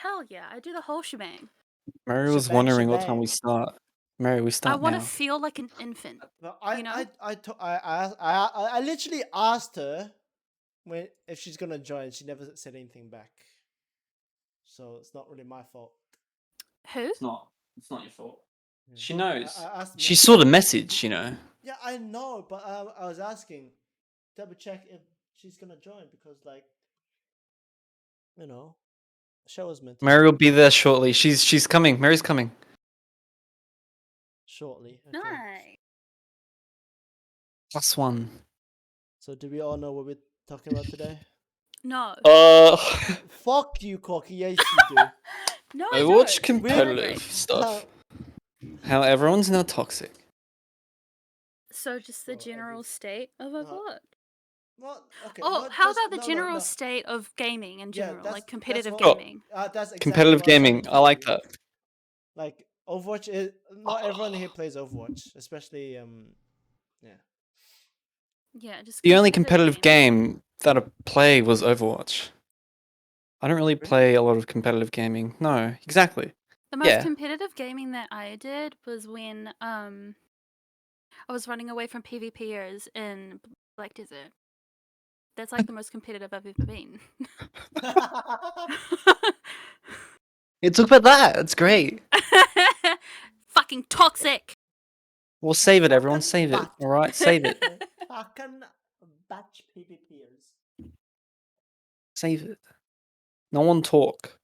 Hell yeah, I do the whole shebang. Mary was Shebang, wondering what time shebang. we start. Mary, we I start want to now. feel like an infant. Well, You know? I literally asked her if she's gonna join. She never said anything back, so it's not really my fault. Who? It's not your fault. Yeah. She knows. I asked She Mary. saw the message, you know. Yeah, I know, but I was asking, double check if she's gonna join because, like, you know, the show was meant to Mary will be there shortly. She's coming. Mary's coming. shortly. Okay. Nice. +1. So, do we all know what we're talking about today? No. Fuck you, Corky. Yes, you do. No, I I watch don't. competitive Elaborate. stuff. How everyone's now toxic. So just the Well, general state of a what? Well, okay. Oh, not how just- about the no, no, general no. state of gaming in Yeah, general, that's like competitive what- gaming? That's exactly Competitive what I was trying gaming. to I tell like you. that. Like Overwatch is not everyone here plays Overwatch, especially yeah. Yeah, just The only competitive gaming. game that I play was Overwatch. I don't really play a lot of competitive gaming. No, exactly. The most Yeah. competitive gaming that I did was when I was running away from PvPers in Black Desert. That's like the most competitive I've ever been. Yeah, talk about that. That's great. Fucking toxic. We'll save it, everyone. Fucking Save it. bat. All right, save it. Fucking batch PvPers. Save it. No one talk.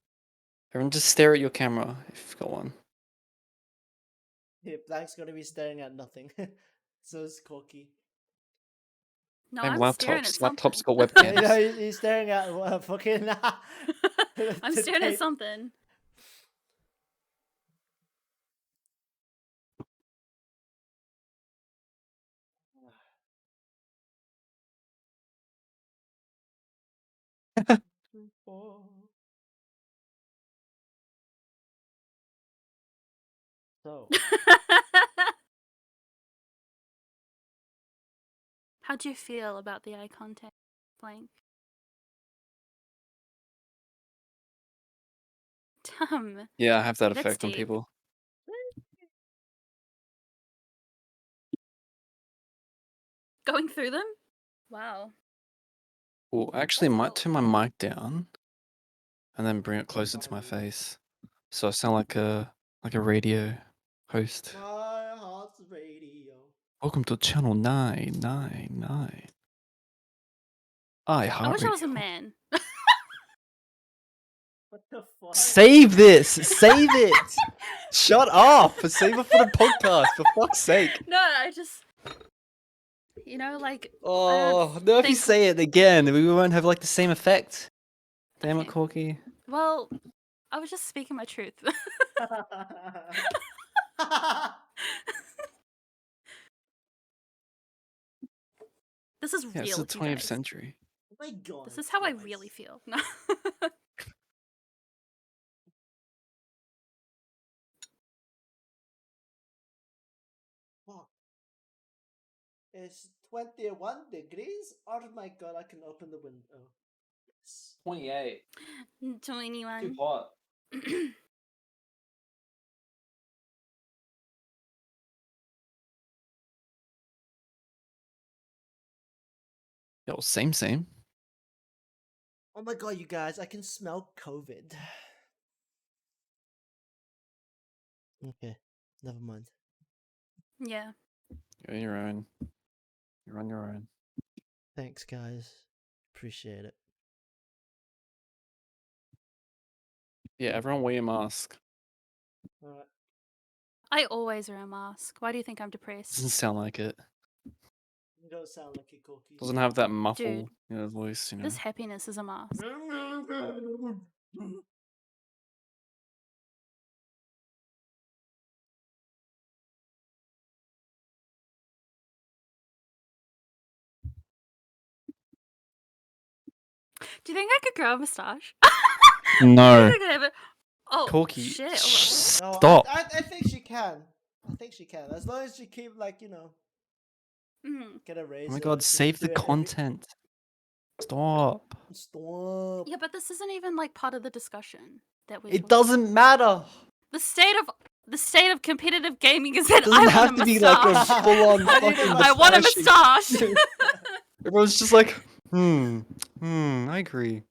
Everyone just stare at your camera if you've got one. Yeah, Black's gonna be staring at nothing. So is Corky. No, I have I'm staring at laptops. something. Laptops got Yeah, webcams. he's staring at fucking. I'm staring at something. So, How'd you feel about the eye contact blank? Damn. Yeah, I have that That's effect on deep. people. Going through them? Wow. Well, actually, I might turn my mic down and then bring it closer to my face, so I sound like a radio host. my heart's radio. Welcome to channel 999. I wish I was a iHeartRadio. man. What the fuck? Save this! Save it! Shut up! Save it for the podcast, for fuck's sake. No, I just, you know, like. Oh, no, if you think- say it again, we won't have like the same effect. Damn it, Okay. Corky. Well, I was just speaking my truth. This is Yeah, it's real, the you 20th guys. century. Oh my god. This is how I guys. really feel. No. Fuck. It's 21 degrees? Oh my god, I can open the window. Yes. 28. 21. hot. Yo, same. Oh my god, you guys, I can smell COVID. Okay, never mind. Yeah. You're on your own. You're on your own. Thanks, guys. Appreciate it. Yeah, everyone wear your mask. Alright. I always wear a mask. Why do you think I'm depressed? Doesn't sound like it. You don't sound like a Corky. Doesn't have that muffle, Dude. voice, you know. This happiness is a mask. Do you think I could grow a moustache? No. Oh, Corky, shit. No, stop. I think she can. I think she can. As long as she keep, like, you know, get a raise. Oh my god, save the content. Stop. Stop. Yeah, but this isn't even like part of the discussion. that we're It talking doesn't matter. The state of competitive gaming is that Doesn't I have want a to be like a mustache. full-on I need a fucking I want a depression. mustache. Everyone's just like, I agree.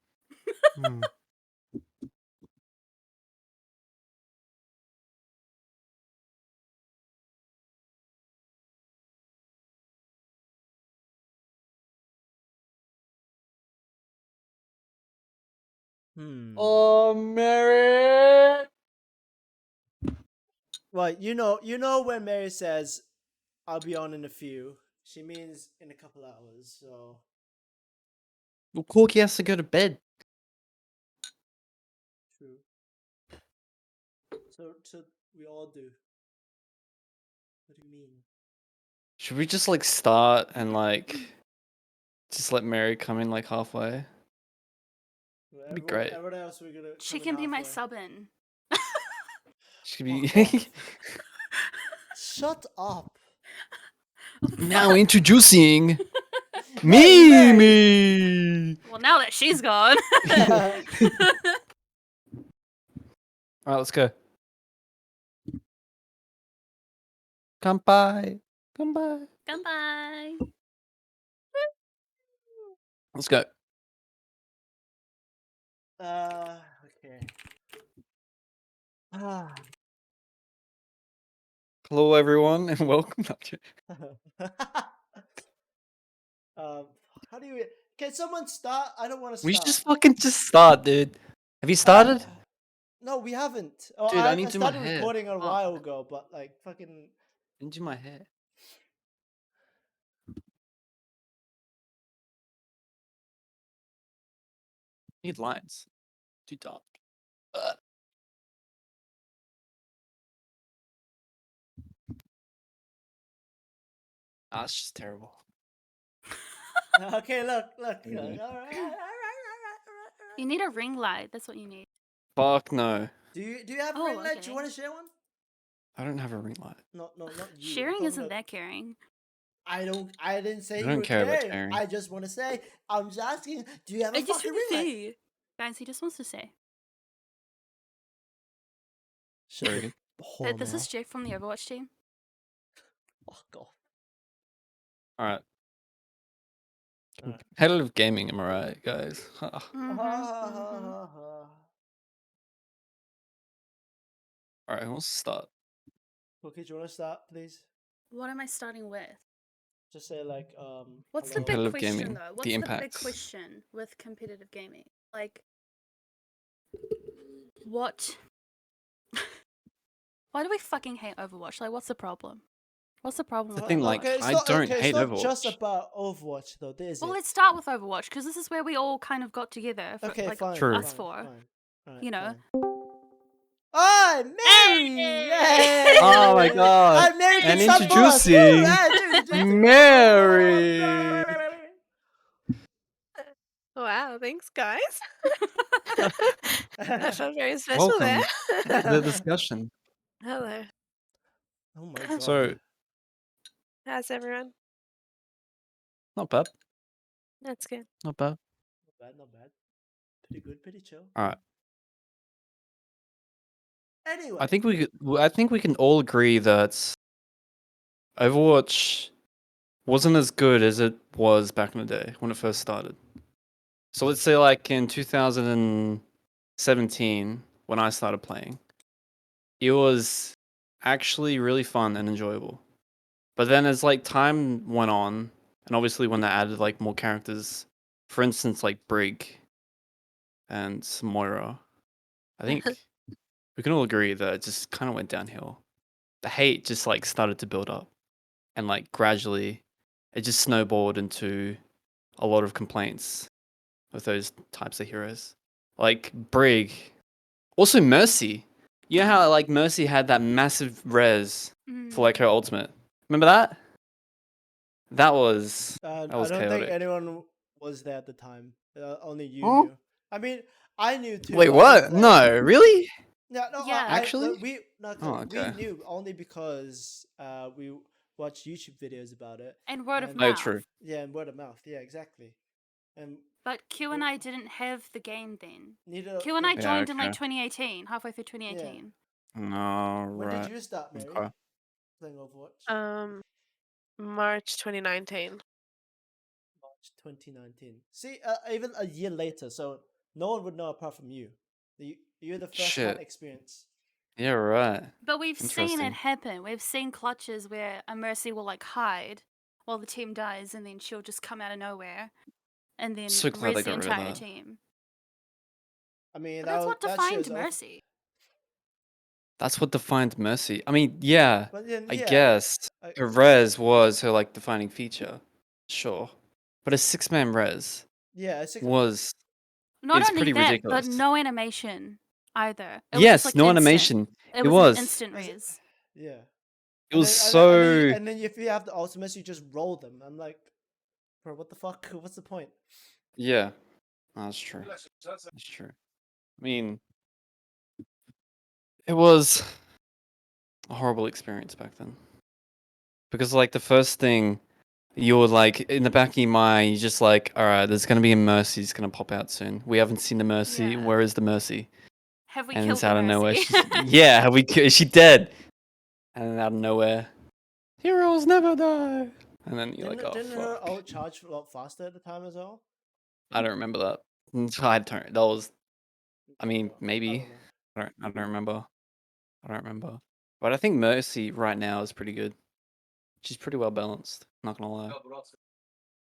Hmm. Oh, Mary. Well, you know when Mary says, "I'll be on in a few," she means in a couple hours. So Well, Corky has to go to bed. true. So we all do. What do you mean? Should we just like start and like just let Mary come in like halfway? Well, That'd be great. everyone else we're gonna. She come can in be my halfway. sub-in. She could be. Fuck off. Shut up. Now introducing Mary, Mary. Mimi. Well, now that she's gone. All right, let's go. Kanpai. Kanpai. Goodbye. Let's go. Okay. Ah. Hello, everyone, and welcome. um, how do you? Can someone start? I don't want to We start. just fucking just start, dude. Have you started? No, we haven't. Oh, Dude, I I need to do my started hair. recording a Oh, while ago, but like fucking. I need to do my hair. Need lines. Too dark. Ugh. Ah, it's just terrible. Okay, look. All right, Yeah. all right. You need a ring light. That's what you need. Fuck no. Do you have a Oh, ring light? Do okay. you want to share one? I don't have a ring light. No, not you. I'm Sharing talking isn't about- that caring. I don't. I didn't say I you don't were care about caring. sharing. I just want to say. I'm just asking. Do you have a I just fucking want ring to light? see. Guys, he just wants to say Shut Very your good. whore that this is mouth. Jake from the Overwatch team. Fuck off. All right. All right. Competitive gaming, am I right, guys? Mm-hmm, mm-hmm. All right, who wants to start? Okay, do you want to start, please? What am I starting with? Just say like, What's the hello. big Competitive question gaming, though? the What's the big impacts. question with competitive gaming? Like, what? Why do we fucking hate Overwatch? Like, what's the problem? What's the problem The with thing, like, Overwatch? It's I not don't okay. It's hate not just Overwatch. about Overwatch though, is Well, it? let's start with Overwatch because this is where we all kind of got together. For, Okay, like fine. True. us Fine, four, fine. Alright, you know. fine. Oh, Mary! Hey! Oh my god. And Mary can And sub for us. Woo! introducing Mary. Wow, thanks, guys. I felt very special there. Welcome to the discussion. Hello. Oh my god. So, How's everyone? not bad. That's good. Not bad. Not bad, not bad. Pretty good, pretty chill. All right. Anyway. I think we can all agree that Overwatch wasn't as good as it was back in the day when it first started. So let's say like in 2017 when I started playing, it was actually really fun and enjoyable. But then as like time went on, and obviously when they added like more characters, for instance like Brig and Moira, I think we can all agree that it just kind of went downhill. The hate just like started to build up, and like gradually it just snowballed into a lot of complaints with those types of heroes. Like Brig, also Mercy. You know how like Mercy had that massive res for like her ultimate. Remember that? That was I don't think chaotic. anyone was there at the time. Only you Huh? knew. I mean, I knew too. Wait, but I didn't what? play. No, really? Yeah, no, Yeah. Actually? we no, Oh, we okay. knew only because we watched YouTube videos about it. And word of And- Oh, mouth. true. Yeah, and word of mouth. Yeah, exactly. And But Q and I didn't have the game then. Neither. Q and I Yeah, joined in like okay. 2018, halfway through 2018. No, When did right. you start, Mary, Okay. playing Overwatch? March 2019. March 2019. See, even a year later, so no one would know apart from you. You're the first hand Shit. experience. Yeah, right. But we've seen it Interesting. happen. We've seen clutches where a Mercy will like hide while the team dies, and then she'll just come out of nowhere and then So glad they res the got rid of entire that. team. I mean, But that's what that defined shows off. Mercy. That's what defined Mercy. I mean, yeah, But then, I yeah, guess her res was her like defining feature. Sure. But a 6-man res yeah, it's like, was Not it's only pretty that, but ridiculous. no animation either. It was just Yes, like no instant. animation. It It was an was. instant Is it- res. yeah. It was so And then if you have the ultimates, you just roll them. I'm like, bro, what the fuck? What's the point? yeah. That's true. That's true. I mean, it was a horrible experience back then. Because like the first thing you're like in the back of your mind, you're just like, all right, there's gonna be a Mercy. It's gonna pop out soon. We haven't seen the Mercy. Yeah. Where is the Mercy? Have we And killed it's the out of nowhere. Mercy? Yeah, have we? Is she dead? And then out of nowhere, heroes never die. And then you're like, oh Didn't her fuck. ult charge a lot faster at the time as well? I don't remember that. I don't. That was. I mean, I maybe. don't know. I don't remember. I don't remember. But I think Mercy right now is pretty good. She's pretty well balanced. Not gonna lie.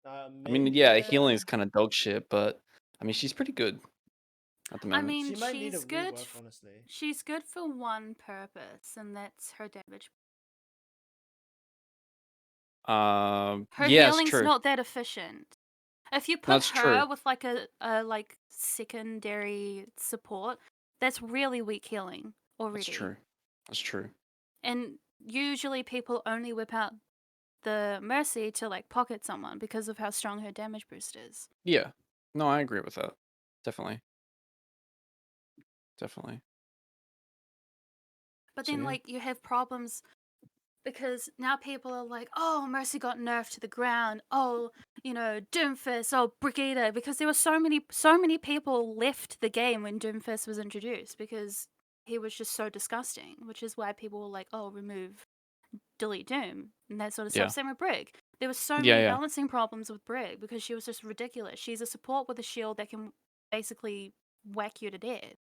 I mean, Mid, yeah, yeah. healing is kind of dog shit, but I mean, she's pretty good at the I moment. mean, She might need a she's good. rework, honestly. She's good for one purpose, and that's her damage. Her Yeah, it's healing's true. not that efficient. If you put That's her true. with like a like secondary support, that's really weak healing already. That's true. That's true. And usually people only whip out the Mercy to like pocket someone because of how strong her damage boost is. Yeah. No, I agree with that. Definitely. Definitely. But So then yeah. like you have problems because now people are like, oh, Mercy got nerfed to the ground. Oh, you know, Doomfist, oh, Brigida, because there were so many people left the game when Doomfist was introduced because he was just so disgusting, which is why people were like, oh, delete Doom, and that sort of Yeah. stuff. Same with Brig. There were so Yeah, many yeah. balancing problems with Brig because she was just ridiculous. She's a support with a shield that can basically whack you to death.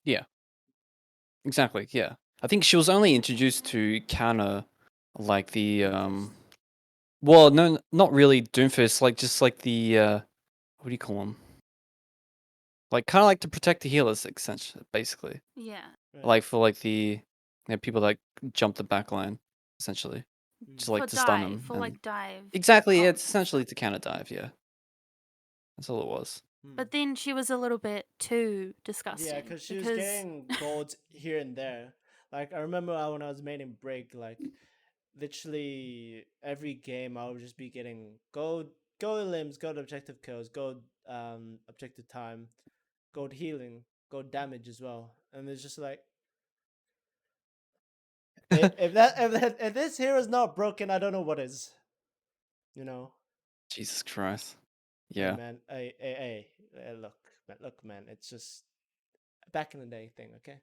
Yeah. Exactly. Yeah. I think she was only introduced to counter like the well, no, not really Doomfist, like just like the what do you call them? Like kind of like to protect the healers, essentially, basically. Yeah. Right. Like for like the people that jump the back line, essentially, just like For to stun dive, them. for like dive. Exactly, comps it's and essentially stuff. to counter dive. Yeah, that's all it was. But then she was a little bit too disgusting. Yeah, because she was getting golds here and there. Like I remember when I was maining Break, like literally every game I would just be getting gold limbs, gold objective kills, gold objective time, gold healing, gold damage as well. And it's just like if this hero's not broken, I don't know what is. You know? Jesus Christ. Hey Yeah. man, look man, it's just back in the day thing, okay?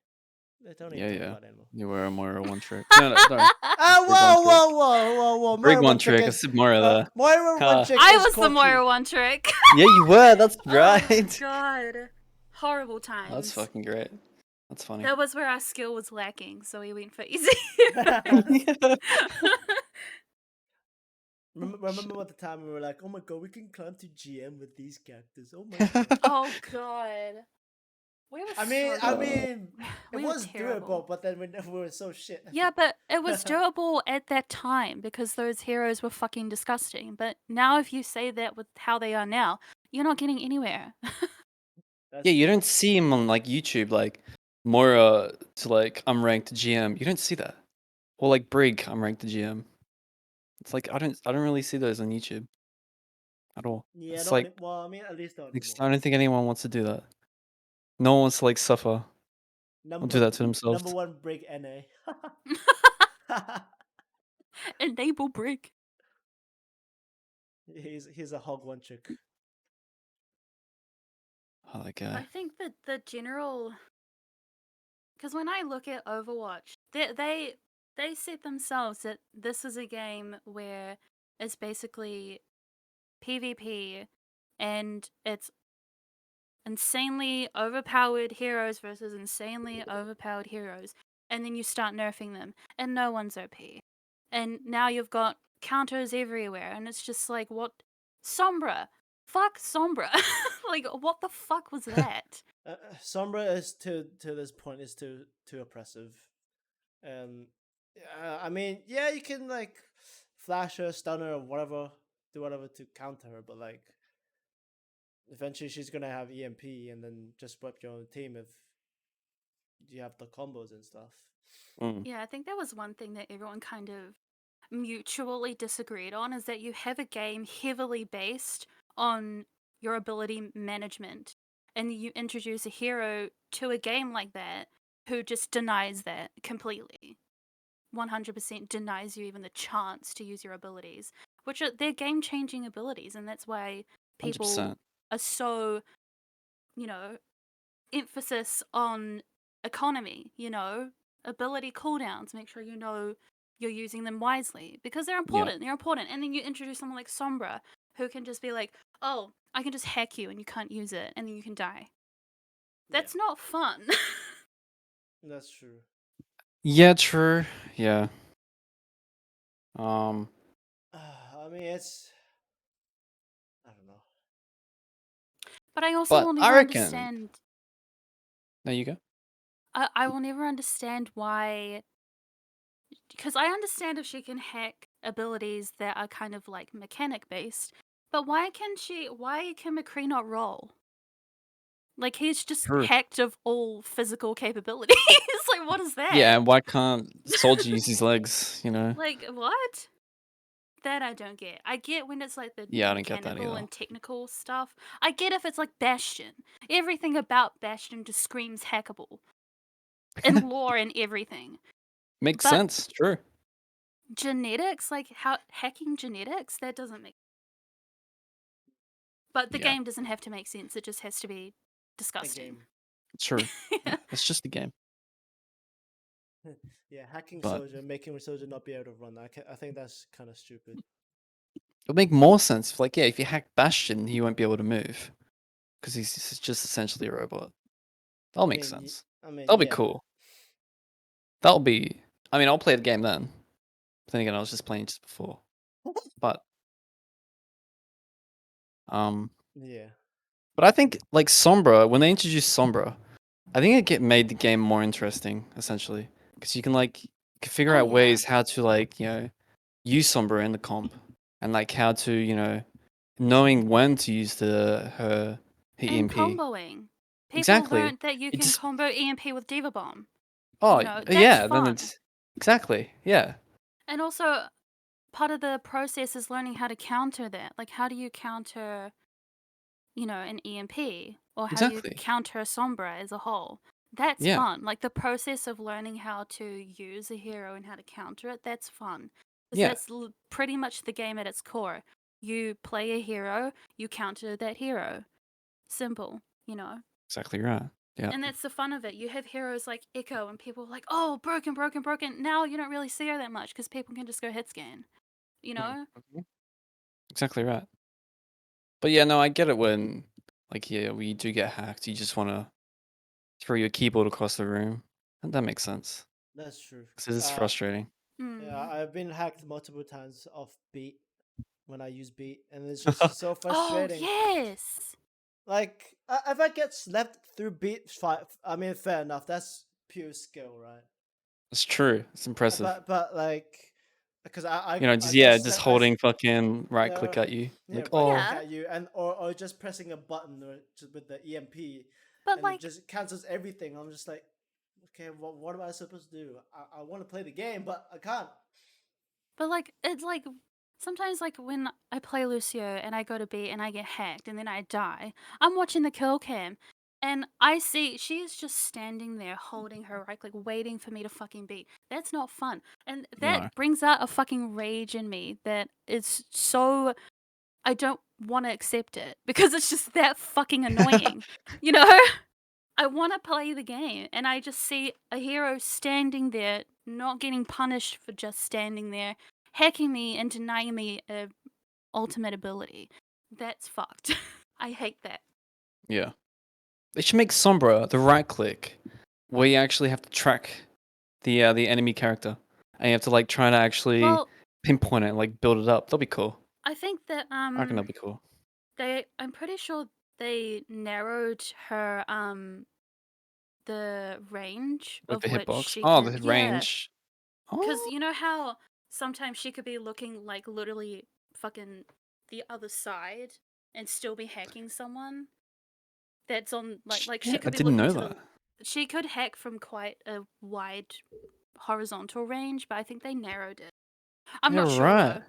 Don't need Yeah, to talk yeah. about it anymore. You were a Moira one trick. No, no, no. Ah, Brig one trick. whoa! Brig Moira one trick trick. I is said Moira there. Moira one trick. I is was the Corky. Moira one trick. Yeah, you were. That's Oh right. god. Horrible times. That's fucking great. That's funny. That was where our skill was lacking, so we went for easy. Remember what the time we were like, oh my god, we can climb to GM with these characters. Oh my god. Oh god. We were I mean, it we were was terrible. doable, but then we were so shit. Yeah, but it was doable at that time because those heroes were fucking disgusting. But now if you say that with how they are now, you're not getting anywhere. Yeah, you don't see him on like YouTube, like Moira to like I'm ranked GM. You don't see that. Or like Brig, I'm ranked GM. It's like I don't really see those on YouTube at all. Yeah, It's not like well. I mean, at least not it's, anymore. I don't think anyone wants to do that. No one wants to like suffer or do that to themselves. Number one break NA. Enable Brig. He's a hog one trick. Oh, that I guy. think that the general, because when I look at Overwatch, they said themselves that this is a game where it's basically PvP, and it's insanely overpowered heroes versus insanely overpowered heroes, and then you start nerfing them, and no one's OP. And now you've got counters everywhere, and it's just like, what? Sombra. Fuck Sombra. Like, what the fuck was that? Sombra is to this point is too oppressive. I mean, yeah, you can like flash her, stun her, or whatever, do whatever to counter her, but like eventually she's gonna have EMP and then just wipe your own team if you have the combos and stuff. Mm. Yeah, I think that was one thing that everyone kind of mutually disagreed on, is that you have a game heavily based on your ability management, and you introduce a hero to a game like that who just denies that completely. 100% denies you even the chance to use your abilities, which are they're game changing abilities, and that's why people 100%. are so, you know, emphasis on economy, ability cooldowns, make sure you're using them wisely, because they're Yeah. important. They're important. And then you introduce someone like Sombra, who can just be like, oh, I can just hack you and you can't use it, and then you can die. That's not fun. That's true. Yeah, true. Yeah. Um, I mean, it's I don't know. But I also but will I never reckon. understand. There you go. I will never understand why. Because I understand if she can hack abilities that are kind of like mechanic based, but why can McCree not roll? Like, he's just True. hacked of all physical capabilities. Like, what is that? Yeah, and why can't Soldier use his legs? Like, what? That I don't get. I get when it's like the Yeah, I don't get that mechanical either. and technical stuff. I get if it's like Bastion. Everything about Bastion just screams hackable. And lore and everything. Makes But sense. True. genetics, like how hacking genetics, that doesn't make. But the Yeah, game doesn't have to make sense. It just has to be A disgusting. game. true. Yeah, it's just a game. Yeah, hacking But Soldier, making Soldier not be able to run. I think that's kind of stupid. it'll make more sense if, if you hack Bastion, he won't be able to move because he's just essentially a robot. That'll make sense. That'll be Yeah. cool. That'll be. I mean, I'll play the game then. But then again, I was just playing just before. But Yeah. but I think like Sombra, when they introduced Sombra, I think made the game more interesting essentially because you can figure Oh, out yeah. ways how to use Sombra in the comp and how to knowing when to use her And EMP. comboing. People Exactly. learned that you It can just combo EMP with Diva Bomb. oh That's yeah, then fun. it's exactly yeah. And also, part of the process is learning how to counter that. Like, how do you counter, an EMP? Or how do you Exactly. counter a Sombra as a whole? That's Yeah. fun. Like, the process of learning how to use a hero and how to counter it, that's fun. Because Yeah. that's pretty much the game at its core. You play a hero, you counter that hero. Simple, Exactly right. Yeah. And that's the fun of it. You have heroes like Echo, and people are like, oh, broken, broken, broken. Now you don't really see her that much because people can just go hit scan, you know? Mhm. Exactly right. But yeah, no, I get it when we do get hacked, you just want to throw your keyboard across the room. And that makes sense. That's true. Because it is frustrating. Yeah, Mm. I've been hacked multiple times off beat when I use beat, and it's just so Oh, frustrating. yes. Like, if I get slept through beat, I mean, fair enough. That's pure skill, right? It's true. It's impressive. But like, because I Just get just slept, holding fucking right yeah, click at you. yeah, right Oh, click Yeah, at you, and or just pressing a button just with the EMP, but and it like, just cancels everything. I'm just like, okay, what am I supposed to do? I want to play the game, but I can't. it's like sometimes, like when I play Lucio and I go to B and I get hacked and then I die, I'm watching the kill cam and I see she is just standing there holding her right click, waiting for me to fucking beat. That's not fun. And no. that brings out a fucking rage in me that is so. I don't want to accept it because it's just that fucking annoying. You know? I want to play the game and I just see a hero standing there, not getting punished for just standing there, hacking me and denying me a ultimate ability. That's fucked. I hate that. Yeah. They should make Sombra the right click, where you actually have to track the enemy character, and you have to like try to actually Well, pinpoint it, and, like build it up. That'll be cool. I think that I reckon that'll be cool. I'm pretty sure they narrowed her the range With of the which hitbox. she Oh, can, the yeah, range. because Oh, you know how sometimes she could be looking like literally fucking the other side and still be hacking someone that's on like she shit, I could be didn't looking know to that. she could hack from quite a wide horizontal range, but I think they narrowed it. I'm Yeah, not sure right. though.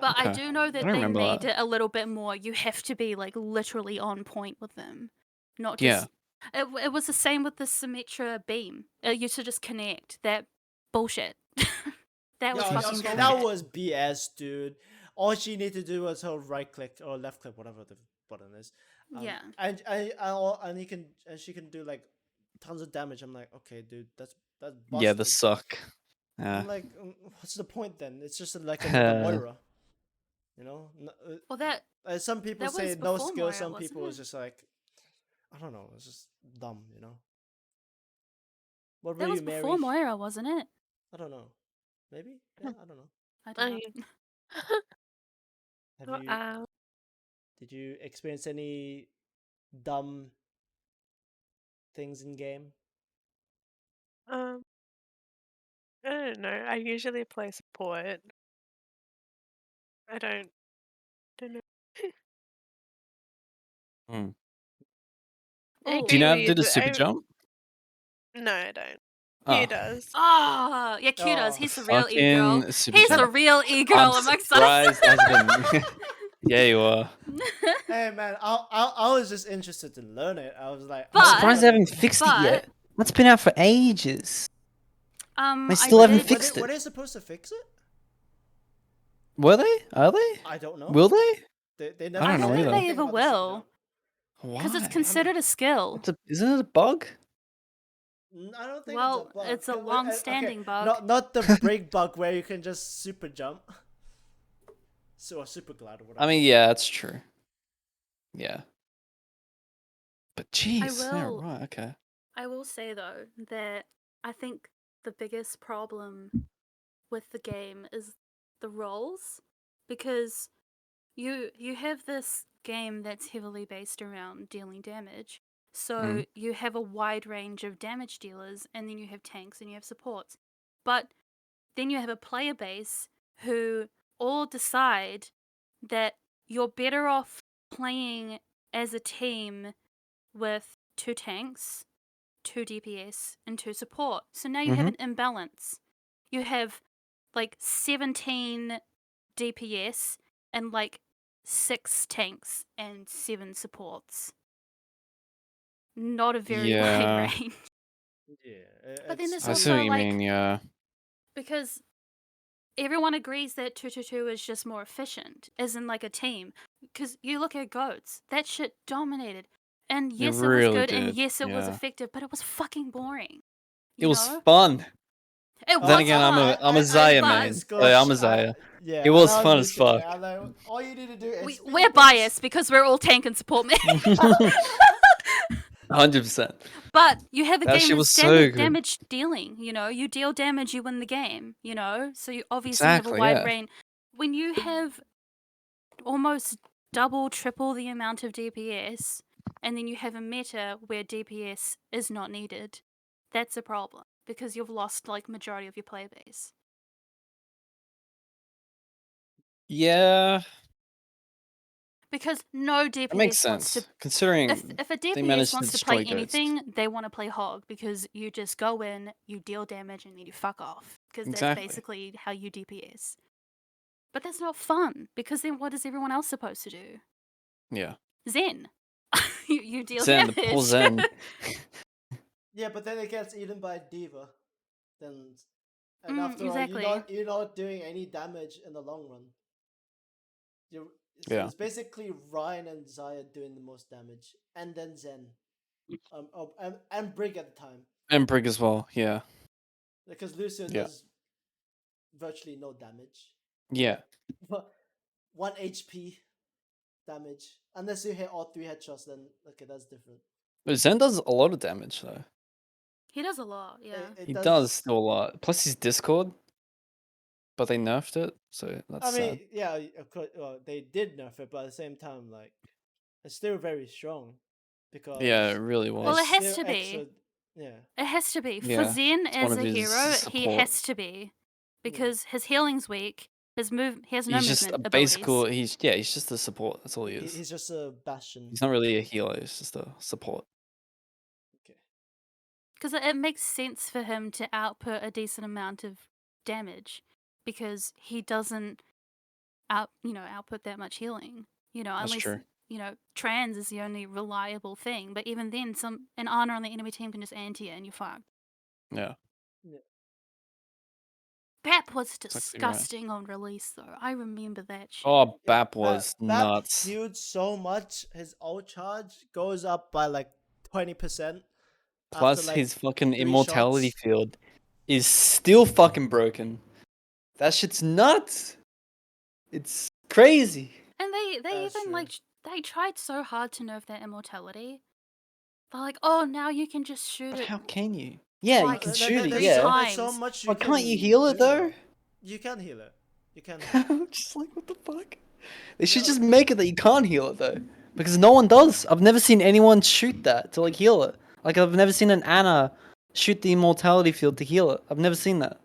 But I Okay. do know I that don't they remember made that. it a little bit more. You have to be like literally on point with them, not Yeah. just. It was the same with the Symmetra beam. It used to just connect. That bullshit. That was Yeah, fucking okay, bullshit. that was BS, dude. All she needed to do was hold right click or left click, whatever the button is. Yeah. And he can and she can do like tons of damage. I'm like, okay, dude, that's Yeah, busted. the suck. Yeah. I'm like, what's the point then? It's just like another Moira, you know. Well, that Some people that say was no before skill. Moira, Some wasn't people is it? just like, I don't know. It's just dumb, you know. What were That was you, before Mary? Moira, wasn't it? I don't know. Maybe. Yeah, I don't know. I don't know. Okay. Have Oh, you? Did you experience any dumb things in game? um, I don't know. I usually play support. I don't know. Hmm. Oh, Do you know how to Maybe do the super jump? no, I don't. Q Oh, does. ah, yeah, Q does. Oh, He's the the real e-girl. fucking super He's the jump. real I'm e-girl amongst us. surprised as been. Yeah, you are. hey man, I was just interested to learn it. I was like, But- I'm surprised they But- haven't fixed it but- yet. That's been out for ages. They I still haven't did. fixed were it. they supposed to fix it? Were they? Are they? I don't know. Will they? They I never don't know said either. anything they ever about the super will. jump. Because it's Why? considered a skill. Isn't it a bug? I don't think Well, it's a bug. it's a Okay, long-standing bug. Not the break bug where you can just super jump. So or super glide or whatever. I mean, yeah, that's true. Yeah. But I jeez, yeah, will. right, okay. I will say though that I think the biggest problem with the game is the roles, because you have this game that's heavily based around dealing damage. So you have a wide range of damage dealers, and then you have tanks and you have supports. But then you have a player base who all decide that you're better off playing as a team with 2 tanks, 2 DPS, and 2 support. So now you have an imbalance. You have like 17 DPS and like 6 tanks and 7 supports. Not a very Yeah. wide range. Yeah. But then there's I see also what you like, mean, yeah. because everyone agrees that 222 is just more efficient, as in like a team. Because you look at goats, that shit dominated. And yes, it was really good, and did, yes, it was yeah. effective, but it was fucking boring. It You was know? fun. It Then was again, fun. I'm a Zaya but- man. Let's So go, I'm a Zaya. yeah, It was I know fun you as too, man. fuck. I'm like, all you need to do is We're biased because we're all tank and support men. 100%. But you have a That game shit was that's so good. damage dealing, you know? You deal damage, you win the game, you know? So you obviously have a Exactly, wide yeah. range. When you have almost double, triple the amount of DPS, and then you have a meta where DPS is not needed, that's a problem. Because you've lost, like, majority of your player base. Yeah, Because no that makes DPS wants sense. to... Considering If a they DPS managed to wants to destroy play Ghost. anything, they want to play Hog, because you just go in, you deal damage, and then you fuck off. Because that's Exactly. basically how you DPS. But that's not fun, because then what is everyone else supposed to do? Yeah. Zen. you deal Zen, the damage. poor Zen. Yeah, but then it gets eaten by Diva. Then, and after exactly. all, you're not doing any damage in the long run. You So Yeah. it's basically Ryan and Zaya doing the most damage, and then Zen, and Brig at the time, And Brig as well. Yeah. because Lucio Yeah. does virtually no damage, Yeah. but 1 HP damage. Unless you hit all 3 headshots, then okay, that's different. But Zen does a lot of damage though. He does a lot, yeah. It He does. does do a lot. Plus his Discord, but they nerfed it, so that's I mean, sad. yeah, of course. Well, they did nerf it, but at the same time, like, it's still very strong because Yeah, it really Well, was. it it's has still to be. extra. Yeah, It has to be. For Yeah, Zen it's one as of a his hero, he support. has to be. Because his healing's weak, he has no He's just movement a abilities. he's just a support. That's all he is. he's just a bastion. He's not really a healer. He's just a support. Okay. Because it makes sense for him to output a decent amount of damage, because he doesn't output that much healing. That's Unless true. trans is the only reliable thing. But even then, an Ana on the enemy team can just anti it and you're fucked. Yeah. Bap was Exactly right. disgusting on release, though. I remember that shit. Oh, Yeah, Bap was Bap nuts. healed so much. His ult charge goes up by like 20%. Plus after, like, his fucking 3 immortality shots. field is still fucking broken. That shit's nuts. It's crazy. And they That's even true. they tried so hard to nerf their immortality. They're like, oh, now you can just shoot But it. how can you? Yeah, you Twice. can There- shoot there- it. there's Yeah. there's so times. much you But can't you can heal it do, though? You can heal it. You can heal it. I'm just like, what the fuck? They should Yeah. just make it that you can't heal it though, because no one does. I've never seen anyone shoot that to like heal it. Like I've never seen an Ana shoot the immortality field to heal it. I've never seen that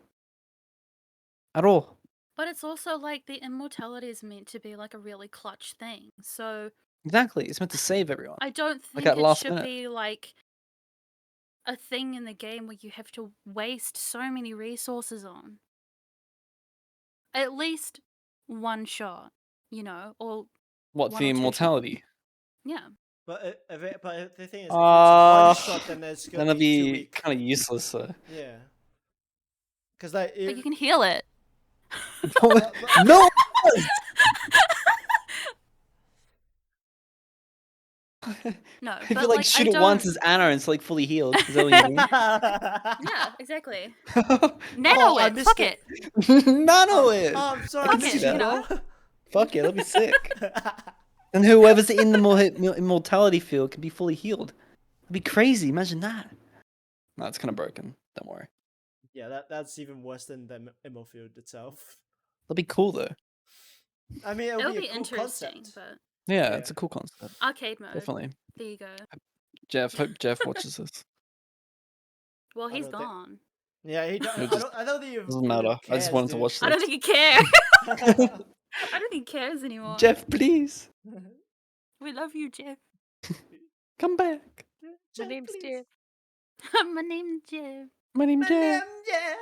at all. But it's also like the immortality is meant to be like a really clutch thing. So Exactly, it's meant to save everyone. I don't Like think at it last should minute. be like a thing in the game where you have to waste so many resources on. At least one shot, or What, one the or two shots. immortality? Yeah. But the thing is, if it's a one shot, then it's Then gonna it'd be too be weak. kind of useless. So. Yeah. Because like, But you can heal it. No. No, If but you like shoot I it don't... once as Ana and it's like fully healed, is that what you mean? Yeah, exactly. Nano Oh, I it, missed fuck it. it. Nano it. Oh, I'm sorry, I Fuck can it, see that. bro. Fuck it, that'd be sick. And whoever's in the immortality field can be fully healed. It'd be crazy. Imagine that. No, it's kind of broken. Don't worry. Yeah, that's even worse than the Immo field itself. That'd be cool though. I mean, it'll It'll be be a cool interesting, concept. but Yeah, Yeah. it's a cool concept. arcade mode. Definitely. There you go. Hope Jeff watches this. Well, I he's don't think- gone. Yeah, he don't, It just I don't think he Doesn't even matter. I just cares, wanted to dude. watch I don't this. think he cares. I don't think he cares anymore. Jeff, please We love you, Jeff. come back. My Jeff, name's please. Jeff. My name's Jeff. My name's My Jeff. name's Jeff.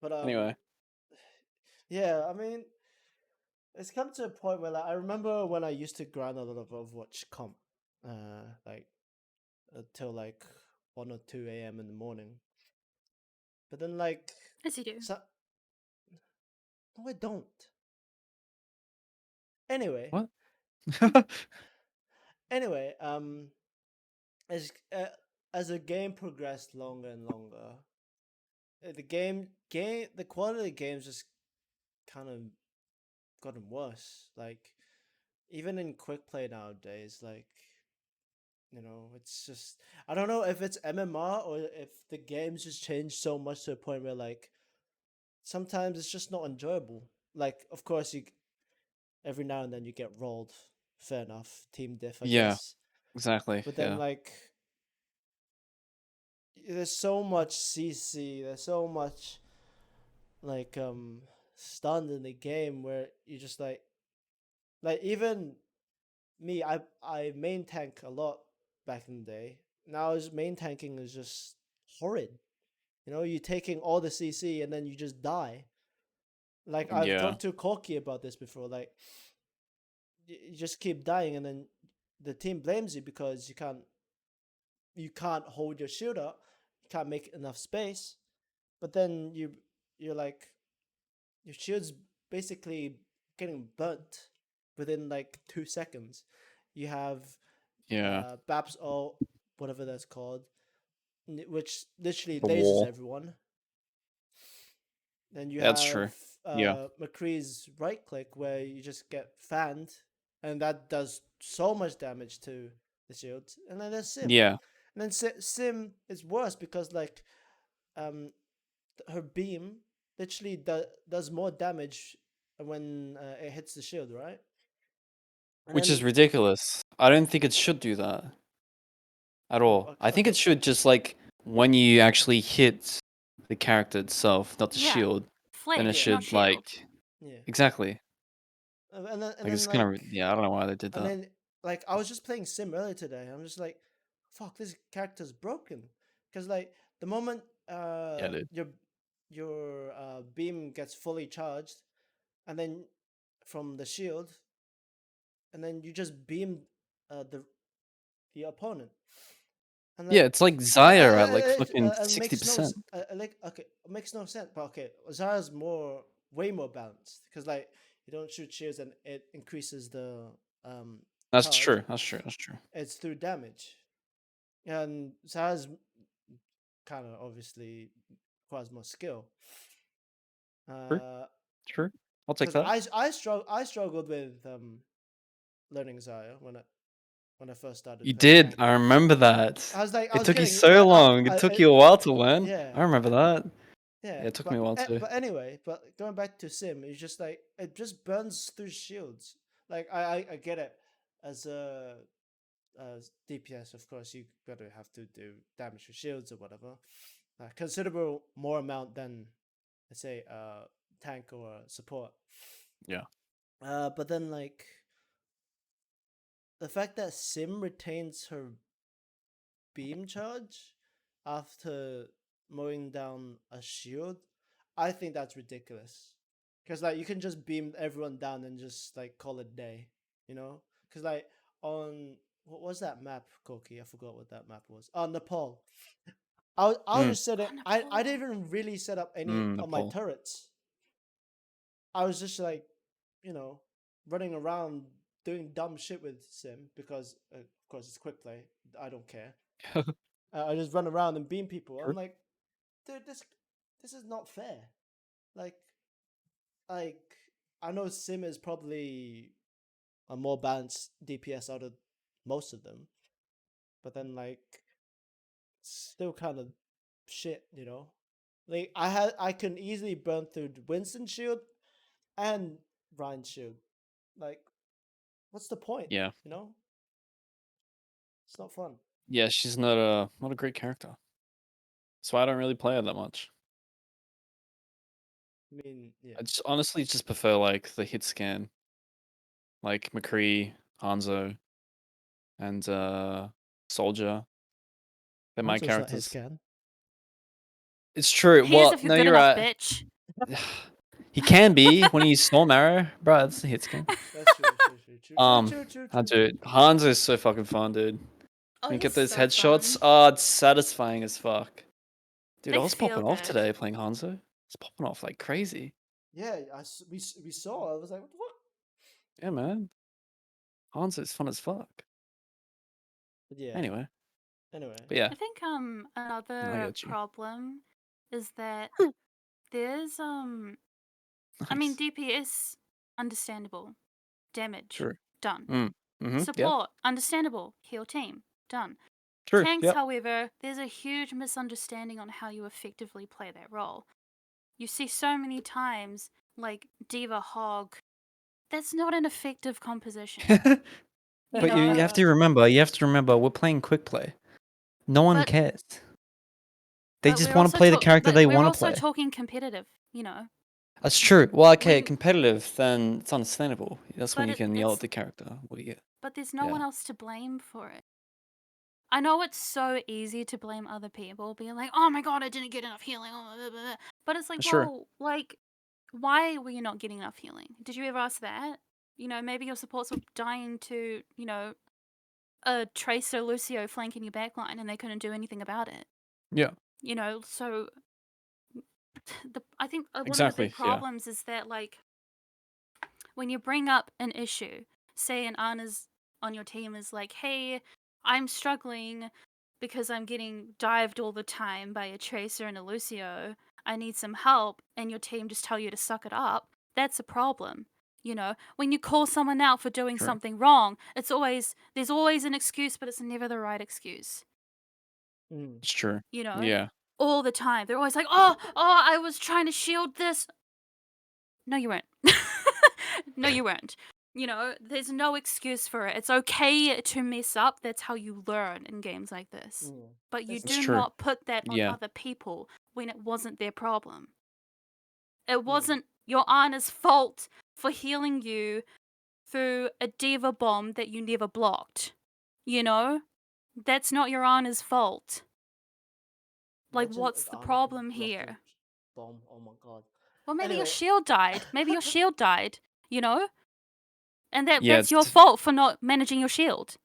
But Anyway, yeah, I mean, it's come to a point where, like, I remember when I used to grind a lot of Overwatch comp, like until like 1 or 2 a.m. in the morning. But then, like, Yes, you do. no, I don't. Anyway, what? anyway, as the game progressed longer and longer, the quality of the games just kind of gotten worse. Like, even in quick play nowadays, like, it's just, I don't know if it's MMR or if the games just changed so much to a point where, like, sometimes it's just not enjoyable. Like, of course, every now and then you get rolled. Fair enough, team diff, I Yeah. guess. Exactly. But then, Yeah. like, there's so much CC, there's so much, like, stunned in the game where you just like even me, I main tank a lot back in the day. Now main tanking is just horrid. You're taking all the CC and then you just die. Like, I've Yeah. talked to Corky about this before. Like, you just keep dying and then the team blames you because you can't hold your shield up, you can't make enough space. But then you're like, your shield's basically getting burnt within like 2 seconds. You have Yeah. Babs or whatever that's called, which literally The lasers wall. everyone. Then you That's have true. Yeah. McCree's right click where you just get fanned, and that does so much damage to the shield. And then there's Sim, Yeah. and then Sim is worse because like um her beam literally does more damage when it hits the shield, right? And Which is then ridiculous. I don't think it should do that at oh all. I think okay it should just like when you actually hit the character itself, not the Yeah. shield, then it Flesh, yeah not should shield. like yeah exactly. and Like then it's kind of like yeah. I don't know why they did and that. then like I was just playing Sim earlier today. I'm just like, fuck, this character's broken because like the moment Yeah, dude. your beam gets fully charged, and then from the shield, and then you just beam the opponent, and Yeah, like it's like Zaya at like fucking it makes no 60%. like okay, it makes no sense. But okay, Zara's way more balanced because like you don't shoot shields and it increases the um That's charge. true. That's true. That's true. It's through damage, and Zara's kind of obviously requires more skill. True. True. I'll take Because that. I struggled with learning Zarya when I first You started did. playing. I remember that. I was like, I It was took you getting so like, long. It took you a while to learn. yeah, I remember that. yeah. Yeah, it took me a while too. But anyway, but going back to Sim, it's just like it just burns through shields. Like I get it as a DPS, of course, you gotta have to do damage with shields or whatever. Considerable more amount than let's say tank or support. Yeah. But then like the fact that Sim retains her beam charge after mowing down a shield, I think that's ridiculous. Cause like you can just beam everyone down and just like call it day, you know? Cause like on what was that map, Koki? I forgot what that map was. Oh, Nepal. I was Mm. just set it. Oh, I Nepal. didn't even really set up any of my Nepal. turrets. I was just like, you know, running around doing dumb shit with Sim because, of course, it's quick play. I don't care. I just run around and beam people. I'm True. like, dude, this is not fair. Like, like I know Sim is probably a more balanced DPS out of most of them, but then like, still kind of shit, you know. Like I can easily burn through Winston shield and Ryan's shield. Like, what's the point? Yeah. You know, it's not fun. Yeah, she's not a great character. That's why I don't really play her that much. I mean, yeah. I just honestly just prefer like the hit scan, like McCree, Hanzo, and Soldier. They're my Hanzo's not hit characters. scan. It's true. He is Well, if you're no, good you're enough, right. bitch. He can be when he's Storm Arrow, bro. That's the hit scan. That's true. Dude, Hanzo is so fucking fun, dude. Oh, When you he's get those so headshots, fun. oh, it's satisfying as fuck. Dude, I They was feel popping off good. today playing Hanzo. It's popping off like crazy. Yeah, we saw. I was like, what the fuck? Yeah, man. Hanzo's fun as fuck. But yeah. Anyway, Anyway. but yeah, I think I another got you. problem is that there's I mean Nice. DPS understandable. Damage True. done. Mm-hmm. Yep. Support understandable. Heal team done. True. Tanks, Yep. however, there's a huge misunderstanding on how you effectively play that role. You see so many times like Diva Hog. That's not an effective composition. You But you know, have to remember. You have to remember. We're playing quick play. No one but cares. They but just we're want to also play the character they we're want to also play. talking competitive. You know, That's true. Well, okay, when competitive, then it's understandable. That's when but you can yell at it's the character. What do you get? but there's no Yeah, one else to blame for it. I know it's so easy to blame other people, being like, "Oh my god, I didn't get enough healing," but it's like, that's true. well, like, why were you not getting enough healing? Did you ever ask that? You know, maybe your supports were dying to, you know, a Tracer Lucio flanking your backline, and they couldn't do anything about it. Yeah, You know, so I think one of the exactly. big Yeah. problems is that like when you bring up an issue, say an Anna's on your team is like, hey, I'm struggling because I'm getting dived all the time by a Tracer and a Lucio. I need some help, and your team just tell you to suck it up. That's a problem. You know, when you call someone out for doing True. something wrong, there's always an excuse, but it's never the right excuse. Mm. It's true. You know, Yeah. all the time. They're always like, oh, I was trying to shield this. No, you weren't. No, you weren't. You know, there's no excuse for it. It's okay to mess up. That's how you learn in games like this. Mm. But you It's It's do true. not put that on Yeah. other people when it wasn't their problem. It Mm. wasn't your Anna's fault for healing you through a diva bomb that you never blocked. You know? That's not your Anna's fault. Like, Imagine what's if the Anna can problem block a here? bomb. Oh my god. Well, maybe your Anyway, shield died. Maybe your shield died, you know? And Yeah, that's your it's fault for not managing your shield.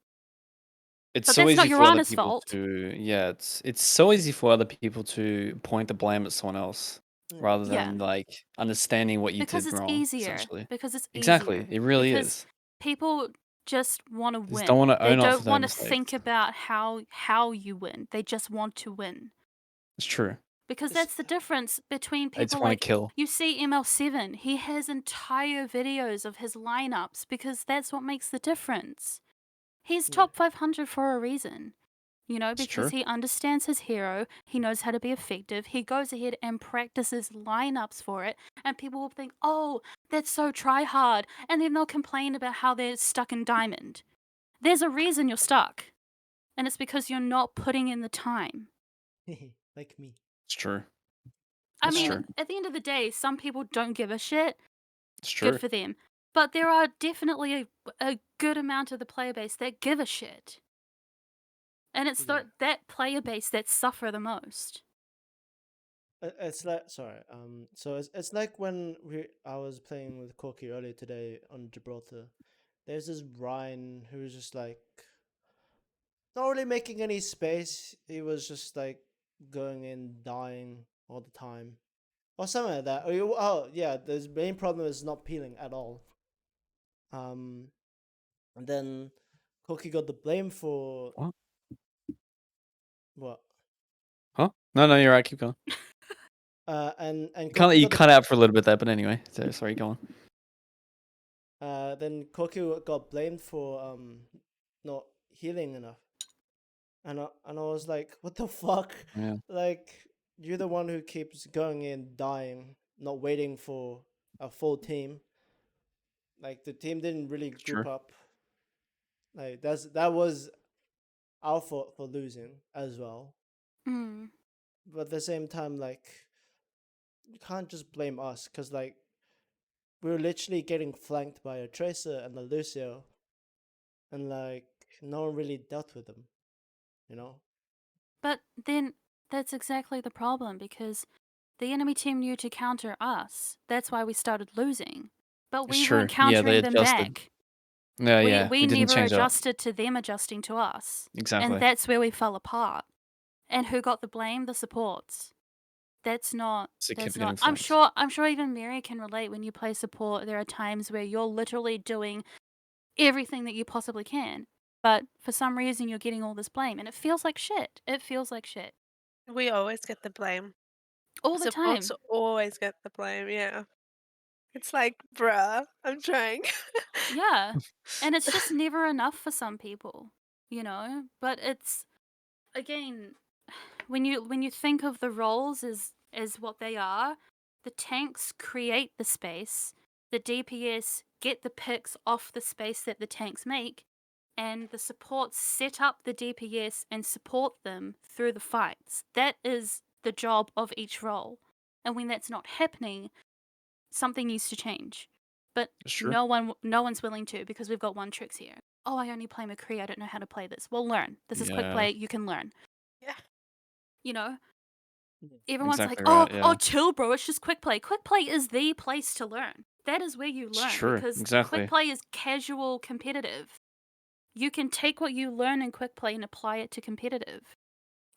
it's But so that's not easy your for other Anna's people fault. to it's so easy for other people to point the blame at someone else mm. rather Yeah. than like understanding what you Because did it's wrong, easier. essentially. Because it's Exactly. easier. It really Because is. people just want to They just don't win. want to They own up for don't their want to mistakes. think about how you win. They just want to win. It's true. Because It's that's the difference between They just people want like to kill. you see ML7. He has entire videos of his lineups because that's what makes the difference. He's yeah. top 500 for a reason. You know, It's because true. he understands his hero, he knows how to be effective, he goes ahead and practices lineups for it, and people will think, oh, that's so try hard, and then they'll complain about how they're stuck in diamond. There's a reason you're stuck, and it's because you're not putting in the time. Like me. It's true. I It's mean, true. at the end of the day, some people don't give a shit. It's Good true. for them. But there are definitely a good amount of the player base that give a shit. And it's Yeah. that player base that suffer the most. It's like sorry. So it's like when I was playing with Corky earlier today on Gibraltar. There's this Ryan who was just like not really making any space. He was just like going in, dying all the time, or something like that. Oh yeah, the main problem is not peeling at all. And then Corky got the blame for What? what? Huh? No, you're right. Keep going. And You Corky got cut out for a little bit there, but anyway. So, sorry, go on. then Corky got blamed for not healing enough. And I was like, what the fuck? Yeah. Like, you're the one who keeps going in, dying, not waiting for a full team. Like, the team didn't really It's true. group up. Like, that was our fault for losing as well. Mm. But at the same time, like, you can't just blame us, because, like, we were literally getting flanked by a Tracer and a Lucio. And, like, no one really dealt with them, you know? But then that's exactly the problem because the enemy team knew to counter us. That's why we started losing. But It's we weren't true. Yeah, they countering them adjusted. back. No, We yeah. we We didn't never change up. adjusted to them adjusting to us. And Exactly. that's where we fell apart. And who got the blame? The supports. That's not So kept that's getting not flanked. I'm sure even Mary can relate when you play support. There are times where you're literally doing everything that you possibly can. But for some reason you're getting all this blame and it feels like shit. It feels like shit. We always get the blame. All the Supports time. always get the blame, yeah. It's like, bruh, I'm trying. Yeah. And it's just never enough for some people, you know? But it's again, when you think of the roles as what they are, the tanks create the space, the DPS get the picks off the space that the tanks make, and the supports set up the DPS and support them through the fights. That is the job of each role. And when that's not happening, something needs to change. But It's true. no one's willing to because we've got one tricks here. Oh, I only play McCree, I don't know how to play this. Well, learn. This is quick Yeah. play, you can learn. Yeah. You know? Yeah. Everyone's like, Exactly oh, right, yeah. chill, bro. It's just quick play. Quick play is the place to learn. That is where you It's learn true. because Exactly. quick play is casual competitive. You can take what you learn in quick play and apply it to competitive.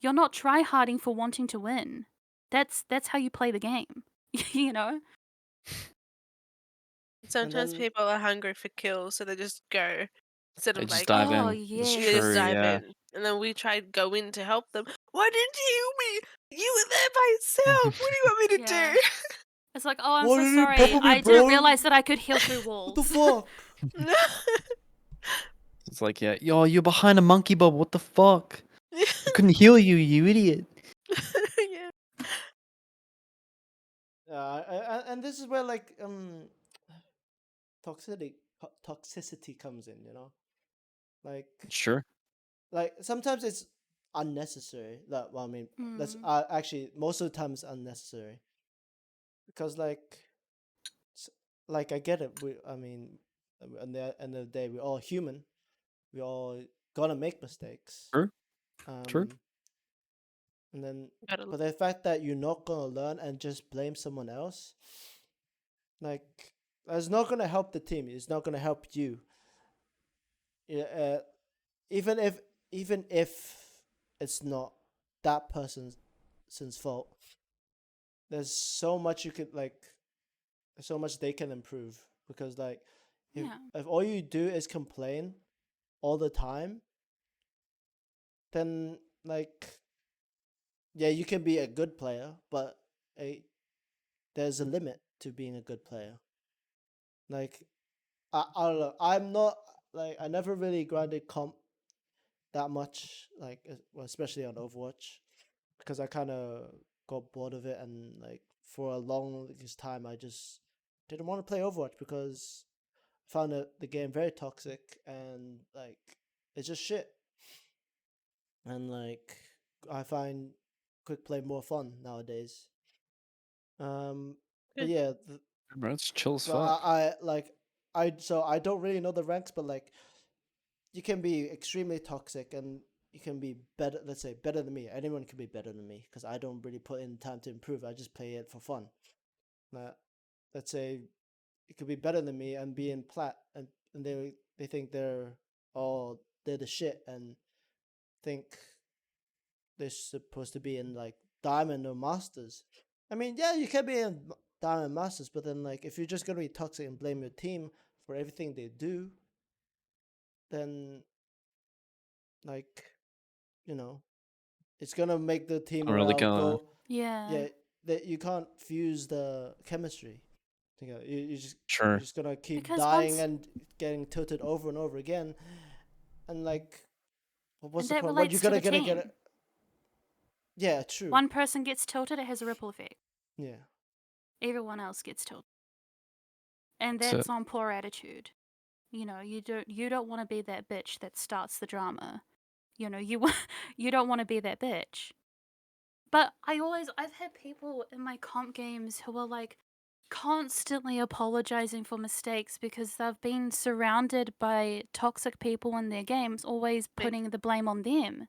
You're not tryharding for wanting to win. That's how you play the game. You know? Sometimes then people are hungry for kills, so they just go instead They of just like dive Oh, in. It's they just true, yes. dive yeah. in, and then we try to go in to help them. Why didn't you heal me? You were there by yourself. What do you want me to Yeah. do? It's like, oh, I'm why so did you sorry. pop me, I didn't bro? realize that I could heal through What the walls. fuck? It's like, yeah, yo, you're behind a monkey bob. What the fuck? I couldn't heal you, you idiot. Yeah. And this is where like toxicity comes in, you know, like Sure. sometimes it's unnecessary. That well, I mean, that's Hmm. actually most of the time it's unnecessary because s- like I get it. I mean, at the end of the day, we're all human. We all gonna make mistakes. True. True. Um, and then Gotta but the fact that you're not gonna learn and just blame someone else, like that's not gonna help the team. It's not gonna help you. Yeah, even if even if it's not that person's fault, there's so much you could like, so much they can improve because like Yeah. if all you do is complain all the time, then like yeah, you can be a good player, but a there's a limit to being a good player. Like I don't know. I'm not like I never really grinded comp that much, like well, especially on Overwatch, because I kind of got bored of it, and like for a longest time I just didn't want to play Overwatch because I found the game very toxic and like it's just shit. And like I find quick play more fun nowadays. But good. yeah, Bro, it's chill as but fuck. I like I don't really know the ranks, but like you can be extremely toxic and you can be better, let's say better than me. Anyone can be better than me because I don't really put in time to improve. I just play it for fun. Like, let's say it could be better than me and be in plat, and they think they're the shit and think they're supposed to be in like diamond or masters. I mean, yeah, you can be in diamond masters, but then like if you're just gonna be toxic and blame your team for everything they do, then like you know it's gonna make the team I'm really morale gonna. go. Yeah. Yeah, that you can't fuse the chemistry together. You're Sure. just gonna keep Because dying once, and getting tilted over and over again, and like, what's and the that point? What you relates to the gonna get it? team. Yeah, true. One person gets tilted, it has a ripple effect. Yeah, Everyone else gets tilted. And That's it. that's on poor attitude. You know, you don't want to be that bitch that starts the drama. You know, you don't want to be that bitch. But I've had people in my comp games who are like constantly apologizing for mistakes because they've been surrounded by toxic people in their games, always putting the blame on them,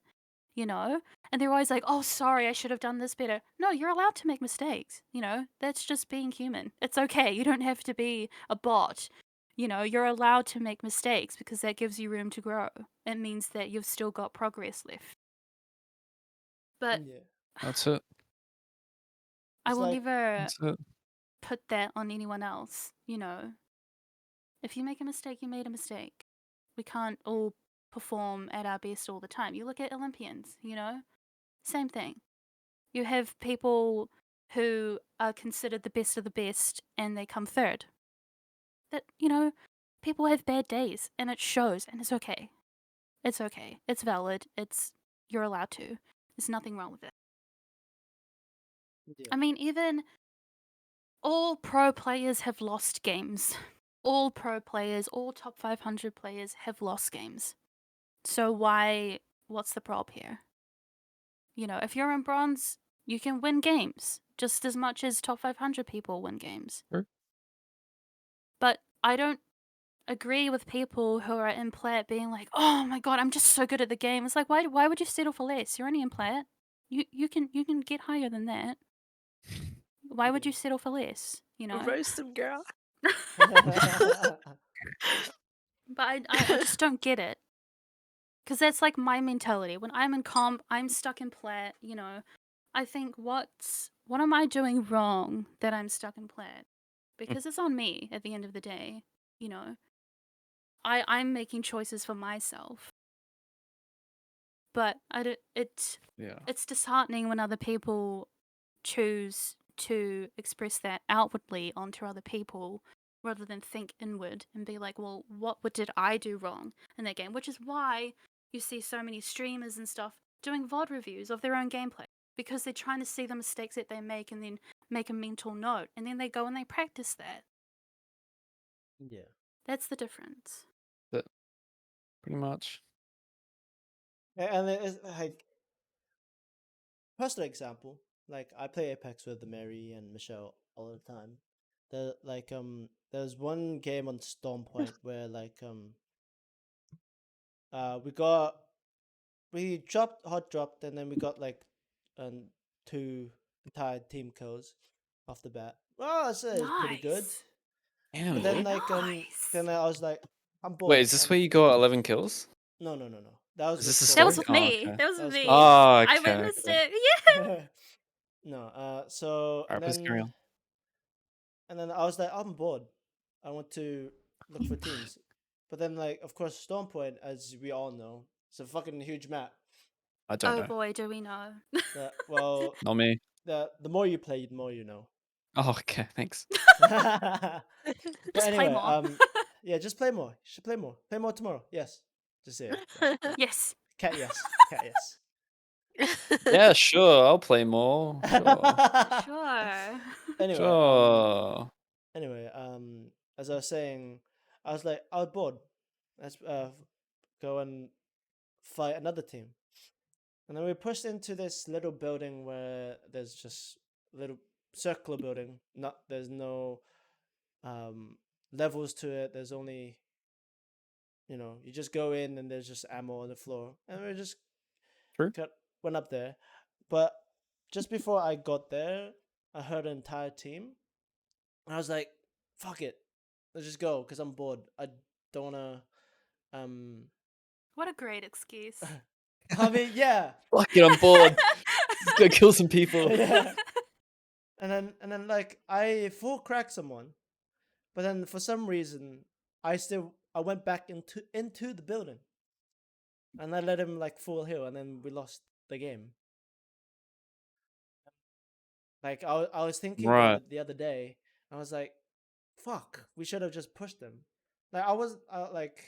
you know? And they're always like, oh, sorry, I should have done this better. No, you're allowed to make mistakes, you know? That's just being human. It's okay. You don't have to be a bot. You know, you're allowed to make mistakes because that gives you room to grow. It means that you've still got progress left. But yeah. That's it. I It's will like never That's it. put that on anyone else, you know? If you make a mistake, you made a mistake. We can't all perform at our best all the time. You look at Olympians, you know? Same thing. You have people who are considered the best of the best and they come third. That, you know, people have bad days and it shows and it's okay. It's okay. It's valid. You're allowed to. There's nothing wrong with it. yeah, I mean, even all pro players have lost games. All pro players, all top 500 players have lost games. So what's the prob here? You know, if you're in bronze, you can win games just as much as top 500 people win games. Sure. But I don't agree with people who are in plat being like, "Oh my god, I'm just so good at the game." It's like, why would you settle for less? You're only in plat. You can get higher than that. Why would yeah. you settle for less? You know. Roast them, girl. But I just don't get it. Because that's like my mentality. When I'm in comp, I'm stuck in plat, you know. I think what am I doing wrong that I'm stuck in plat? because it's on me at the end of the day. You know, I'm making choices for myself, but I don't. Yeah. It's disheartening when other people choose to express that outwardly onto other people rather than think inward and be like, well, what did I do wrong in that game? Which is why you see so many streamers and stuff doing VOD reviews of their own gameplay, because they're trying to see the mistakes that they make and then make a mental note, and then they go and they practice that. Yeah. That's the difference. But pretty much. And it's like personal example. Like I play Apex with Mary and Michelle all the time. There's one game on Storm Point where we dropped hot dropped and then we got like two entire team kills off the bat. Well, I say it's pretty good. Nice. Damn, But then dude. Nice. I was like, I'm bored. Wait, is this where you got 11 kills? No. That was Is with this the That Storm was story? with Point. Oh, me. okay. That was That with was me. Storm Oh, I okay, witnessed okay. it. Yeah. No, so Alright, please carry on. and then I was like, I'm bored. I want to look for teams. But then like of course Storm Point, as we all know, it's a fucking huge map. I don't Oh know. boy, do we know. Well, Not me. the more you play, the more you know. Oh, okay, thanks. But Just play anyway, more. yeah, just play more. You should play more. Play more tomorrow. Yes. Just say it. Yeah. Yes. Cat yes. Cat yes. Yeah, sure. I'll play more. Sure. Sure. Anyway, Sure. as I was saying, I was like, I was bored. Let's go and fight another team. And then we pushed into this little building where there's just a little circular building. There's no levels to it. There's only, you just go in and there's just ammo on the floor. And we just True. went up there. But just before I got there, I heard an entire team. And I was like, fuck it. Let's just go because I'm bored. I don't want to. What a great excuse. I mean, yeah. Fuck it, I'm bored. Let's go kill some people. Yeah. And then like I full cracked someone, but then for some reason I went back into the building, and I let him like full heal, and then we lost the game. Like I was thinking about Right. it the other day. I was like, fuck, we should have just pushed them. Like I was like,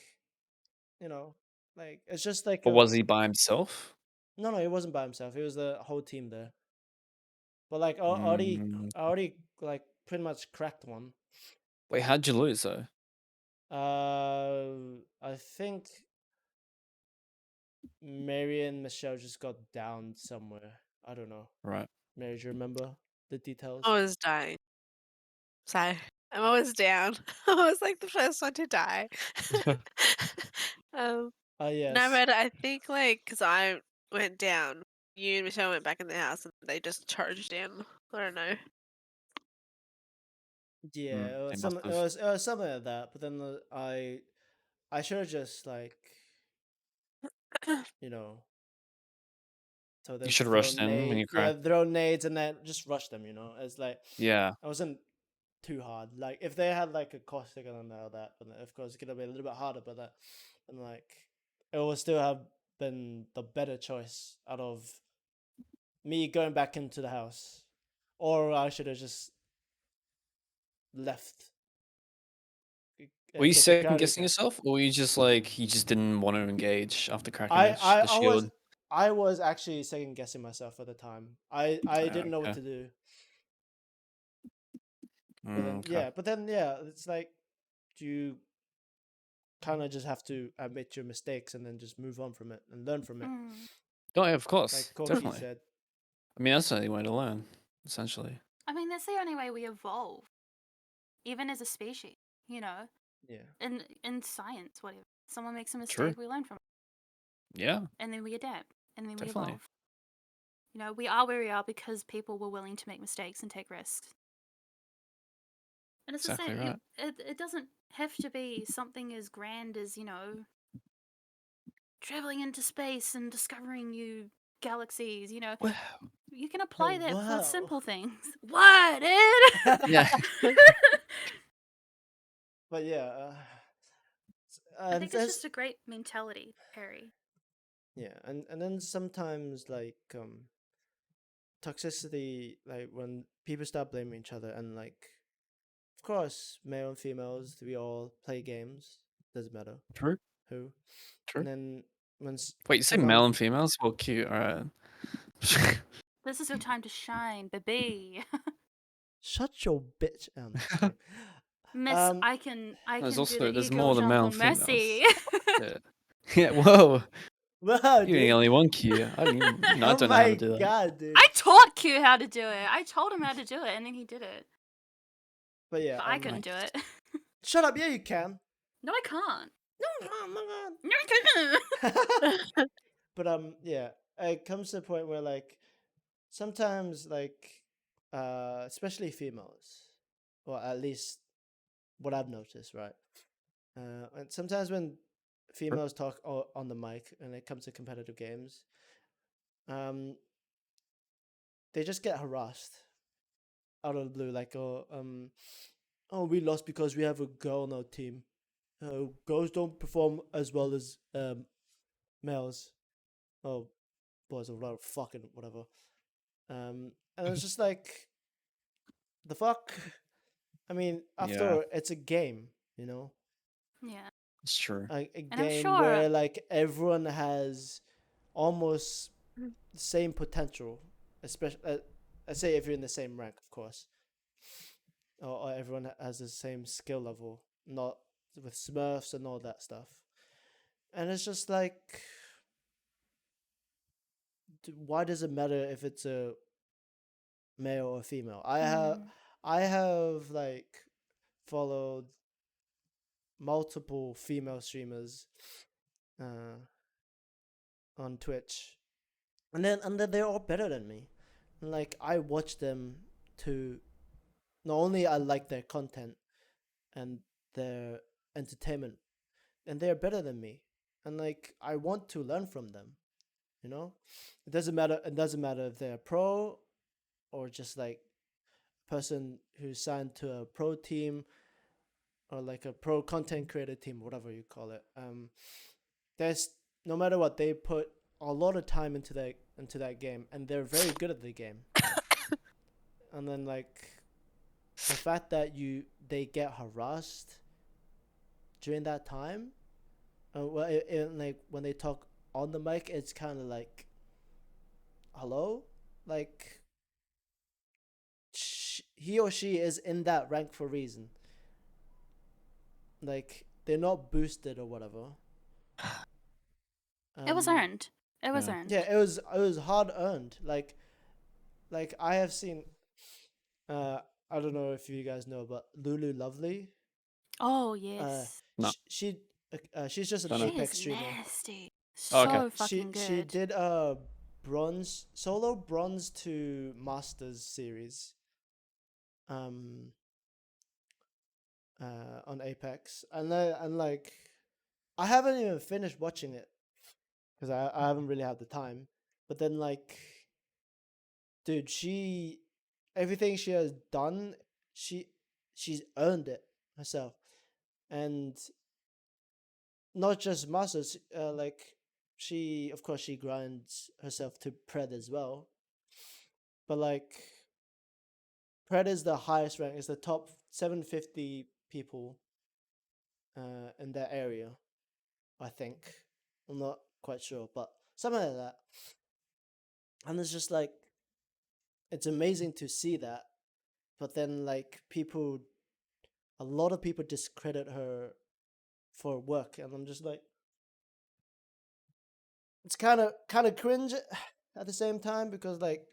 you know, like it's just like But was he by himself? no, he wasn't by himself. It was the whole team there. But like Mm. I already like pretty much cracked one. Wait, how'd you lose though? I think Mary and Michelle just got down somewhere. I don't know. Right. Mary, do you remember the details? I was dying. So I'm always down. I was like the first one to die. um, Ah, yes. no, but I think like because I went down, you and Michelle went back in the house and they just charged in. I don't know. Yeah, it was they some. must It have. was, it was something like that. But then I should have just like, you know, told You them should to have throw rushed in when nades. you Yeah, cracked. throw nades and then just rush them. It's like Yeah. I wasn't too hard. Like if they had like a caustic and all that, but of course it could have been a little bit harder. But and like it would still have been the better choice out of me going back into the house, or I should have just left. Were you Get the second ground guessing recap. yourself, or were you just like you just didn't want to engage after cracking I, I, the I was shield? I was actually second guessing myself at the time. I didn't know what Okay. to do. But then Okay. it's like you kind of just have to admit your mistakes and then just move on from it and learn from it. Oh, yeah, of course. Like Koki Definitely. said. I mean, that's the only way to learn, essentially. I mean, that's the only way we evolve, even as a species. Yeah. In science, whatever. Someone makes a True. mistake, we learn from it, Yeah, and then we adapt, and then we definitely. evolve. We are where we are because people were willing to make mistakes and take risks. And it's Exactly the same. right. It doesn't have to be something as grand as traveling into space and discovering new galaxies. Well, You can apply that for wow. simple things. What, Ed? Yeah. But yeah, I and think it's just a great mentality, Harry. yeah, and then sometimes like toxicity, like when people start blaming each other, and like of course male and females, we all play games, doesn't matter True. who, True. and then when Wait, you say someone male and females? Well, cute. All right. This is your time to shine, baby. shut your bitch. Just kidding. Miss, Um, I can There's do the there's ego more than jump male on and females. Mercy. Yeah. Yeah. Whoa. wow, You dude. ain't only one cute. I don't Oh know how my to do that. god, dude. I taught Q how to do it. I told him how to do it, and then he did it. But yeah, But I couldn't do it. shut up. Yeah, you can. No, I can't. No, no, no. No, I couldn't. But yeah, it comes to the point where like sometimes like especially females, or at least what I've noticed, right? And sometimes when females talk on the mic and it comes to competitive games, um, they just get harassed out of the blue, like oh, we lost because we have a girl on our team. Girls don't perform as well as males. Oh, boys are whatever, fucking whatever. And it's just like the fuck. I mean, after Yeah. all, it's a game, you know, Yeah. It's true. a And I'm game sure. where like everyone has almost the same potential, especially let's say if you're in the same rank, of course, or everyone has the same skill level, not with Smurfs and all that stuff. And it's just like, why does it matter if it's a male or female? I have like followed multiple female streamers uh, on Twitch, and then they're all better than me. And like I watch them to not only I like their content and their entertainment, and they're better than me, and like I want to learn from them. You know, it doesn't matter. It doesn't matter if they're pro or just like a person who's signed to a pro team or like a pro content creator team, whatever you call it. There's no matter what, they put a lot of time into that game, and they're very good at the game. And then like the fact that they get harassed during that time, well, like when they talk on the mic, it's kind of like, hello, like he or she is in that rank for a reason. Like they're not boosted or whatever. It was earned. It was Yeah. earned. Yeah, it was hard earned. Like I have seen. I don't know if you guys know, but Lulu Lovely. Oh yes. No. She's just an Don't know. She Apex is streamer. nasty. Oh, So okay. fucking good. She did bronze solo bronze to masters series. On Apex, and like I haven't even finished watching it because I haven't really had the time. But then like, dude, everything she has done, she's earned it herself, and not just masters. Like she, of course, she grinds herself to pred as well. But like, pred is the highest rank. It's the top 750 people in that area. I think. I'm not quite sure, but something like that. And it's just like, it's amazing to see that. But then like a lot of people discredit her for work, and I'm just like, it's kind of cringe at the same time, because like,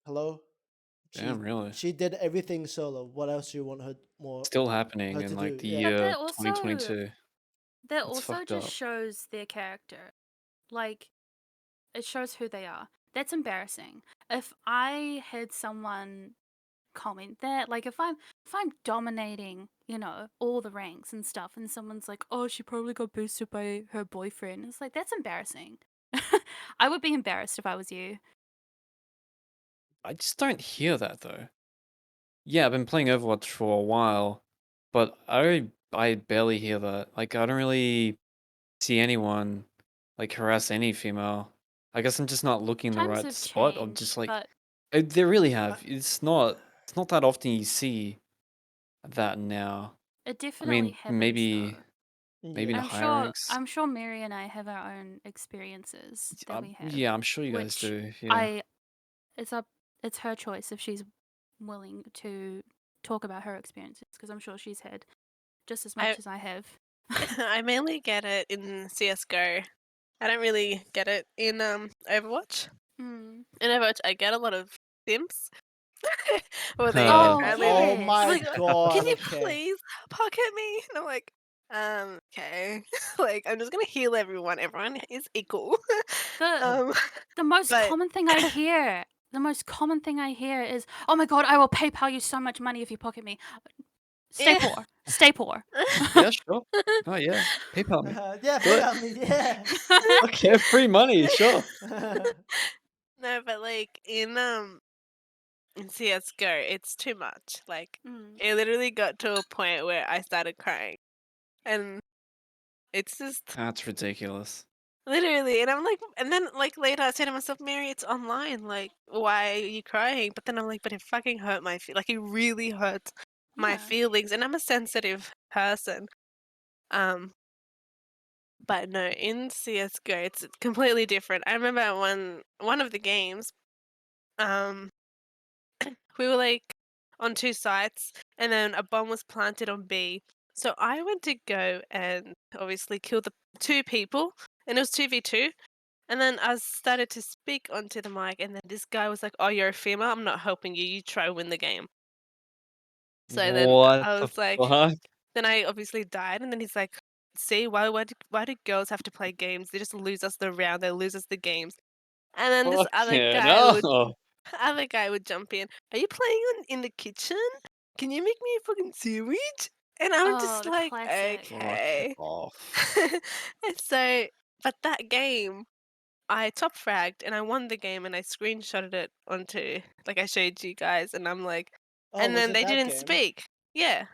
hello, Damn, really? she did everything solo. What else do you want her more Still happening her in to like do? the Yeah. But year that also 2022. that It's also fucked just up. shows their character. Like it shows who they are. That's embarrassing. If I had someone comment that, like if I'm dominating, you know, all the ranks and stuff, and someone's like, oh, she probably got boosted by her boyfriend, it's like, that's embarrassing. I would be embarrassed if I was you. I just don't hear that though. Yeah, I've been playing Overwatch for a while, but I barely hear that. Like I don't really see anyone like harass any female. I guess I'm just not looking in the Times right have spot. I'm just changed, like but they really I, have. It's not that often you see that now. it I definitely mean, happens maybe though. maybe the yeah. higher ranks. I'm sure Mary and I have our own experiences that we have, Yeah, I'm sure you guys which do. Yeah. I it's up it's her choice if she's willing to talk about her experiences because I'm sure she's had just as I much as I have. I mainly get it in CS:GO. I don't really get it in Overwatch. Mm. In Overwatch, I get a lot of simps. Well, they Oh apparently Oh yes. my like, can god. you Okay. please pocket me? And I'm like, okay. Like, I'm just gonna heal everyone. Everyone is equal. The um, the most but common thing I hear, is, "Oh my god, I will PayPal you so much money if you pocket me." Stay yeah. poor. Stay poor. Yeah, sure. Oh yeah, PayPal me. Yeah, Do it. PayPal me. Yeah. Okay, free money, sure. No, but like in CS:GO, it's too much. Like, Mm. it literally got to a point where I started crying, and it's just That's ridiculous. literally. And I'm like, and then like later I said to myself, Mary, it's online. Like, why are you crying? But then I'm like, but it fucking hurt my like it really hurts my Yeah. feelings, and I'm a sensitive person. Um, but no, in CS:GO, it's completely different. I remember one of the games, um, we were like on two sites, and then a bomb was planted on B. So I went to go and obviously kill the two people, and it was 2v2. And then I started to speak onto the mic, and then this guy was like, "Oh, you're a female. I'm not helping you. You try win the game." So then What I the was like, fuck? then I obviously died, and then he's like, "See, why do girls have to play games? They just lose us the round. They lose us the games." And then this Fucking hell. other guy would jump in. Are you playing in the kitchen? Can you make me a fucking sandwich? And I'm Oh, just the like, classic. Fuck okay. off. And so, but that game, I top fragged and I won the game and I screenshotted it onto, like I showed you guys, and I'm like, Oh, and was then it they that didn't game? speak. Yeah.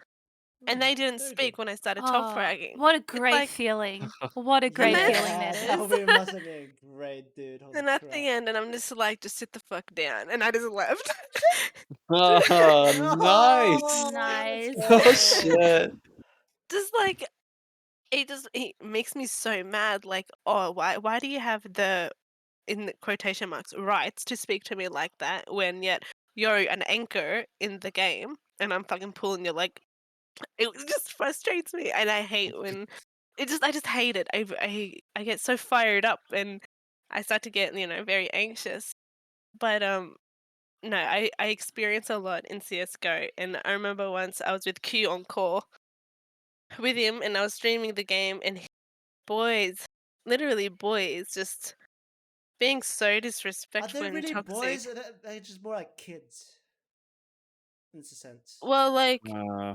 And they didn't Very good. speak when I started top Oh, fragging. what a It's great like, feeling. What a and great then, feeling Yeah, that that is. must have been great, dude. Holy and at crap. the end, and I'm just like, just sit the fuck down. And I just left. Oh, nice. Oh, let's Nice. Oh go. shit. Just like, it makes me so mad. Like, oh, why do you have the, in the quotation marks, rights to speak to me like that when yet you're an anchor in the game and I'm fucking pulling your leg? It just frustrates me, and I hate when I just hate it. I get so fired up, and I start to get very anxious. But no, I experience a lot in CS:GO, and I remember once I was with Q on call with him, and I was streaming the game, and boys, literally boys, just being so Are they disrespectful and really boys? toxic. Or they're just more like kids, in a sense. Well, like, Uh,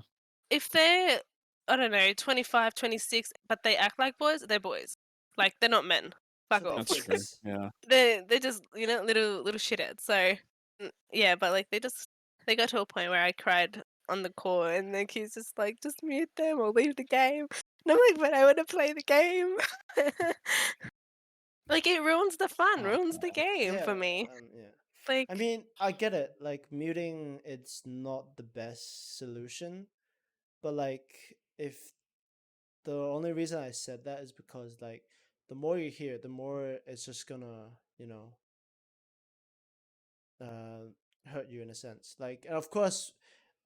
if they're, I don't know, 25, 26, but they act like boys, they're boys. Like, they're not men. So Fuck they're off. that's true. kids. Yeah. They're just, little shitheads. So, yeah, but like, they got to a point where I cried on the call, and the kid's just like, just mute them or leave the game. And I'm like, but I want to play the game. Like, it ruins the fun, Oh ruins the god. game Yeah, for me. yeah. I Like, mean, I get it. Like muting, it's not the best solution, but like if the only reason I said that is because like the more you hear, the more it's just gonna, uh, hurt you in a sense. Like, and of course,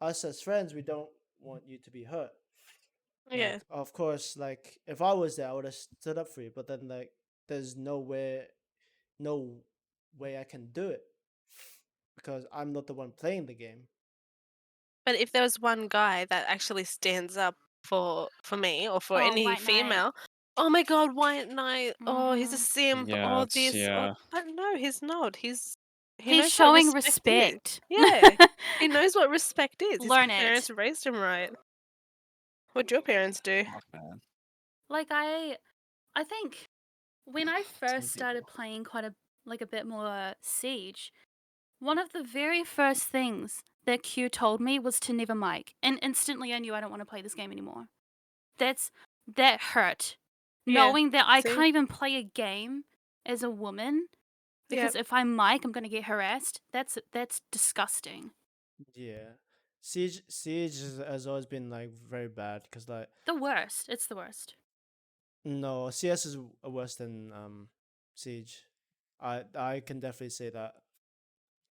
us as friends, we don't want you to be hurt. Like, yeah. of course, like if I was there, I would have stood up for you. But then, like, there's no way I can do it because I'm not the one playing the game. But if there was one guy that actually stands up for me or for Oh, any White Knight. female, oh my god, White Knight, oh, he's a Hmm. simp, Yeah, oh it's this, oh, yeah. but no, he's not. He He's knows what showing respect is. respect. Yeah, he knows what respect is. His Learn parents it. raised him right. What'd your parents do? Fuck man. Like I think when I Some first started people. playing quite a bit more Siege, One of the very first things that Q told me was to never mic, and instantly I knew I don't want to play this game anymore. That hurt. Yeah. Knowing that I See? can't even play a game as a woman because if I mic, I'm gonna get harassed. That's disgusting. Yeah. Siege has always been like very bad because like The worst. It's the worst. no, CS is worse than Siege. I can definitely say that.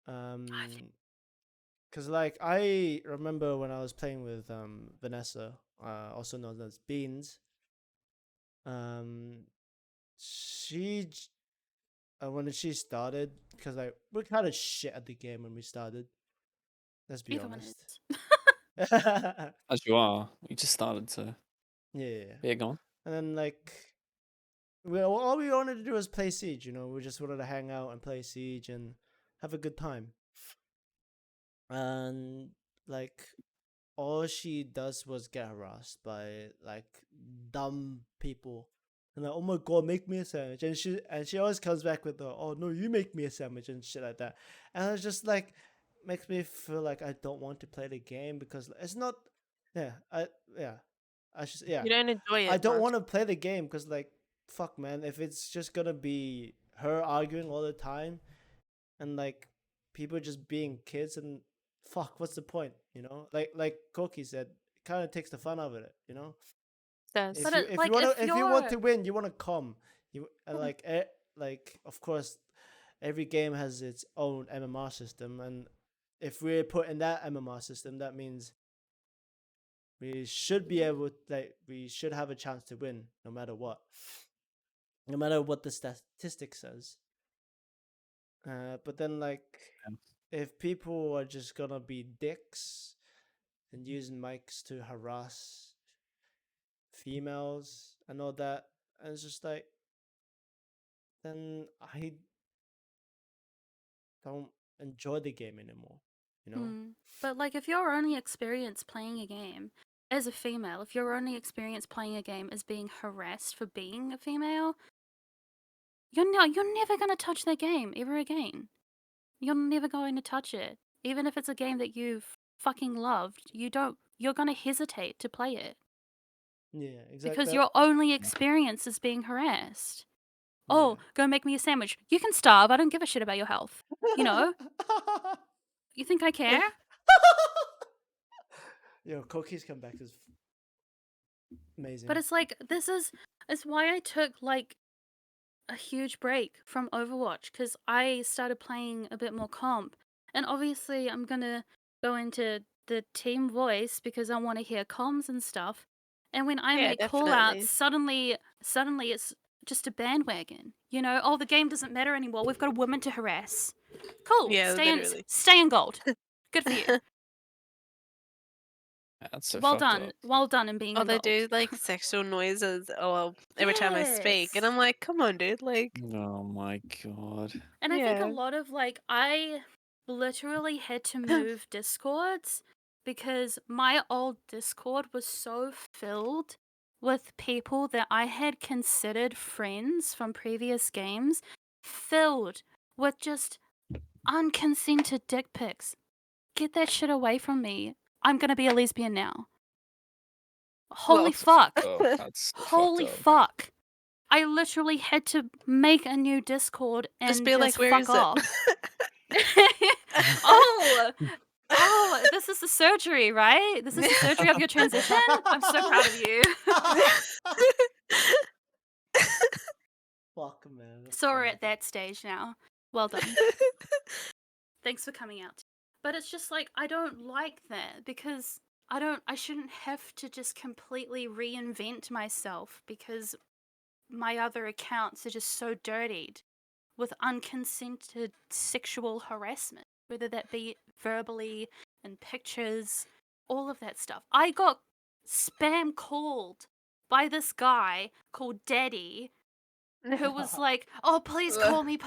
I think Cause like I remember when I was playing with Vanessa, also known as Beans. Um, she when she started, because like we're kind of shit at the game when we started. Let's be everyone honest. is. Yeah, As you are, you just started, so yeah. yeah, go on. And then like all we wanted to do was play Siege. You know, we just wanted to hang out and play Siege and have a good time. And like all she does was get harassed by like dumb people. And like, oh my god, make me a sandwich. And she always comes back with the, oh no, you make me a sandwich and shit like that. And it's just like makes me feel like I don't want to play the game because it's not. Yeah, yeah, I should yeah. You don't enjoy I it don't much. want to play the game because like fuck man, if it's just gonna be her arguing all the time and like people just being kids and fuck, what's the point? You know, like Koki said, it kind of takes the fun out of it. You know, Does. But if you like wanna if if you want you're to win, you wanna come. You and Mhm. like of course, every game has its own MMR system, and if we're put in that MMR system, that means we should be able like we should have a chance to win no matter what, no matter what the statistic says. But then like if people are just gonna be dicks and using mics to harass females and all that, and it's just like then I don't enjoy the game anymore. You know? But like if your only experience playing a game as a female, if your only experience playing a game is being harassed for being a female, you're never gonna touch that game ever again. You're never going to touch it. Even if it's a game that you've fucking loved, you're gonna hesitate to play it. Yeah, exactly. Because your only experience is being harassed. Yeah. Oh, go make me a sandwich. You can starve. I don't give a shit about your health. You know? You think I care? Yo, Koki's comeback is amazing. But it's like it's why I took like a huge break from Overwatch because I started playing a bit more comp. And obviously I'm gonna go into the team voice because I want to hear comms and stuff. And when I Yeah, make call outs, definitely. suddenly it's just a bandwagon. You know, oh the game doesn't matter anymore. We've got a woman to harass. Cool. Yeah, literally. Stay in gold. Good for you. That's so Well fucked done. up. Well done in being Or in they gold. do like sexual noises or every time I speak. And Yes. I'm like, come on, dude. Like, Oh my god. And I think a yeah. lot of like I literally had to move discords because my old discord was so filled with people that I had considered friends from previous games, filled with just unconsented dick pics. Get that shit away from me. I'm gonna be a lesbian now. Holy Well, fuck. That's so Holy fucked up. fuck. I literally had to make a new Discord just and be like, just where fuck is off. it? Oh, this is the surgery, right? This is the surgery of your transition? I'm so proud of you. Fuck man. That's So we're funny. at that stage now. Well done. Thanks for coming out. But it's just like I don't like that because I shouldn't have to just completely reinvent myself because my other accounts are just so dirtied with unconsented sexual harassment, whether that be verbally and pictures, all of that stuff. I got spam called by this guy called Daddy who was like, "Oh, please call me,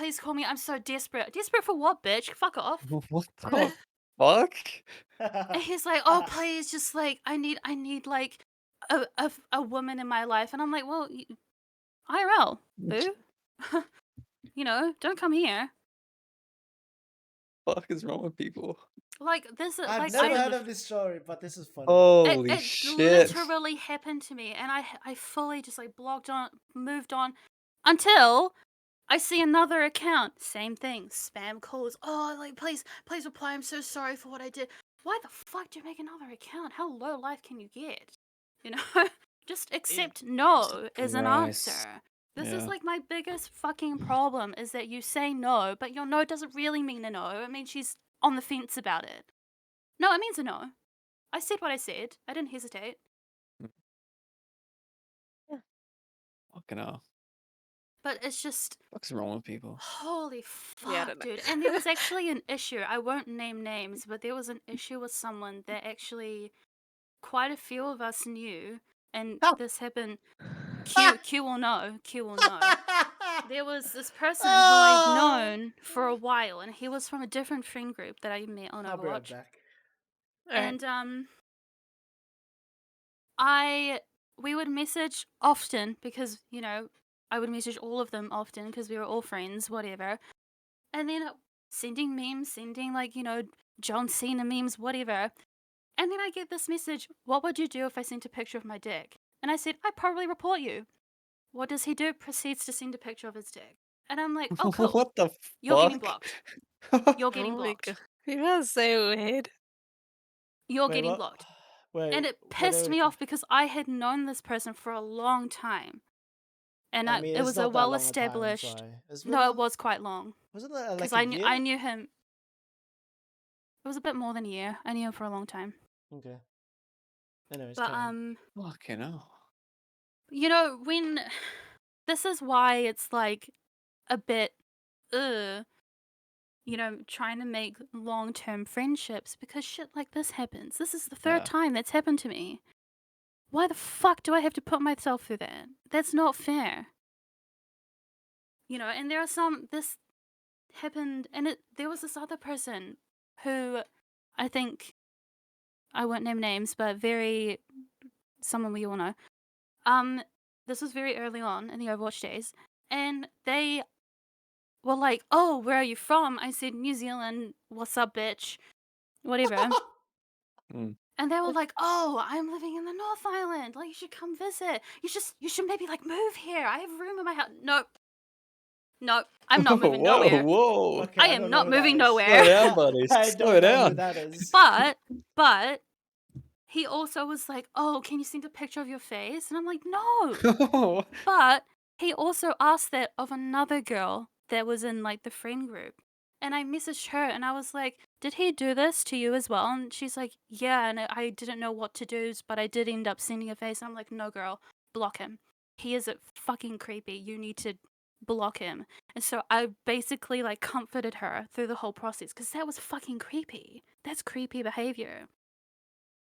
I'm so desperate." Desperate for what, bitch? Fuck off. What You know? the fuck? And he's like, "Oh, please, just like I need like a woman in my life." And I'm like, "Well, IRL, boo. You know, don't come here." fuck is wrong with people? Like this is I've like never I heard of this story, but this is funny. Holy it shit! literally happened to me, and I fully just like moved on until I see another account, same thing, spam calls. Oh, like please reply. I'm so sorry for what I did. Why the fuck do you make another account? How low life can you get? You know, just accept no as an Christ. answer. This is Yeah. like my biggest fucking problem is that you say no, but your no doesn't really mean a no. It means she's on the fence about it. No, it means a no. I said what I said. I didn't hesitate. Fucking hell. But it's just What's wrong with people? holy Yeah, I fuck, don't know. dude. And there was actually an issue. I won't name names, but there was an issue with someone that actually quite a few of us knew, and this happened. Q will know. Q will know. There was this person who I'd known for a while, and he was from a different friend group that I met on I'll be right Overwatch. back. Alright. And we would message often because, you know, I would message all of them often because we were all friends, whatever. And then sending memes, sending like, you know, John Cena memes, whatever. And then I get this message, what would you do if I sent a picture of my dick? And I said, I'd probably report you. What does he do? Proceeds to send a picture of his dick. And I'm like, oh, cool. What the You're getting fuck? blocked. You're getting Oh my blocked. god. People are so weird. You're Wait, getting what? blocked. Wait, And it what are pissed we me off because I had known this person for a long time. And I mean, it it's was a not that long a time, well-established... sorry. It's No, been- it was quite long. Wasn't that Because like a year? I knew him... It was a bit more than a year. I knew him for a long time. Okay. Anyways, But, carry on. Fucking hell. you know, when... This is why it's, like, a bit... you know, trying to make long-term friendships because shit like this happens. This is the third Yeah. time that's happened to me. Why the fuck do I have to put myself through that? That's not fair. You know, and there are some... This happened... And there was this other person who I think... I won't name names, but someone we all know. This was very early on in the Overwatch days, and they were like, "Oh, where are you from?" I said, "New Zealand. What's up, bitch?" Whatever. Mm. And they were like, "Oh, I'm living in the North Island. Like, you should come visit. You should maybe like move here. I have room in my house." Nope. I'm not moving Whoa, nowhere. whoa. Okay, I I am don't know not who that moving is. nowhere. Slow down, buddy. I Slow don't know who down. that is. But he also was like, "Oh, can you send a picture of your face?" And I'm like, "No." But he also asked that of another girl that was in like the friend group. And I messaged her and I was like, "Did he do this to you as well?" And she's like, "Yeah." And I didn't know what to do, but I did end up sending a face. And I'm like, "No, girl, block him. He is fucking creepy. You need to block him." And so I basically like comforted her through the whole process because that was fucking creepy. That's creepy behavior.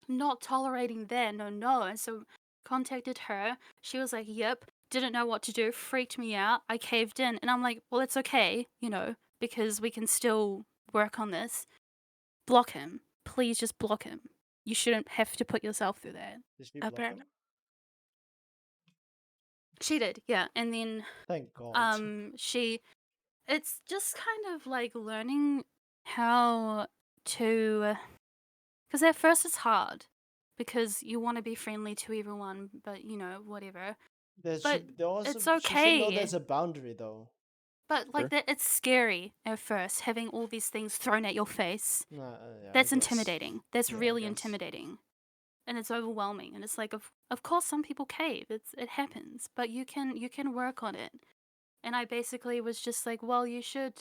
Not tolerating that, no. And so contacted her. She was like, "Yep." Didn't know what to do, freaked me out. I caved in, and I'm like, "Well, it's okay, you know, because we can still work on this. Block him. Please just block him. You shouldn't have to put yourself through that." Did she block Apparently. him? She did, yeah. And then Thank God. it's just kind of like learning how to, because at first it's hard because you want to be friendly to everyone, but you know, whatever. There But should, there also, it's she should know okay. there's a boundary though. But like Sure. that, it's scary at first having all these things thrown at your face. Yeah, I That's guess. intimidating. That's Yeah, I really guess. intimidating, and it's overwhelming. And it's like, of course, some people cave. It happens, but you can work on it. And I basically was just like, well, you should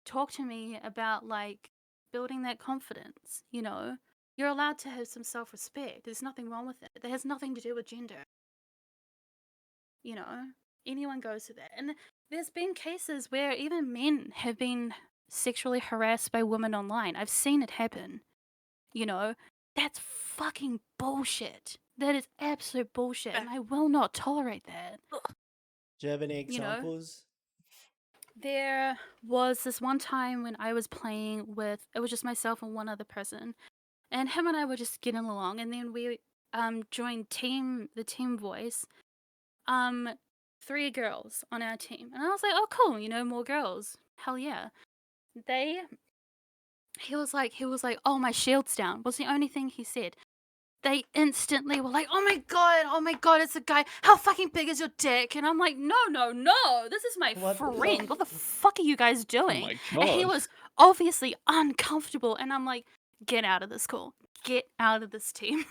talk to me about like building that confidence. You know, you're allowed to have some self-respect. There's nothing wrong with it. That has nothing to do with gender. You know, anyone goes through that. And there's been cases where even men have been sexually harassed by women online. I've seen it happen. You know, that's fucking bullshit. That is absolute bullshit. And I will not tolerate that. Do you have any You know? examples? There was this one time when I was playing with, it was just myself and one other person. And him and I were just getting along. And then we joined the team voice. 3 girls on our team. And I was like, "Oh, cool, you know, more girls. Hell yeah." They he was like, "Oh, my shield's down." Was the only thing he said. They instantly were like, oh my god, it's a guy. How fucking big is your dick? And I'm like, no, no, no. This is my What the friend. What the fuck? fuck are you guys Oh doing? my And he god. was obviously uncomfortable. And I'm like, get out of this call. Get out of this team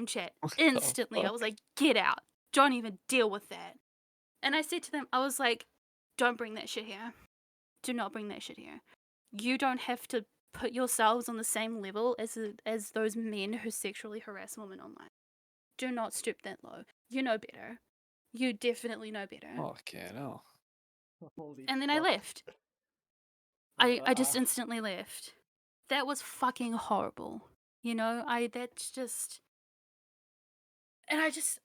chat. Instantly. I was fuck? like, get out. Don't even deal with that. And I said to them, I was like, don't bring that shit here. Do not bring that shit here. You don't have to put yourselves on the same level as those men who sexually harass women online. Do not stoop that low. You know better. You definitely know better. Okay, no. Holy And then I fuck. left. I just instantly left. That was fucking horrible. You know, that's just. And I just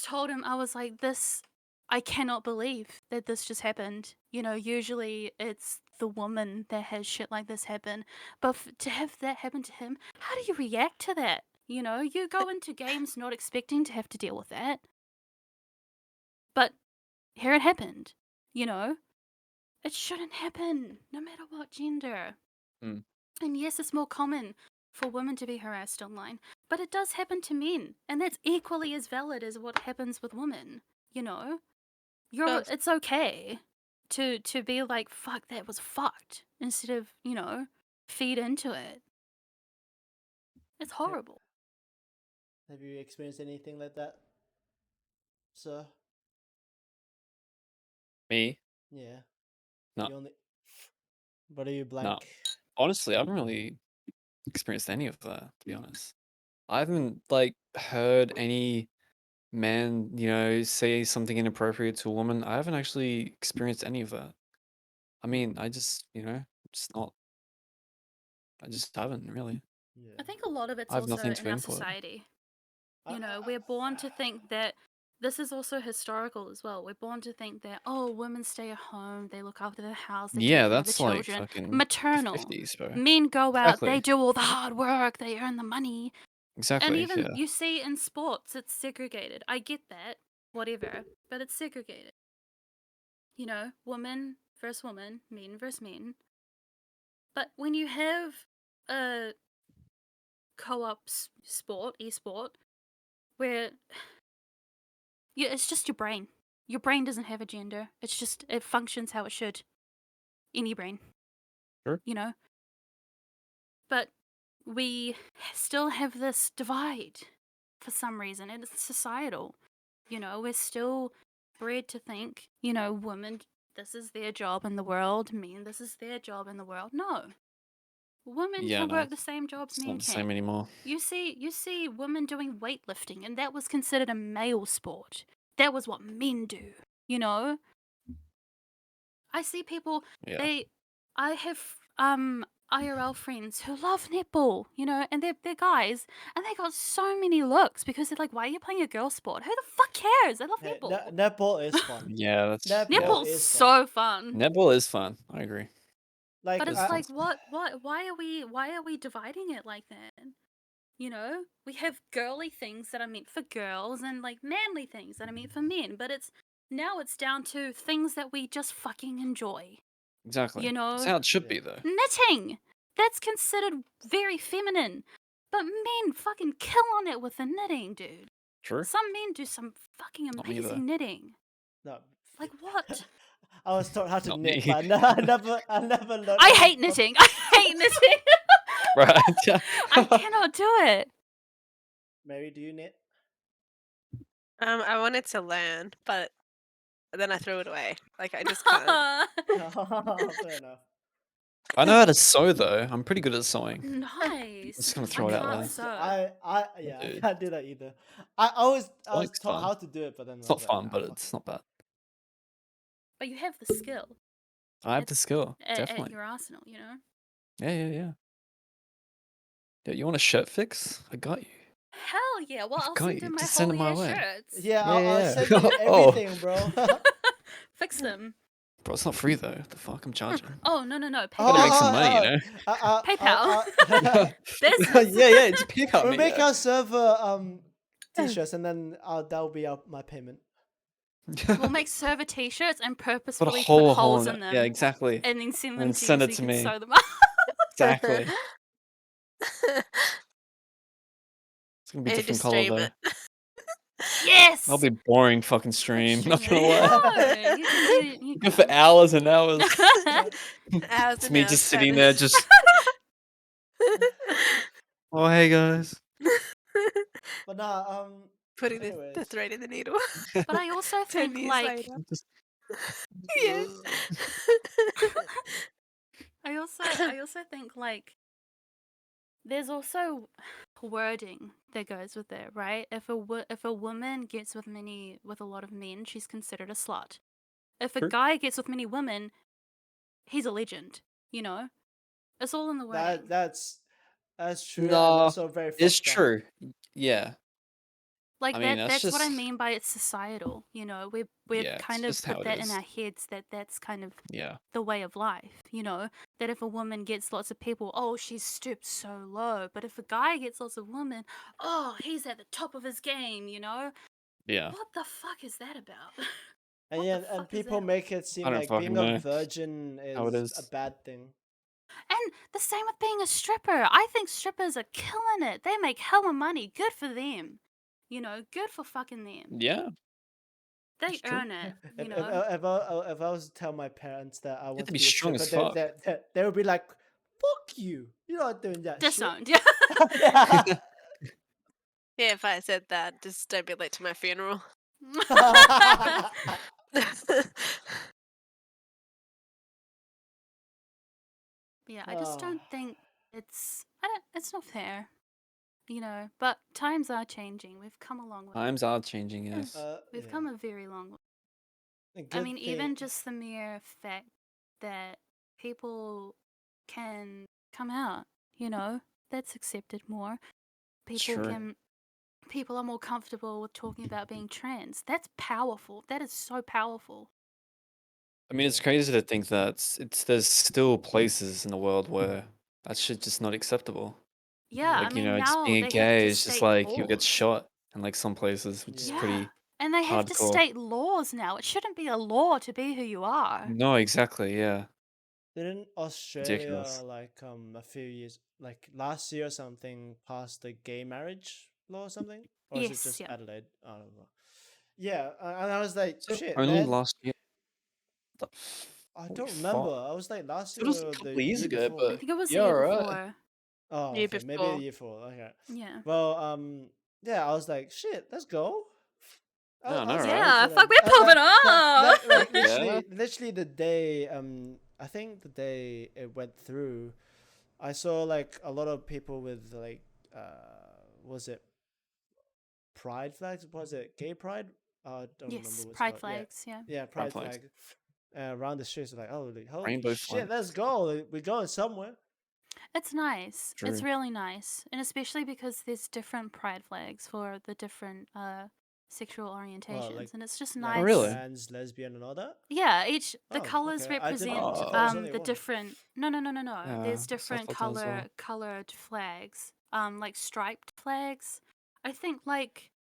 told him, I was like, this, I cannot believe that this just happened. You know, usually it's the woman that has shit like this happen. But to have that happen to him, how do you react to that? You know, you go into games not expecting to have to deal with that. But here it happened. You know, it shouldn't happen, no matter what gender. Mm. And yes, it's more common for women to be harassed online, but it does happen to men, and that's equally as valid as what happens with women. You know, But it's okay to be like, fuck, that was fucked, instead of, you know, feed into it. It's horrible. Have you experienced anything like that, sir? Me? Yeah. No. You only. But are you No. blank? Honestly, I haven't really experienced any of that, to be honest. I haven't like heard any man, say something inappropriate to a woman. I haven't actually experienced any of that. I mean, I just, just not. I just haven't really. Yeah. I think a lot of it's I have also nothing to in our input. society. You know, we're born to think that this is also historical as well. We're born to think that, oh, women stay at home, they look after the house, they Yeah, take care of the that's like children. fucking the Maternal. 50s, bro. Men go out, they Exactly. do all the hard work, they earn the money. And Exactly. even Yeah. you see in sports, it's segregated. I get that, whatever, but it's segregated. You know, woman versus woman, men versus men. But when you have a co-op sport, esport, where it's just your brain. Your brain doesn't have a gender. It's just, it functions how it should. Any brain. Sure. You know? But we still have this divide for some reason, and it's societal. You know, we're still bred to think, you know, women, this is their job in the world, men, this is their job in the world. No. Women Yeah, can no, work the same jobs it's men not the same can. anymore. You see women doing weightlifting, and that was considered a male sport. That was what men do, you know? I see people, Yeah. I have IRL friends who love netball, you know, and they're guys, and they got so many looks because they're like, why are you playing a girl sport? Who the fuck cares? I love Hey, netball. netball is fun. Yeah, that's Netball yeah. Netball's is fun. so fun. Netball is fun. I agree. Like, But It's it's fun like, stuff. why are we dividing it like that? You know, we have girly things that are meant for girls and like manly things that are meant for men, but it's down to things that we just fucking enjoy. Exactly. You That's know, how it should Yeah. be, though. knitting. That's considered very feminine. But men fucking kill on it with the knitting, dude. True. Some men do some fucking Not me, though. amazing knitting. No. Like what? I was taught how to Not knit, me. but I never learned. I how to hate fuck- knitting. I hate knitting. Right. Yeah. I cannot do it. Mary, do you knit? I wanted to learn, but then I threw it away. Like I just can't. Fair enough. I know how to sew, though. I'm pretty good at sewing. Nice. Just gonna I throw it out can't there. sew. I yeah, I Dude. can't do that either. I was Sewing's taught fun. how to do it, but then It's I not was like, fun, nah, but fuck it's it. not bad. But you have the skill I have the It's skill. at Definitely. your arsenal, you know? Yeah. Yeah, you want a shirt fix? I got you. Hell yeah. Well, I've I'll got send you. in my Just send whole it my year way. shirts. Yeah, Yeah, I'll yeah. send you Oh. everything, bro. Fix them. Bro, it's not free, though. What the fuck? I'm charging. Oh, no. Gotta PayPal. make some money, you know? PayPal. Business. yeah, it's PayPal We'll me. make Yeah. our server t-shirts, and then that'll be my payment. We'll make server t-shirts and Put a purposefully put hole holes in in it. Yeah, them exactly. and then send And them then to you send so it you to can me. sew them up. Exactly. It's gonna be I need to different color stream though. it. Yes. That'll be boring fucking stream. Not Stream gonna it. lie. No, you can do. You Go for can. hours and hours. Hours It's and me hours just sitting trying there, to- just oh hey guys. But nah, putting the anyways. thread in the needle. But I also 10 think years like later. Just- Yes. I also think like there's also wording that goes with it, right? If a woman gets with a lot of men, she's considered a slut. If a True. guy gets with many women, he's a legend. You know, it's all in the wording. That's true, and No, also very it's fucked up. true. Yeah. Like I mean, that. that's That's what I just- mean by it's societal. You know, we've Yeah, kind it's of just how put it that in is. our heads that that's kind of Yeah. the way of life. You know, that if a woman gets lots of people, oh, she's stooped so low. But if a guy gets lots of women, oh, he's at the top of his game. You know, Yeah. what the fuck is that about? And What yeah, the and fuck is people that? make it seem I don't like fucking being a know virgin how it is a is. bad thing. And the same with being a stripper. I think strippers are killing it. They make hella money. Good for them. You know, good for fucking them. Yeah. They It's true. earn it. You If, know. if I was to tell my parents that I have want to to be be a strong stripper, as fuck. they would be like, "Fuck you! You're not doing that shit." Disowned. Yeah. Yeah, if I said that, just don't be late to my funeral. Yeah, I just Ah. don't think it's not fair. You know, but times are changing. We've come a long way. Times are changing, yes. We've Yeah. come a very long way. A I good mean, thing. even just the mere fact that people can come out, you know, that's accepted more. People True. can people are more comfortable with talking about being trans. That's powerful. That is so powerful. I mean, it's Yeah. crazy to think that there's still places in the world where that shit just not acceptable. Yeah, I Like, you mean know, just now being a they have gay to is just state like you'll get laws. shot in like some places, which is Yeah. Yeah. pretty And they have to hardcore. state laws now. It shouldn't be a law to be who you are. No, exactly, yeah. Didn't Australia Ridiculous. like a few years, like last year or something, pass the gay marriage law or something, or is it Yes, just yeah. Adelaide? I don't know. Yeah, and I was like, So shit, only man. last year. The I holy don't remember. fuck. I was like last It year was a or couple the years year ago, before. I but think it was the yeah, year alright. before. Oh, Year okay, maybe before. the year before. Okay. Yeah. Well, yeah, I was like, shit, let's go. Yeah, I know, I was right? happy Yeah, for fuck, them. we're popping off. Like Yeah. literally the day, I think the day it went through, I saw like a lot of people with like, was it pride flags? Was it gay pride? I don't remember Yes, what it's pride called. flags, yeah. Yeah, Pride pride flags. flag. Around the streets, like holy Rainbow shit, flags. let's go. We're going somewhere. It's nice. It's True. really nice. And especially because there's different pride flags for the different sexual orientations. like- and it's just Like nice. Oh, really? trans, lesbian, and all that. Yeah, each the Oh, colors okay. I didn't- represent I thought it was only the one. different no. Yeah, There's so I different thought that as well. colored flags. Like striped flags. I think like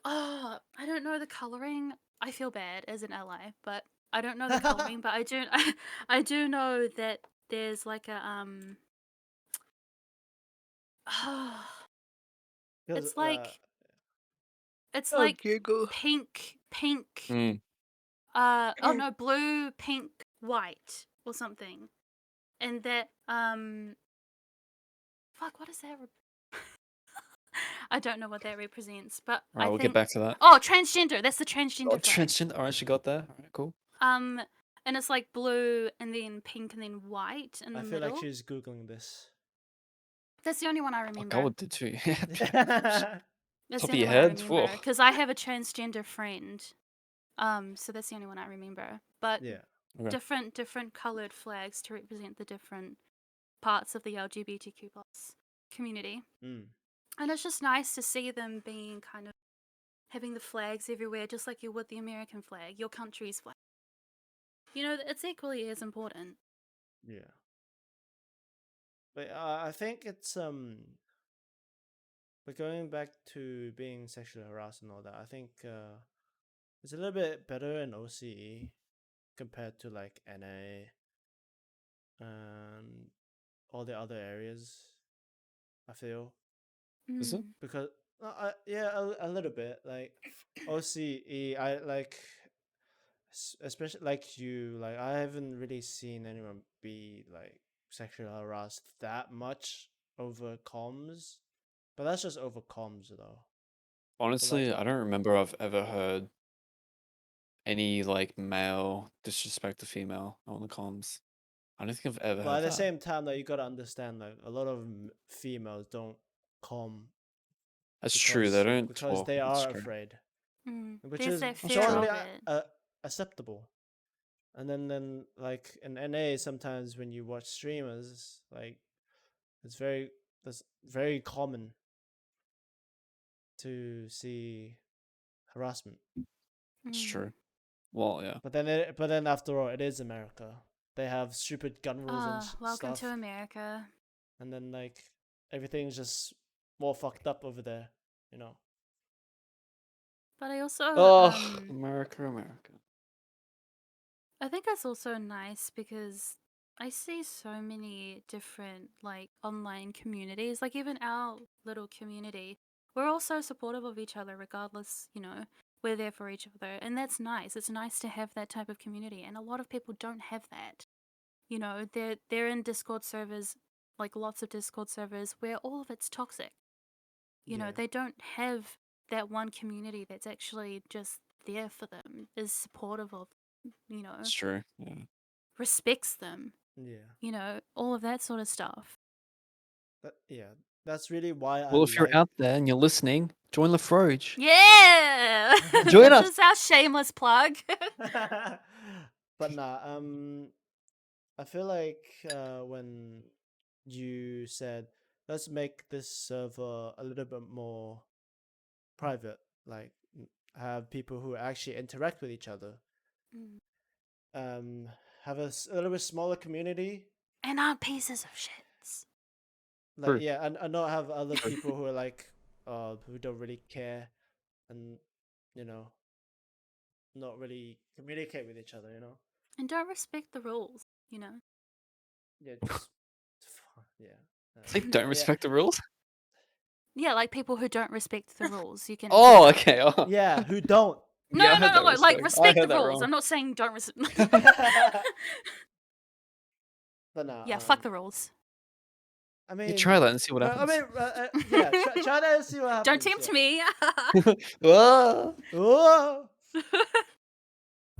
oh, I don't know the coloring. I feel bad as an ally, but I don't know the coloring, but I do I do know that there's like a Because, it's like it's Oh, like Google. pink Mm. oh no, blue, pink, white or something. And that fuck, what is that? I don't know what that represents, but Alright, I we'll get think back to that. oh, transgender. That's the transgender Oh, flag. transgender. Alright, she got there. Alright, cool. And it's like blue and then pink and then white in the I feel middle. like she's googling this. That's the only one I Fuck, remember. I would do too. That's Top the of only your one I head? remember Whoa. because I have a transgender friend. So that's the only one I remember. But Yeah. Okay. different colored flags to represent the different parts of the LGBTQ plus community. Mm. And it's just nice to see them being kind of having the flags everywhere, just like you would the American flag, your country's flag. You know, it's equally as important. Yeah. But I think it's but going back to being sexually harassed and all that, I think it's a little bit better in OCE compared to like NA. And all the other areas. I feel Is it? Mm. because yeah, a little bit like OCE. I like especially like you. Like I haven't really seen anyone be like sexually harassed that much over comms, but that's just over comms though. Honestly, like- I don't remember I've ever heard any like male disrespect to female on the comms. I don't think I've ever But heard at the that. same time, though, you gotta understand like a lot of females don't com That's true. They don't because talk. they That's are true. afraid, Mm. which There's is that That's fear true. totally of it. acceptable. And then like in NA, sometimes when you watch streamers, like that's very common to see harassment. It's Mm. true. Well, yeah. But then after all, it is America. They have stupid gun rules and Welcome stuff, to America. and then like everything's just more fucked up over there, you know. But I also Oh, America, America. I think that's also nice because I see so many different like online communities, like even our little community. We're all so supportive of each other regardless, we're there for each other. And that's nice. It's nice to have that type of community. And a lot of people don't have that. They're in Discord servers, like lots of Discord servers where all of it's toxic. Yeah. They don't have that one community that's actually just there for them, is supportive of, It's true. Yeah. respects them, Yeah. all of that sort of stuff. Yeah. That's really why I Well, if you're like. out there and you're listening, join Lafroge. Yeah! Join This us. is our shameless plug. But nah, I feel like when you said let's make this server a little bit more private, like have people who actually interact with each other, Mm. have a little bit smaller community, And aren't pieces of shits. like True. yeah, and not have other True. people who are like who don't really care and you know not really communicate with each other, you know. And don't respect the rules, Yeah, just yeah. It's like, don't Yeah. respect the rules. Yeah, like people who don't respect the rules. You can. Oh, okay. Oh. Yeah, who don't? No, Yeah, I no, heard no, that like respect. I respect the heard that rules. wrong. I'm not saying don't respect. But no, Yeah, fuck the rules. I You mean, try that and see what I happens. mean, yeah, try that and see what happens. Don't tempt me. Whoa! Oh,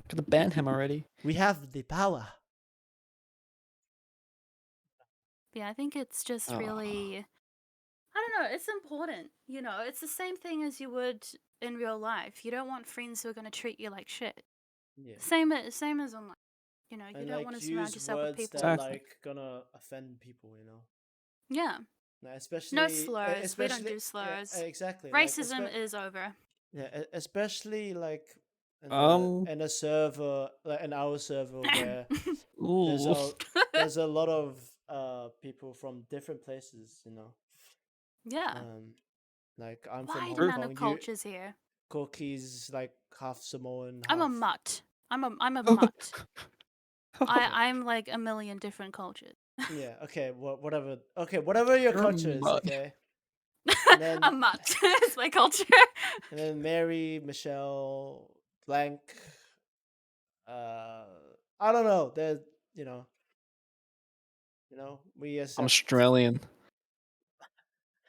Could have banned him already. we have the power. Yeah, I think it's just Oh. really, I don't know, it's important, it's the same thing as you would in real life. You don't want friends who are going to treat you like shit. Yeah, Same as online. You and don't like want to surround use yourself with words people. that Exactly. like gonna offend people, you know. Yeah. Like, especially No slurs. especially We don't do yeah, slurs. exactly. Like, Racism is over. yeah, especially like Um. in a server like in our server where there's Ooh. there's a lot of people from different places, you know. Yeah. Like I'm from Wide Hong amount Kong. of cultures here. Corky's like half Samoan. I'm a half- mutt. I'm a mutt. I'm like a million different cultures. Yeah. Okay. Whatever. Okay. Whatever your You're a culture is. mutt. Okay. And then A mutt is my culture. and then Mary, Michelle, blank. I don't know. There's you know. We I'm accept. Australian.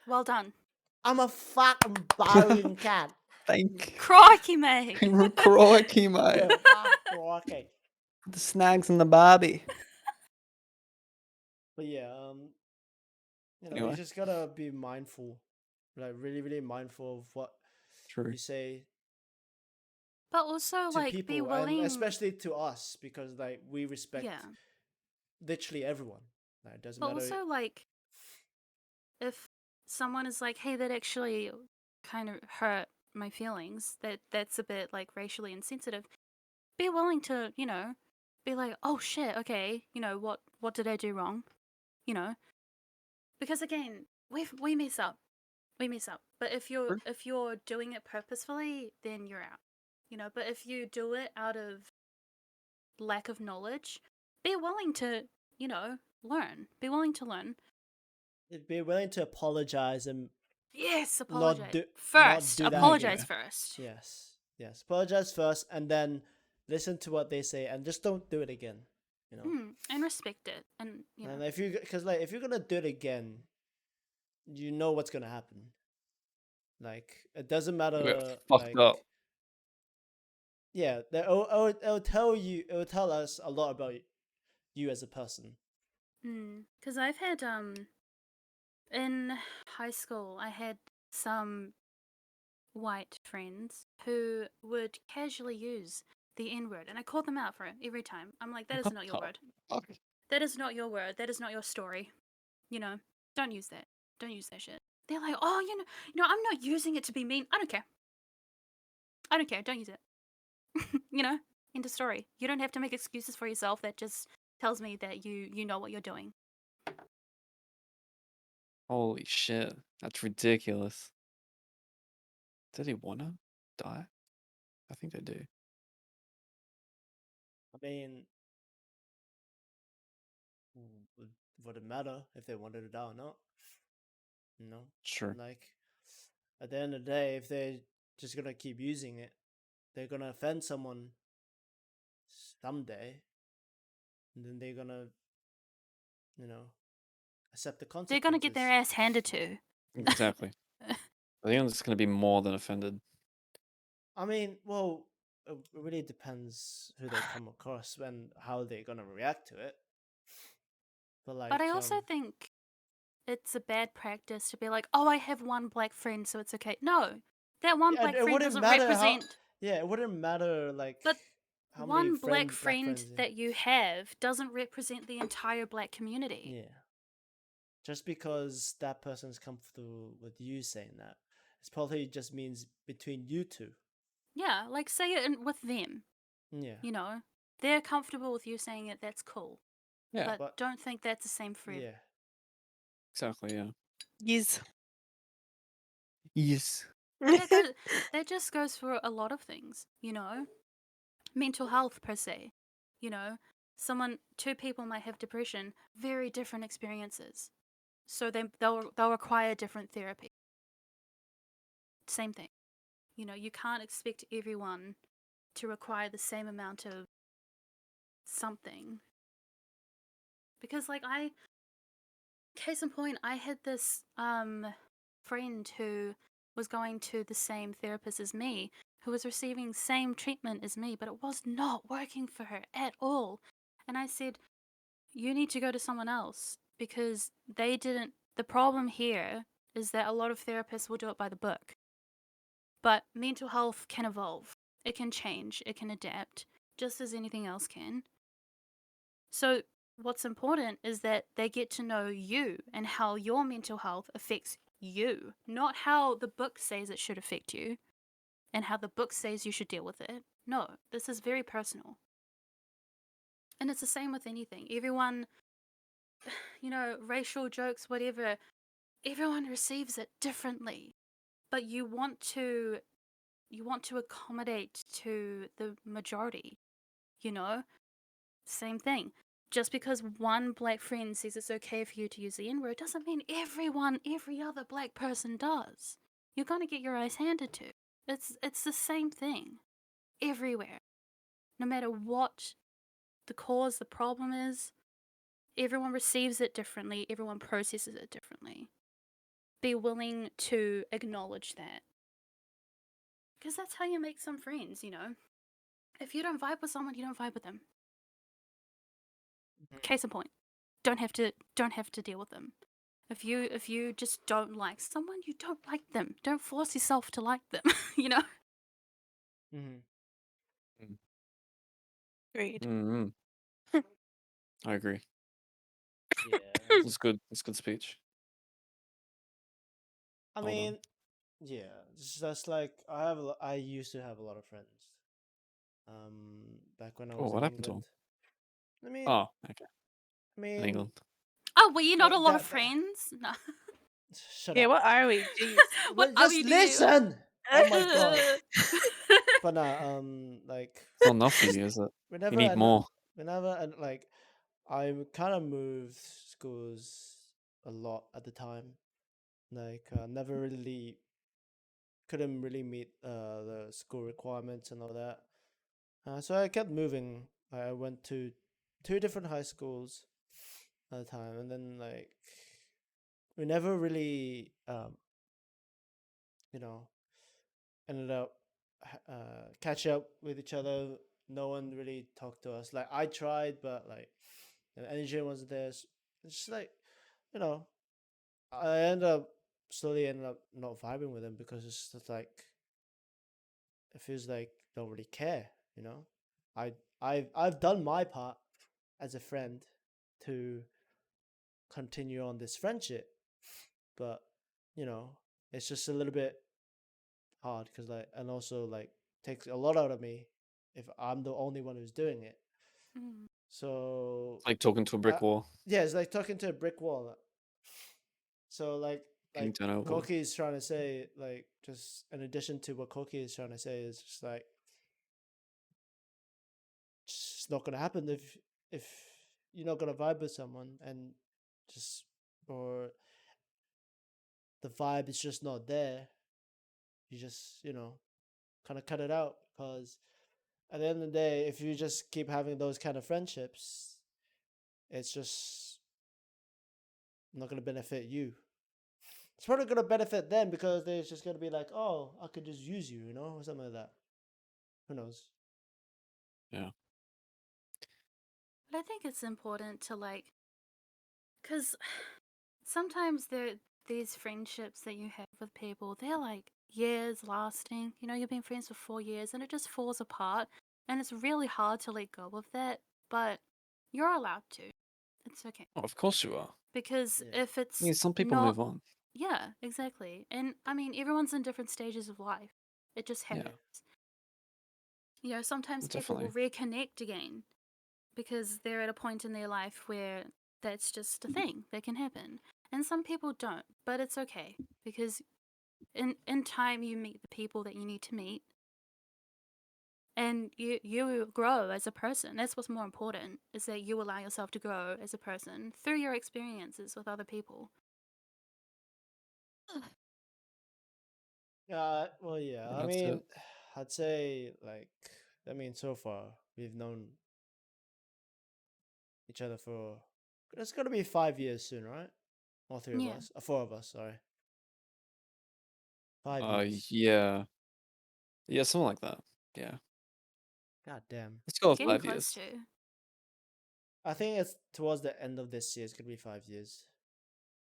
Well done. I'm a fucking boring cat. Thank Crikey, mate. you. Crikey, mate. Yeah, fuck, okay. The snags and the Barbie. But yeah, you Anyway. just gotta be mindful, like really, really mindful of what True. you say But also, to like, people, be willing. and especially to us, because like we respect Yeah. literally everyone. Like, it doesn't But matter. also, like, if someone is like, hey, that actually kind of hurt my feelings, that's a bit, like, racially insensitive, be willing to, be like, oh, shit, okay, what did I do wrong? Because, again, we mess up. We mess up. But if True. you're doing it purposefully, then you're out. But if you do it out of lack of knowledge, be willing to, learn. Be willing to learn. Be willing to apologize and Yes, not apologize do first. that Apologize again. first. Yes. Apologize first, and then listen to what they say, and just don't do it again. And respect it, and And if you're gonna do it again, you know what's gonna happen. Like, it doesn't matter. We got fucked up. Yeah, it'll tell us a lot about you as a person. Because I've had in high school, I had some white friends who would casually use the N-word, and I called them out for it every time. I'm like, that is not your word. That is not your word. That is not your story. Don't use that. Don't use that shit. They're like, oh, I'm not using it to be mean. I don't care. Don't use it. End of story. You don't have to make excuses for yourself. That just tells me that you know what you're doing. Holy shit. That's ridiculous. Did he wanna die? I think they do. I mean, would it matter if they wanted to die or not? No. Sure. Like, at the end of the day, if they're just gonna keep using it, they're gonna offend someone someday, and then they're gonna, accept the consequences. They're gonna get their ass handed to. Exactly. I think it's gonna be more than offended. I mean, well, it really depends who they come across and how they're gonna react to it. But I also think it's a bad practice to be like, oh, I have one black friend, so it's okay. No, that one black friend doesn't represent. It wouldn't matter But how one many black friend friend that you have doesn't represent the entire black community. Yeah. Just because that person's comfortable with you saying that, it probably just means between you two. Yeah, like say it with them. Yeah. They're comfortable with you saying it. That's cool. Yeah. But don't think that's the same for Yeah. Exactly, yeah. Yes. Yes. That just goes for a lot of things, mental health per se. Two people might have depression, very different experiences, so they'll require different therapy. Same thing, you can't expect everyone to require the same amount of something, because case in point, I had this friend who was going to the same therapist as me, who was receiving same treatment as me, but it was not working for her at all. And I said, you need to go to someone else, because they didn't. The problem here is that a lot of therapists will do it by the book. But mental health can evolve. It can change. It can adapt, just as anything else can. So what's important is that they get to know you and how your mental health affects you, not how the book says it should affect you and how the book says you should deal with it. No, this is very personal. And it's the same with anything. Everyone, racial jokes, whatever, everyone receives it differently. But you want to accommodate to the majority, Same thing. Just because one black friend says it's okay for you to use the N-word doesn't mean every other black person does. You're gonna get your ass handed to. It's the same thing everywhere. No matter what the cause, the problem is, everyone receives it differently, everyone processes it differently. Be willing to acknowledge that. Because that's how you make some friends, If you don't vibe with someone, you don't vibe with them. Case in point. Don't have to deal with them. If you just don't like someone, you don't like them. Don't force yourself to like them, Agreed. Mm-hmm. I agree. Yeah. It's good. It's good speech. I mean, yeah. It's just like I used to have a lot of friends. Back when I was what in happened to England. him? I mean, Oh, okay. I mean, In England. Oh, were you not a lot of that- friends? No. shut Yeah, up. what are we? Jeez. What are Just you listen. Oh my god. But nah, like It's not enough for you, is it? whenever You need more. whenever and like I kind of moved schools a lot at the time. Like, never really couldn't really meet the school requirements and all that. So I kept moving. I went to 2 different high schools at a time, and then like we never really, you know, ended up catch up with each other. No one really talked to us. Like I tried, but like the energy wasn't there. It's just like, you know, I slowly ended up not vibing with them because it's just like it feels like don't really care. You know, I've done my part as a friend to continue on this friendship, but you know, it's just a little bit hard because like, and also like takes a lot out of me if I'm the only one who's doing it. Mm. So It's like talking to a brick wall. yeah, it's like talking to a brick wall. So Getting like to know. Koki is trying to say, like, just in addition to what Koki is trying to say is just like it's not gonna happen if you're not gonna vibe with someone and just or the vibe is just not there. You just kind of cut it out because at the end of the day, if you just keep having those kind of friendships, it's just not gonna benefit you. It's probably gonna benefit them because they're just gonna be like, "Oh, I could just use you," or something like that. Who knows? Yeah. But I think it's important to like, because sometimes these friendships that you have with people, they're like years lasting. You know, you've been friends for 4 years and it just falls apart. And it's really hard to let go of that. But you're allowed to. It's okay. Oh, of course you are. Because Yeah. if I it's mean, some people not. move on. Yeah, exactly. And I mean, everyone's in different stages of life. It just Yeah. happens. You know, sometimes people will Definitely. reconnect again because they're at a point in their life where that's just a thing that can happen. And some people don't, but it's okay because in time you meet the people that you need to meet and you grow as a person. That's what's more important, is that you allow yourself to grow as a person through your experiences with other people. Well, yeah. I That's mean, it. I'd say like, I mean, so far we've known each other for it's gonna be 5 years soon, right? All three of Yeah. us, 4 of us, sorry. 5 years. Yeah. Yeah, something like that. Yeah. God damn. Let's go with Getting 5 years. close to. I think it's towards the end of this year. It's gonna be 5 years.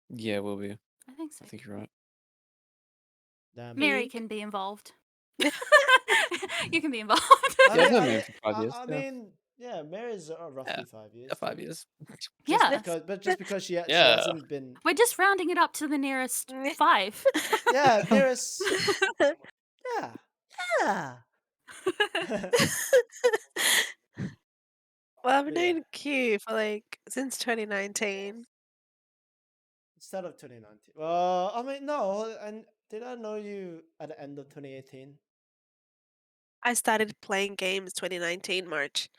Yeah, we'll be. I think so. I think you're right. Damn. Mary Big. can be involved. You can be involved. I Yeah, I've mean, known I Mary mean, for 5 years. I Yeah. mean, yeah. Mary's roughly 5 years. Yeah, 5 years. Just Yeah. because she Yeah. hasn't been. We're just rounding it up to the nearest 5. Yeah, nearest. Yeah, yeah. Well, I've But yeah, known Q for like since 2019 start of 2019. Well, I mean, no, and did I know you at the end of 2018? I started playing games 2019 March.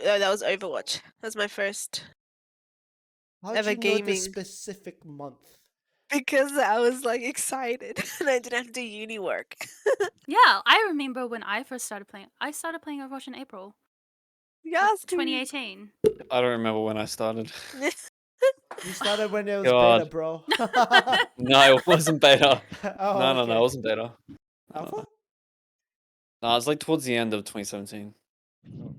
That was Overwatch. That was my first How'd ever you know this gaming specific month? because I was like excited and I didn't have to do uni work. Yeah, I remember when I first started playing. I started playing Overwatch in April of Yes, 2018. I don't remember when I started. You started when it was God. beta, bro. No, it wasn't beta. Oh, No, it okay. wasn't beta. Alpha? No, it was like towards the end of 2017, Oh.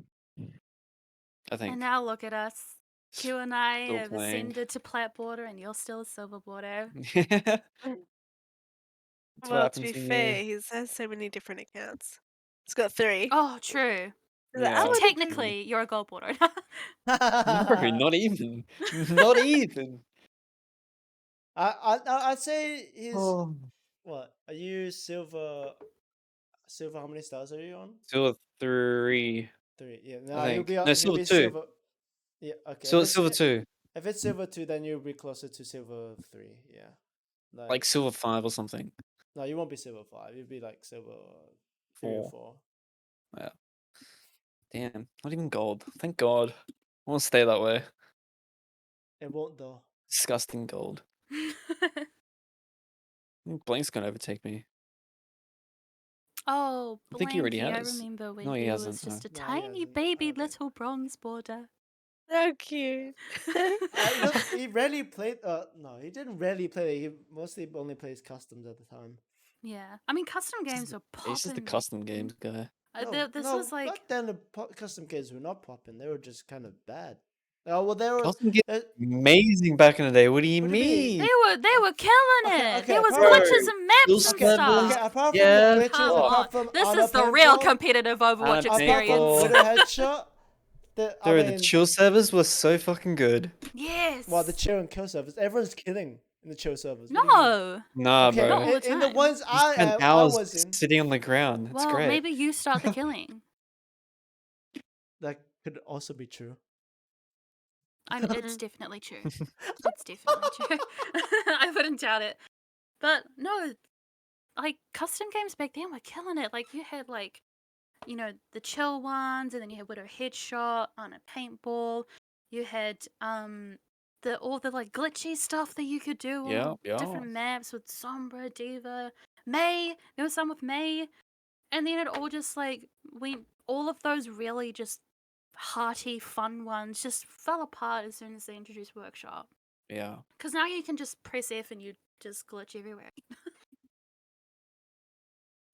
I think. And now look at us. Q and I Still have playing. ascended to plat border, and you're still a silver border. That's what Well, to happens be when fair, you. he has so many different accounts. He's got 3. Oh, true. He's like, Yeah. I So want to do. technically, you're a gold border. No, not even. Not even. I'd say he's Oh. what? Are you silver? Silver? How many stars are you on? Silver 3, 3. Yeah. I No, think. No, you'll silver be 2. silver. Yeah. Okay. Silver 2. If it's silver 2, then you'll be closer to silver 3. Yeah. Like silver 5 or something. No, you won't be silver 5. You'll be like silver 3 or 4. 4. Yeah. Damn. Not even gold. Thank God. Won't stay that way. It won't though. Disgusting gold. I think Blink's gonna overtake me. Oh, I think he already Blanky, I has. remember when No, he he was hasn't. No. just a No, he tiny hasn't. I baby don't think. little bronze border. So cute. He rarely played. No, he didn't rarely play. He mostly only plays customs at the time. Yeah. I mean, custom games were He's just a popping. custom games guy. This no, was like back then the custom games were not popping. They were just kind of bad. Oh well, they were. Custom games uh, amazing back in the day. What do you What do you mean? mean? they were killing Okay, it. okay, There was apart glitches from- and maps Those and okay, stuff. okay. Apart from Yeah, the glitches, Come apart on. from This auto is the real paintball, competitive Overwatch Auto experience. paintball. Widow headshot. I Sorry, the mean, chill servers were so fucking good. Yes. well, the chill and kill servers. Everyone's killing in the chill servers. What do you mean? No. Nah, Okay, Not bro. all the in the time. ones You spent I hours was in, sitting on the ground. It's Well, great. maybe you start the killing. that could also be true. It's definitely true. It's definitely true. I wouldn't doubt it. But no, like custom games back then were killing it. Like you had like, you know, the chill ones, and then you had Widow Headshot on a paintball. You had all the like glitchy stuff that you could do on Yeah, yeah. different maps with Sombra, Diva, May. There was some with May, and then it all just like went. All of those really just hearty, fun ones just fell apart as soon as they introduced Workshop. Yeah. Because now you can just press F and you just glitch everywhere.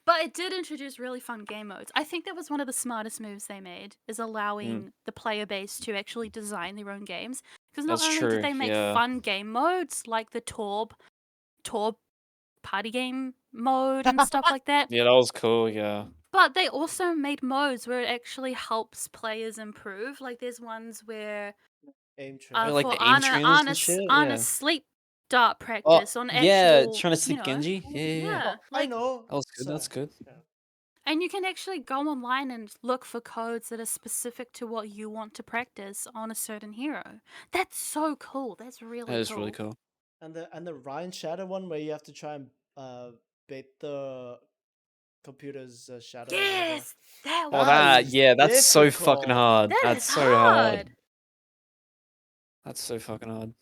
But it did introduce really fun game modes. I think that was one of the smartest moves they made, is allowing the player base to actually design their own games. Because not That's only true, did they make yeah. fun game modes like the Torb party game mode and stuff like that, Yeah, that was cool, yeah. but they also made modes where it actually helps players improve. Like there's ones where Aim train. Yeah, like for the aim trainers and shit, yeah. sleep dart Oh, practice on actual, yeah, trying to you sleep know, Genji. Yeah. Oh, I know. That was good, that's Sorry. good. Yeah. and you can actually go online and look for codes that are specific to what you want to practice on a certain hero. That's so cool. That's really That is cool. really cool. And the Ryan Shadow one where you have to try and bait the computer's shadow. or whatever. Yes, that Oh, was. that, is yeah, that's so fucking difficult. hard. That That's is so hard. hard. That's so fucking hard.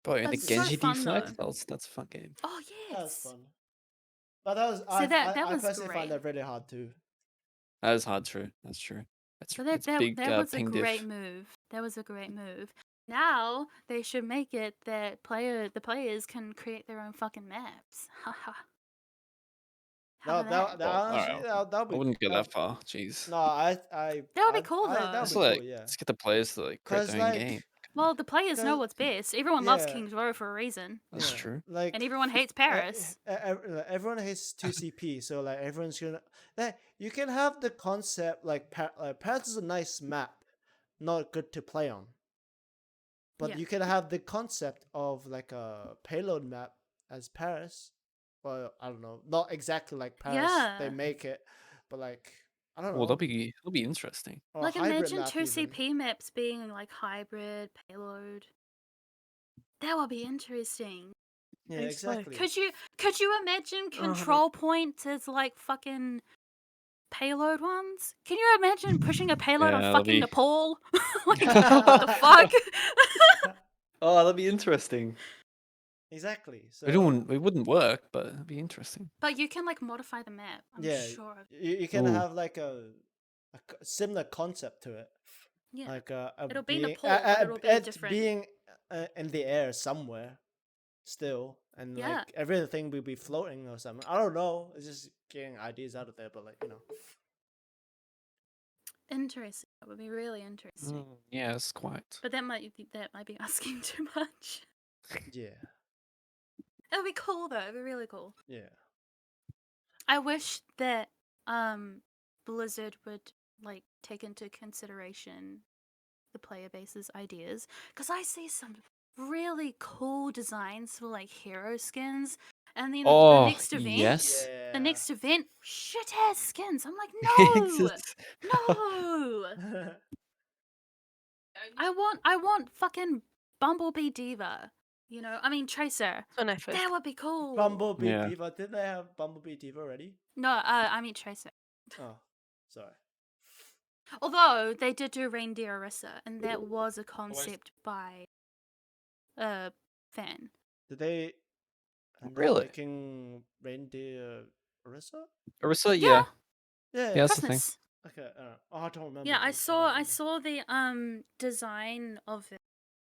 Bro, and the That's so Genji fun, deflex, though. that's a fun game. Oh That was yes. fun. But that was that I was personally find great. that really hard too. That is hard, true. That's true. That's So it's big that was a ping great diff. move. That was a great move. Now they should make it that the players can create their own fucking maps. Haha. How about that? Well, honestly, alright. that'll I be. wouldn't go that far. Jeez. No, That would be cool, though. That would Let's be like cool. Yeah. let's get the players to like create 'Cause, their own like, game. Well, the players know Cause- what's best. Everyone loves yeah. Kings Row for a reason, That's Yeah, true. Like and everyone hates Paris. everyone hates 2CP, so like everyone's gonna. Like, you can have the concept like Paris is a nice map, not good to play on. But Yeah. you can have the concept of like a payload map as Paris. Well, I don't know, not exactly like Paris. They Yeah. make it, but like I don't know. Well, that'll be interesting. or a Like hybrid imagine map even. 2CP maps being like hybrid payload. That would be interesting. Yeah, It's like- exactly. Could you imagine control points as like fucking payload ones? Can you imagine pushing a payload Yeah, on that'll fucking be- Nepal? Like, what the fuck? Oh, that'll be interesting. Exactly. So It wouldn't work, but it'd be interesting. But you can like modify the map. I'm yeah, sure. Of you can Ooh. have like a similar concept to it. Yeah. Like It'll be being, Nepal, but it'll be a it different- being in the air somewhere, still, and Yeah. like everything will be floating or something. I don't know. It's just getting ideas out of there, but like Interesting. That would be really interesting. Yeah, it's quite. But that might be asking too much. yeah, It would be cool though. It'd be really cool. yeah. I wish that Blizzard would like take into consideration the player base's ideas, because I see some really cool designs for like hero skins, and then the Oh, next event, yes. Yeah. the next event, shit ass skins. I'm like, It's no, just- no. I want fucking Bumblebee Diva. You know, I mean Tracer. When I first That would be cool. Bumblebee Yeah. Diva. Didn't they have Bumblebee Diva already? No, I mean Tracer. Oh, sorry. Although they did do Reindeer Orisa, and that was a concept by a fan. Did they end up Really? making Reindeer Orisa? Orisa, Yeah. yeah. Yeah. Yeah, that's the thing. Christmas. Okay. Oh, I don't remember. Yeah, I the saw the design of it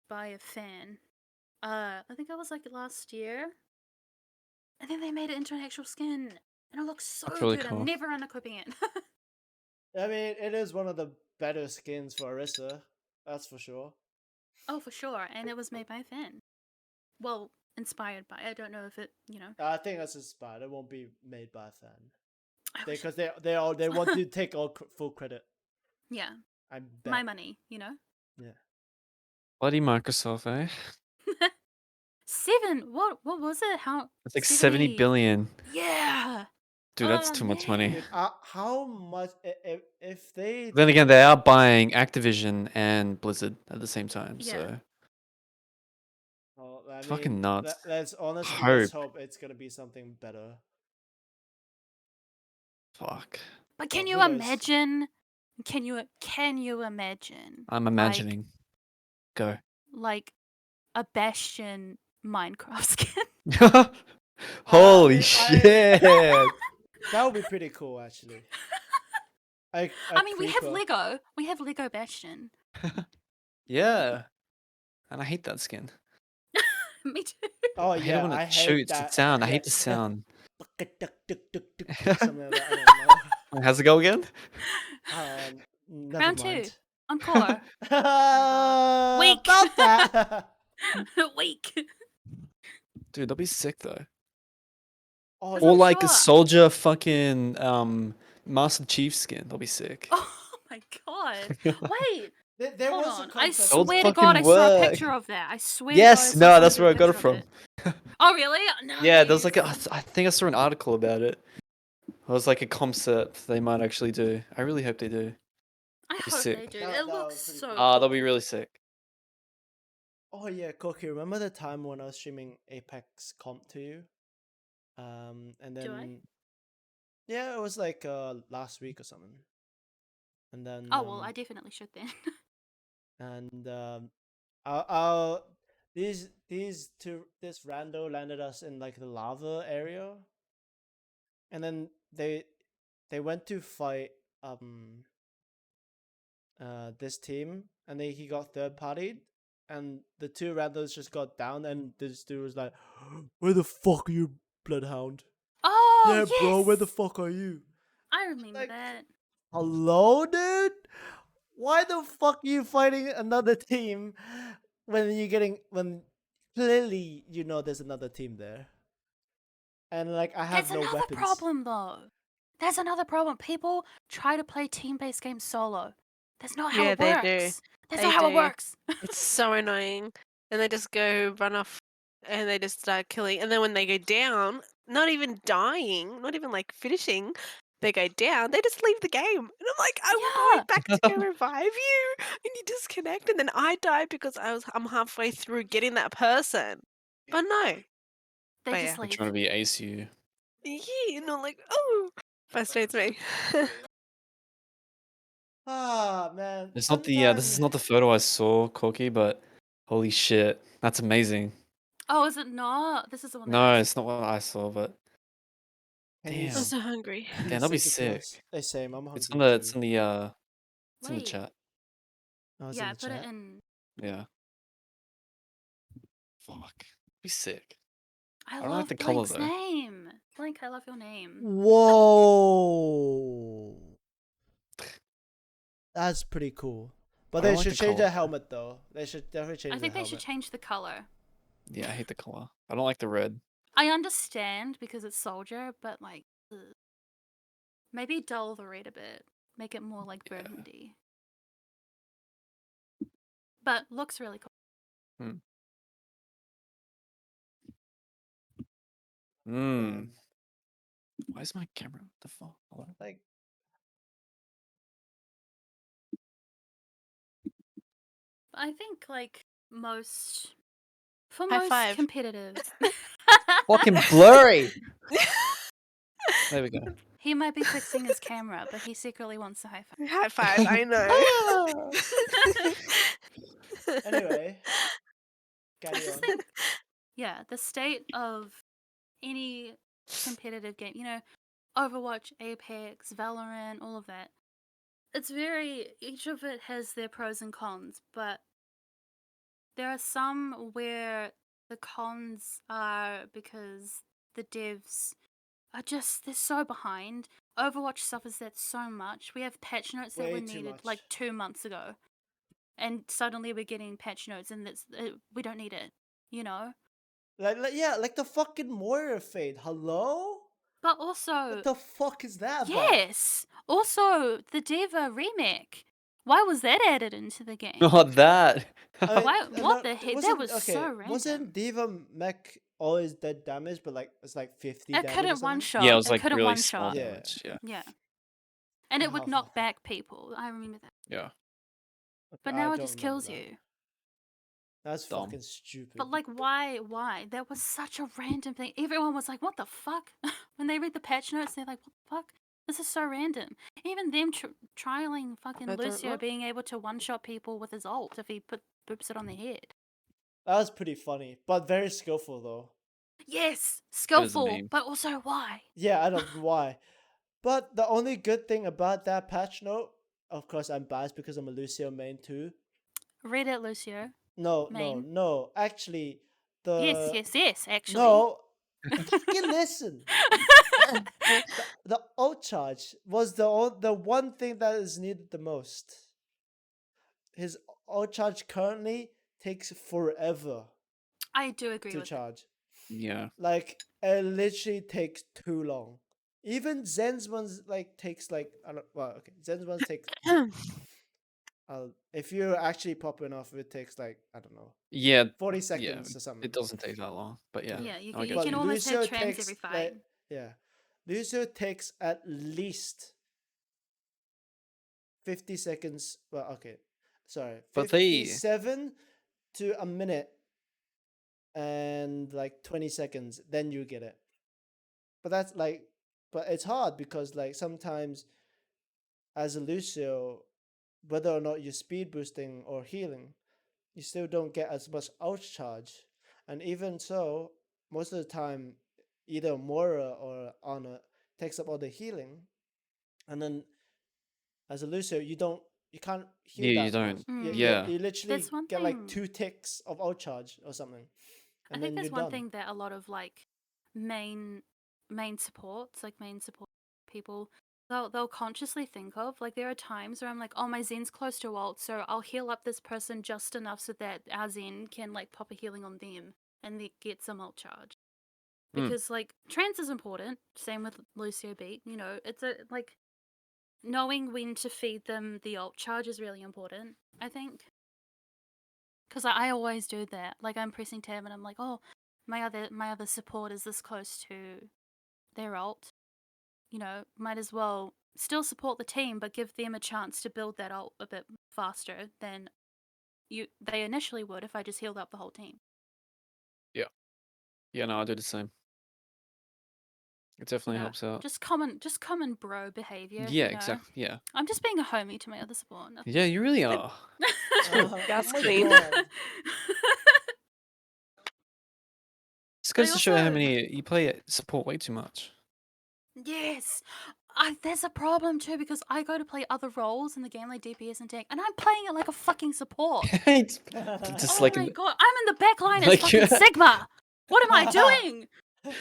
by a fan. I think it was like last year. And then they made it into an actual skin. And it looks so That's really good. cool. I'm never unequipping it. I mean, it is one of the better skins for Orisa. That's for sure. Oh, for sure. And it was made by a fan. Well, inspired by. I don't know if it, I think that's inspired. It won't be made by a fan I wish because they want to take all full credit. yeah, I bet. my money, Yeah. Bloody Microsoft, eh? 7. What was it? How? It's like 70 billion. Yeah. Dude, that's Oh, too much money. man. Dude, how much if they Then again, they are buying Activision and Blizzard at the same time, Yeah. so Well, I fucking mean, nuts. let's let's Hope. hope it's gonna be something better. Fuck. But can Well, you who knows? imagine? Can you imagine? I'm imagining. Go. Like a Bastion Minecraft skin. Holy mean, shit! That would be pretty cool, actually. I mean, we have Lego. We have Lego Bastion. Yeah. And I hate that skin. Me too. Oh I hate it yeah, when I it hate shoots. that. The sound. I yeah, hate the sound. Something like that. I don't know. How's it go again? Never Round 2. mind. Encore. Weak. Weak. About that. Weak. Dude, that'll be sick though. Oh, That's Or I'm like a sure. soldier fucking Master Chief skin. That'll be sick. Oh my god. Wait. there Hold was on. a I concept. Old swear to fucking God, I saw a work. picture of that. I swear Yes, to God, no, I that's saw where I a got it picture of from. Oh, really? No. Yeah, there was like I think I saw an article about it. It was like a concept they might actually do. I really hope they do. I be hope sick. they do. That- It that looks was pretty so cool. cool. That'll be really sick. Oh yeah, Koki, remember the time when I was streaming Apex Comp to you? And then Do I? yeah, it was like last week or something. And then Oh, well, I definitely should then. and I'll this rando landed us in like the lava area, and then they went to fight this team, and he got third partied, and the two randos just got down, and this dude was like, "Where the fuck are you, Bloodhound? Oh, Yeah, yes! bro, where the fuck are you?" I remember like- that. Hello, dude. Why the fuck are you fighting another team when clearly you know there's another team there? And like I have That's no another weapons. problem, though. That's another problem. People try to play team-based games solo. That's not how Yeah, it they works. do. That's They not how it do. works. It's so annoying. And they just go run off and they just start killing. And then when they go down, not even dying, not even like finishing, they go down, they just leave the game. And I'm like, I'm Yeah. going back to go revive you. And you disconnect. And then I die because I'm halfway through getting that person. But no. They But just yeah. I'm leave. trying to be ace you. Yeah, and I'm like, oh, frustrates me. Ah man. It's not the this is not the photo I saw, Corky, but holy shit, that's amazing. Oh, is it not? This is the one. that No, I- it's not what I saw, but Can you damn. I'm so hungry. can you Damn, that'd be send it to sick. us? Same, I'm hungry It's too. it's in the Wait. chat. Oh, it's Yeah, in I the put chat. it in. Yeah. Fuck. Be sick. I don't love like the colour, Blink's though. name. Blink, I love your name. Whoa. That's pretty cool. But I they don't like should the change colour. their helmet though. They should definitely change I think the they helmet. should change the color. Yeah, I hate the color. I don't like the red. I understand because it's soldier, but like, ugh. Maybe dull the red a bit. Make it more like Yeah. burgundy. But looks really cool. Hmm. Why is my camera? What the fuck? Hold on. Like But I think like for High most five. competitive. Fucking blurry. There we go. He might be fixing his camera, but he secretly wants a high five. High five, I know. Anyway, I carry just on. think, yeah, the state of any competitive game, Overwatch, Apex, Valorant, all of that. It's each of it has their pros and cons, but there are some where the cons are because the devs they're so behind. Overwatch suffers that so much. We have patch notes that Way were too needed much. like 2 months ago, and suddenly we're getting patch notes, and we don't need it, you know. Like the fucking Moira fade. Hello? But also, What the fuck is that about? yes, also the Diva remake. Why was that added into the game? Oh, that. I mean, Why? What the it heck? That wasn't- was okay, so random. Wasn't Diva mech always dead damage, but like it's like 50 It damage or couldn't something? one shot. Yeah, it was It like couldn't really one small shot. Yeah. damage. Yeah. Yeah, and it would Oh, knock back people. I remember that. Yeah. But I now it don't just remember kills that. you. That's Dumb. fucking stupid. But like, why? Why? That was such a random thing. Everyone was like, "What the fuck?" When they read the patch notes, they're like, "What the fuck? This is so random." Even them trialing fucking I don't Lucio know. being able to one-shot people with his ult if he boops it on their head. That was pretty funny, but very skillful though. Yes, skillful, meme. but also why? Yeah, I don't know why. But the only good thing about that patch note, of course, I'm biased because I'm a Lucio main too. Read it, Lucio. No, Main. no. Actually, Yes. Actually, no. Fucking listen. The ult charge was the one thing that is needed the most. His ult charge currently takes forever I do agree to with charge. Yeah. Like it literally takes too long. Even Zen's ones like takes like I don't well okay Zen's ones takes if you're actually popping off it takes like I don't know Yeah. 40 Yeah. seconds or something. It doesn't take that long, but yeah. Yeah, you I get can, you what can you mean. almost have Lucio trans takes every fight. like yeah, Lucio takes at least 50 seconds. Well, okay, sorry, But they 57 to a minute and like 20 seconds. Then you get it. But that's like, but it's hard because like sometimes as a Lucio, whether or not you're speed boosting or healing, you still don't get as much outcharge. And even so, most of the time, either Moira or Ana takes up all the healing, and then as a Lucio, you can't heal Yeah, that you don't. much. Mm. Yeah. You literally That's one get like thing. 2 ticks of outcharge or something, I and think then there's you're one done. thing that a lot of like main supports, like main support people, they'll consciously think of. Like there are times where I'm like, oh, my Zen's close to ult, so I'll heal up this person just enough so that our Zen can like pop a healing on them and they get some ult charge. Mm. Because like trans is important. Same with Lucio Beat. It's like knowing when to feed them the ult charge is really important, I think. Because I always do that. Like I'm pressing tab and I'm like, oh, my other support is this close to their ult. Might as well still support the team, but give them a chance to build that ult a bit faster than they initially would if I just healed up the whole team. Yeah, no, I do the same. It definitely helps out. Just common bro behavior. Yeah, exactly. Yeah. I'm just being a homie to my other support. Yeah, you really are. Gas Oh my queen. God. It's goes They to show how also- many you play support way too much. Yes. There's a problem too because I go to play other roles in the game like DPS and tank, and I'm playing it like a fucking support. Just Oh like my god, I'm in the back line as like fucking you- Sigma. What am I doing? What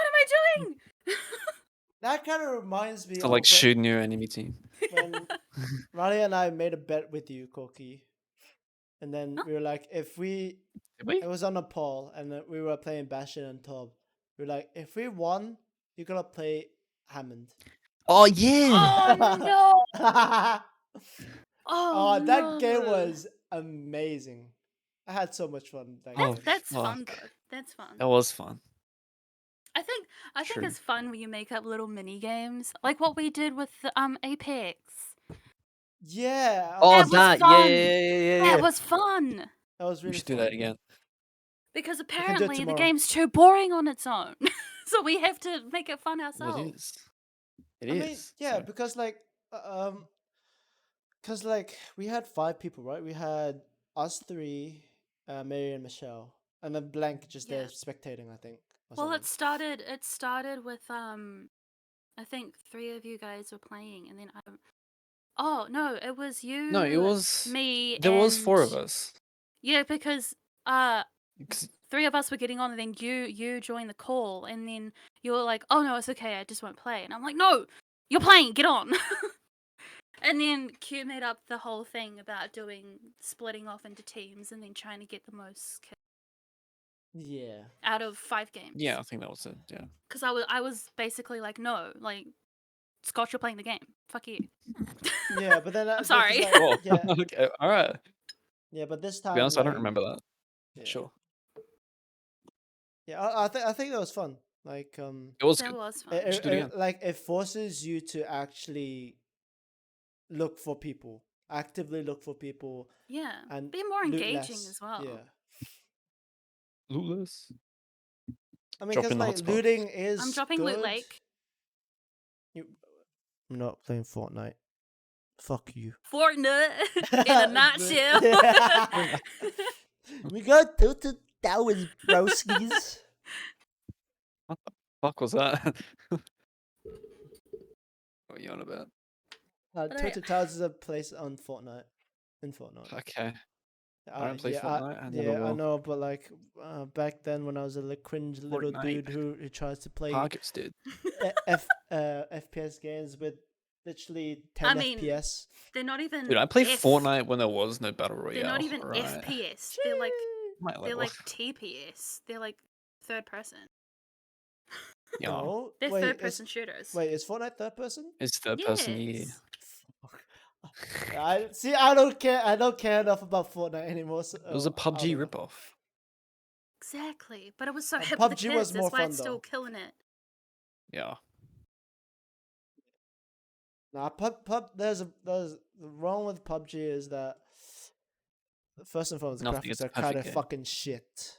am I doing? That kind of reminds me to of like shooting your enemy team. when Riley and I made a bet with you, Koki. And then Huh? we were like, if we, Did we? it was on a poll, and then we were playing Bastion and Tob. We were like, if we won, you're gonna play Hammond. Oh yeah. Oh no! Oh, Oh that game no. was amazing. I had so much fun. That Oh, game. That's fun fuck. though. That's fun. That was fun. I think True. it's fun when you make up little mini games, like what we did with Apex. Yeah. Oh, That was that. fun. Yeah. That was fun. That was We really should fun. do that again. Because can do it apparently the tomorrow. game's too boring on its own. So we have to make it fun Well, ourselves. it is. It I is. mean, yeah, so- because like we had 5 people, right? We had us three, Mary and Michelle, and then Blank just there Yeah. spectating, I think. Or Well, something. it started with I think 3 of you guys were playing, and then oh no, it was you, No, it was. me, There was 4 of and us. yeah, because 'Cause- 3 of us were getting on, and then you joined the call, and then you were like, "Oh no, it's okay, I just won't play," and I'm like, "No, you're playing, get on." And then Q made up the whole thing about splitting off into teams and then trying to get the most kills Yeah. out of 5 games. Yeah, I think that was it. Yeah. Because I was basically like, no, like, Scott, you're playing the game. Fuck you. Yeah, but then I'm sorry. Cool. yeah, Okay. All right. yeah, but this To time, be honest, I don't like, remember that. yeah, Sure. yeah, I think that was fun. Like, It was That good. was fun. should do it again. like it forces you to actually look for people, actively look for people, Yeah. and Be more loot engaging less. as well. Yeah, Lootless. I mean, Drop because in the like hotspot. looting is I'm dropping good. Loot Lake. I'm not playing Fortnite. Fuck you. Fortnite in a nutshell. We got 2,000 broskies. What the fuck was that? What are you on about? Tilted Towers is a place on Fortnite. In Fortnite. Okay. I don't play yeah, Fortnite. I never yeah, I will. know, but like back then when I was a cringe little Fortnite. dude who tries to play Targets, dude. FPS games with literally 10 I mean, FPS. they're not even. Dude, I played Fortnite when there was no battle royale. They're not even right? FPS. They're like My they're level. like TPS. They're like third person. Yeah. No, They're wait, third person shooters. wait, is Fortnite third person? It's third person. Yeah. Yes. Fuck. I see. I don't care. I don't care enough about Fortnite anymore. So, It was a I PUBG don't know. ripoff. Exactly. But it was so hip with the PUBG kids. was more That's why fun, it's still though. killing it. Yeah. Nah, there's wrong with PUBG is that first and foremost, the Nothing, graphics it's a are kind of perfect game. fucking shit.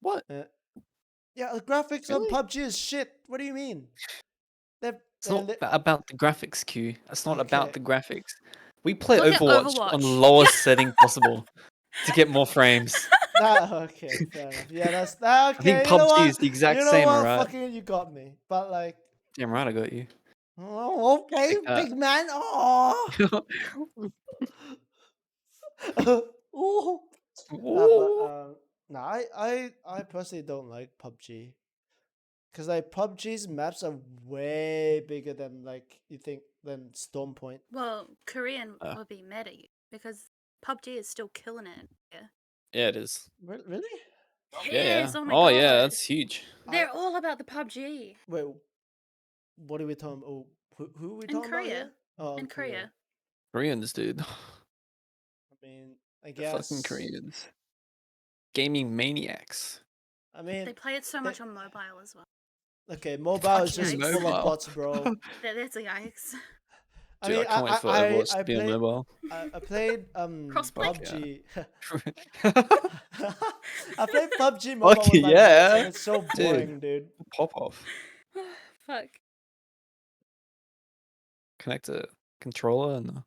What? Yeah, the graphics Really? on PUBG is shit. What do you mean? It's not about the graphics, Q. It's not about Okay. the graphics. We play Look at Overwatch on the Overwatch. lowest setting possible to get more frames. Okay, fair enough. Yeah, that's okay. I think you know PUBG what? is the exact you know same, what? right? Fucking, you got me. But like, Damn right, I got you. oh, okay, Take that. big man. Oh. Ooh. Ooh. I personally don't like PUBG. Cause like PUBG's maps are way bigger than like you think than Stormpoint. Well, Korean Uh. would be mad at you because PUBG is still killing it. Yeah. Yeah, it is. Really? Yeah, Yes, yeah. oh my Oh, god. yeah, that's huge. They're all about the PUBG. Wait, what are we talking? Oh, who are we In talking about Korea. here? Oh, In Korea. Koreans, dude. I mean, I The guess. fucking Koreans. Gaming maniacs. I mean, They play it so much on mobile as well. okay, mobile is just Fucking full of mobile. bots, bro. That's a yikes. I Dude, mean, I can't wait for Overwatch I to be on played, mobile. I played Crossplay. PUBG. Fuck I played PUBG mobile with my mates, yeah. and it's so boring, dude. Pop off. Fuck. Connect a controller and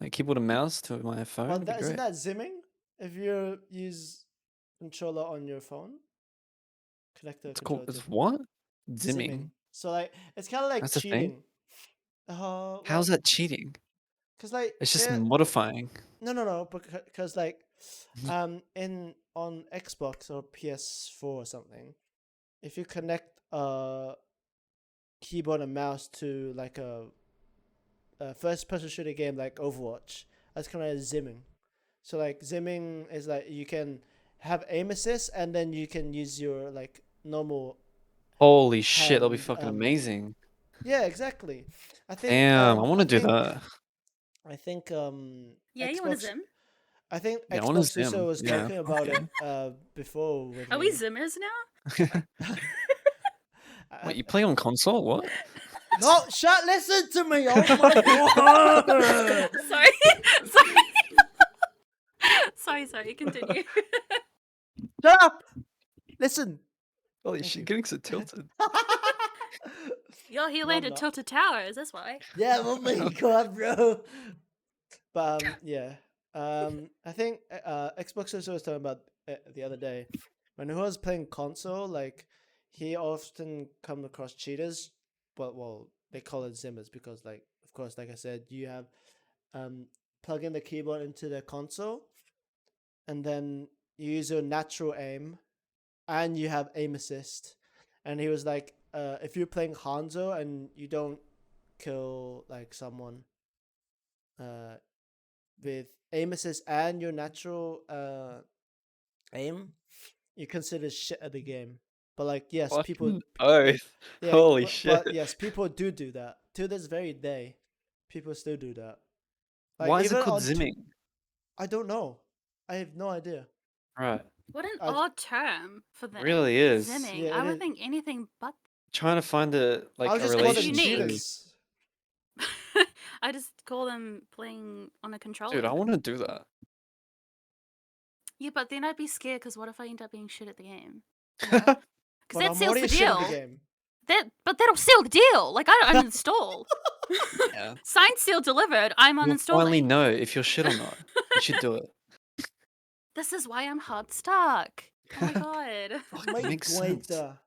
a keyboard and mouse to my phone. Well, It'd be isn't great. that zimming? If you use controller on your phone, connect the It's controller. called. It's to what? Zimming. So like, it's kind of like That's a thing? cheating. How's that cheating? Cause like It's just modifying. no, because like, on Xbox or PS4 or something, if you connect keyboard and mouse to like a first-person shooter game like Overwatch, that's kind of zimming. So like zimming is like you can have aim assist and then you can use your like normal. Holy shit, that'll be hand, fucking amazing. Yeah, exactly. I think. Damn, I want to do that. I think Yeah, you want to zim? I think Yeah, I wanna Xbox also zim. was Yeah, talking about okay. it before. When Are we zimmers now? Wait, you play on console? What? No, listen to me. Oh my god. Sorry. Sorry, continue. Shut up. Listen. Holy Thank shit, you. getting so tilted. Yo, he No, I'm landed not. Tilted Towers. That's why. Yeah, oh my god, bro. But yeah. I think Xbox was talking about the other day when he was playing console. Like, he often come across cheaters, but well, they call it zimmers because, like, of course, like I said, you have plug in the keyboard into the console, and then you use your natural aim, and you have aim assist. And he was like, if you're playing Hanzo and you don't kill like someone, uh, with aim assist and your natural aim, you consider shit at the game. But like, yes, people, Fucking oath. yeah, Holy shit. but yes, people do that to this very day. People still do that. Like Why is it even called on, zimming? I don't know. I have no idea. Right. What an I odd term for that. Really is. Zimming. Yeah, I it would is. think anything but. Trying to find a like I'll a just call It's them relation unique. to. cheaters. I just call them playing on a controller. Dude, I want to do that. Yeah, but then I'd be scared because what if I end up being shit at the game? Because But that I'm seals already the shit at the deal. game. But that'll seal the deal. Like I don't uninstall. Yeah. Signed, sealed, delivered. I'm You'll finally uninstalling. know if you're shit or not. You should do it. This is why I'm hard stuck. Oh my god. Fuck, My it makes sense. guaita.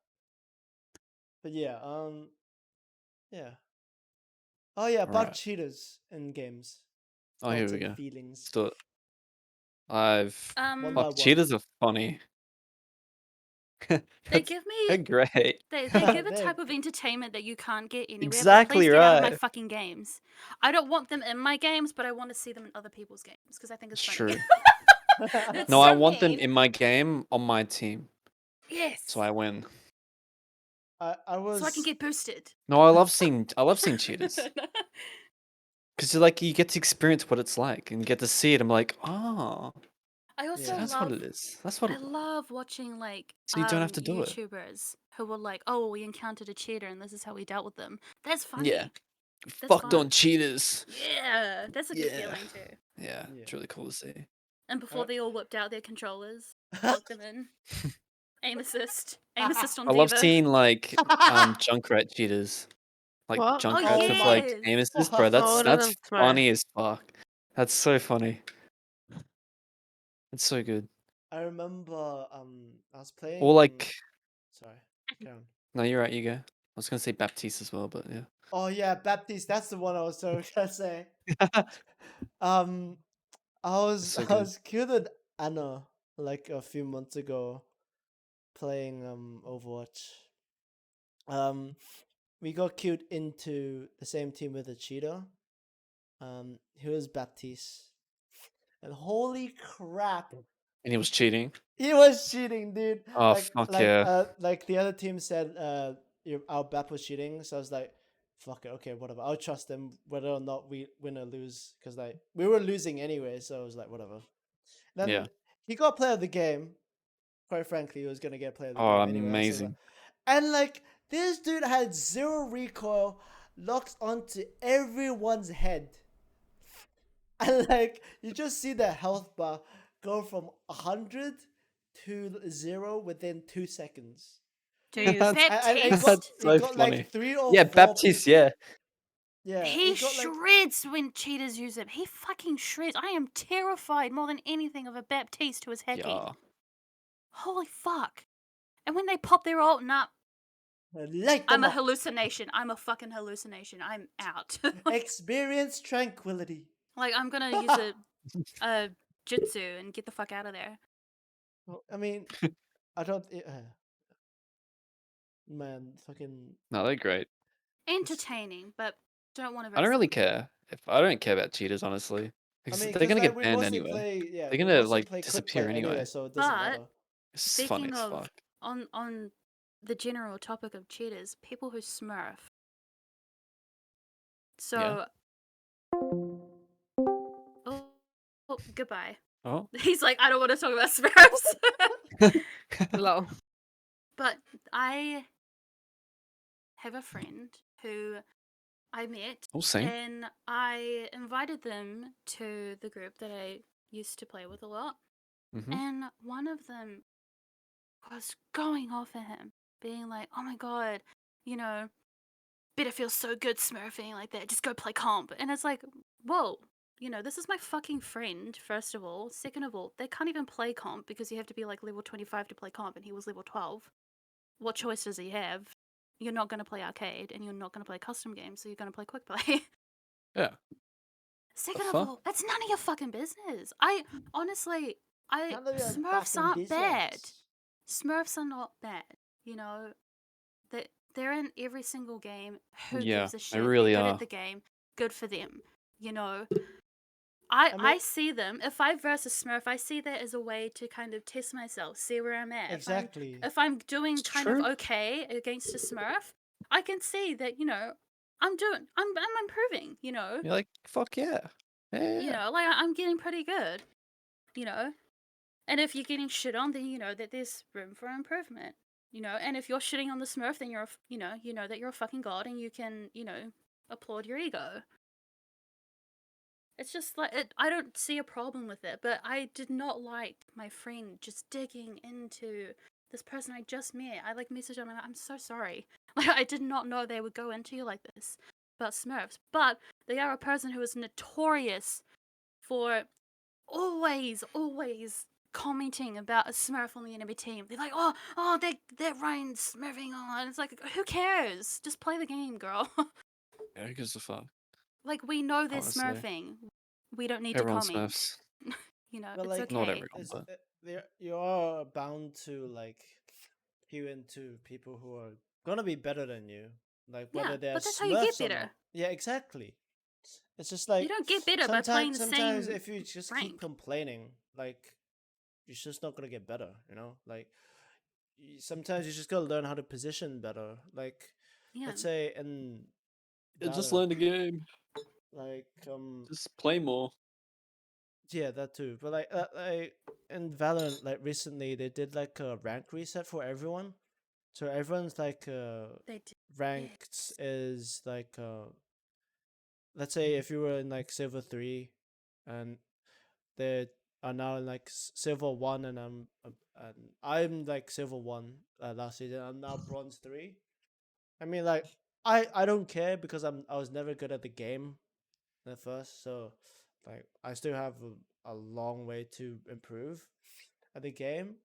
But yeah, yeah. Oh yeah, about Alright. cheaters in games. Oh, here Thoughts we and go. feelings. Let's do it. I've. One They by Fuck, one. cheaters are funny. That's give they're me great. they give a They're type of entertainment that you can't get anywhere. Exactly but please get out of my right. fucking games. I don't want them in my games, but I want to see them in other people's games because I think it's It's funny. true. It's No, I so want them mean. in my game on my team, Yes. so I win. I was So I can get boosted. No, I love seeing cheaters because like you get to experience what it's like and you get to see it. I'm like, oh, I Yeah. also that's what it is. That's what. I love watching like So you don't have to do it. YouTubers who were like, oh, we encountered a cheater and this is how we dealt with them. That's funny. Yeah. That's Fucked on fun. cheaters. Yeah, that's a good Yeah. feeling too. Yeah, Yeah. it's really cool to see. And before Uh, they all whipped out their controllers, plugged them in, aim assist on I love Diva. seeing like Junkrat cheaters, like What? Oh Junkrats with like yes. aim assist, bro. That's Oh, that's doesn't smart. funny as fuck. That's so funny. It's so good. I remember I was playing. Or like, Sorry, go on. no, you're right. You go. I was gonna say Baptiste as well, but yeah. Oh yeah, Baptiste. That's the one I was so gonna say. Um, So I good. was queued with Anna like a few months ago, playing Overwatch. We got queued into the same team with a cheater. He was Baptiste, and holy crap, And he was cheating. he was cheating, dude. Oh fuck yeah. Like the other team said, our Bap was cheating, so I was like, fuck it, okay, whatever. I'll trust him whether or not we win or lose, because like we were losing anyway, so I was like, whatever. Then Yeah. he got player of the game. Quite frankly, he was gonna get player of the Oh, game anyway. So amazing. and like this dude had zero recoil, locked onto everyone's head. And like you just see the health bar go from 100 to 0 within 2 seconds. Jeez. And it Baptiste. got, That's so it got funny. like 3 or Yeah, 4. Baptiste. Yeah. Yeah, He it got like shreds when cheaters use him. He fucking shreds. I am terrified more than anything of a Baptiste who is hacking. Yeah. Holy fuck. And when they pop their ult, nah, light I'm them a up. hallucination. I'm a fucking hallucination. I'm out. Experience tranquility. Like, I'm gonna use a jutsu and get the fuck out of there. Well, I mean, I don't. Man, fucking. No, they're great. Entertaining, but don't want to. I don't really care. I don't care about cheaters, honestly. I Because mean, they're because gonna like get we banned mostly anyway. play, yeah, They're we gonna mostly like play quick disappear play anyway. so it doesn't But matter. It's funny speaking as of fuck. on the general topic of cheaters, people who smurf. So, oh, goodbye. Oh. He's like, I don't want to talk about smurfs. Lol. But I have a friend who I met, Oh, same. and I invited them to the group that I used to play with a lot. Mm-hmm. And one of them was going off at him, being like, oh my god, you know, but it feels so good smurfing like that. Just go play comp. And it's like, whoa, this is my fucking friend, first of all. Second of all, they can't even play comp because you have to be like level 25 to play comp, and he was level 12. What choice does he have? You're not going to play arcade, and you're not going to play custom games, so you're going to play quick play. Yeah. Second of fuck? all, it's none of your fucking business. Honestly, None of your Smurfs fucking aren't bad. business. Smurfs are not bad. They're in every single game. Who Yeah, gives a they shit? really They're good are. at the game. Good for them. I I mean, see them. If I versus Smurf, I see that as a way to kind of test myself, see where I'm at. exactly. If I'm doing It's kind true. of okay against a Smurf, I can see that I'm improving. You're like, fuck yeah. Yeah. Like I'm getting pretty good. And if you're getting shit on, then you know that there's room for improvement. And if you're shitting on the Smurf, then you know that you're a fucking god, and you can applaud your ego. It's just like I don't see a problem with it, but I did not like my friend just digging into this person I just met. I messaged him, I'm so sorry. I did not know they would go into you like this about Smurfs, but they are a person who is notorious for always commenting about a Smurf on the enemy team. They're like, oh, they're Ryan's smurfing on. It's like, who cares? Just play the game, girl. Yeah, who gives a fuck? We know they're Honestly. smurfing. We don't need Everyone to comment. smurfs. But It's like, okay. Not everyone, it's, but you are bound to like hew into people who are gonna be better than you, like whether Yeah, they're but that's how you get Smurfs or better. not. Yeah, exactly. It's just You like don't get better by playing sometimes the same if you just keep rank. complaining, like you're just not gonna get better. Like sometimes you just gotta learn how to position better. Like Yeah. let's say in just Valorant, learn the game. like Just play more. yeah, that too. But like in Valorant, like recently they did like a rank reset for everyone. So everyone's like They did. ranked is like let's say if you were in like silver 3 and they are now in like silver 1 and I'm like silver 1 last season. I'm now bronze 3. I mean like I don't care because I was never good at the game at first, so like I still have a long way to improve at the game.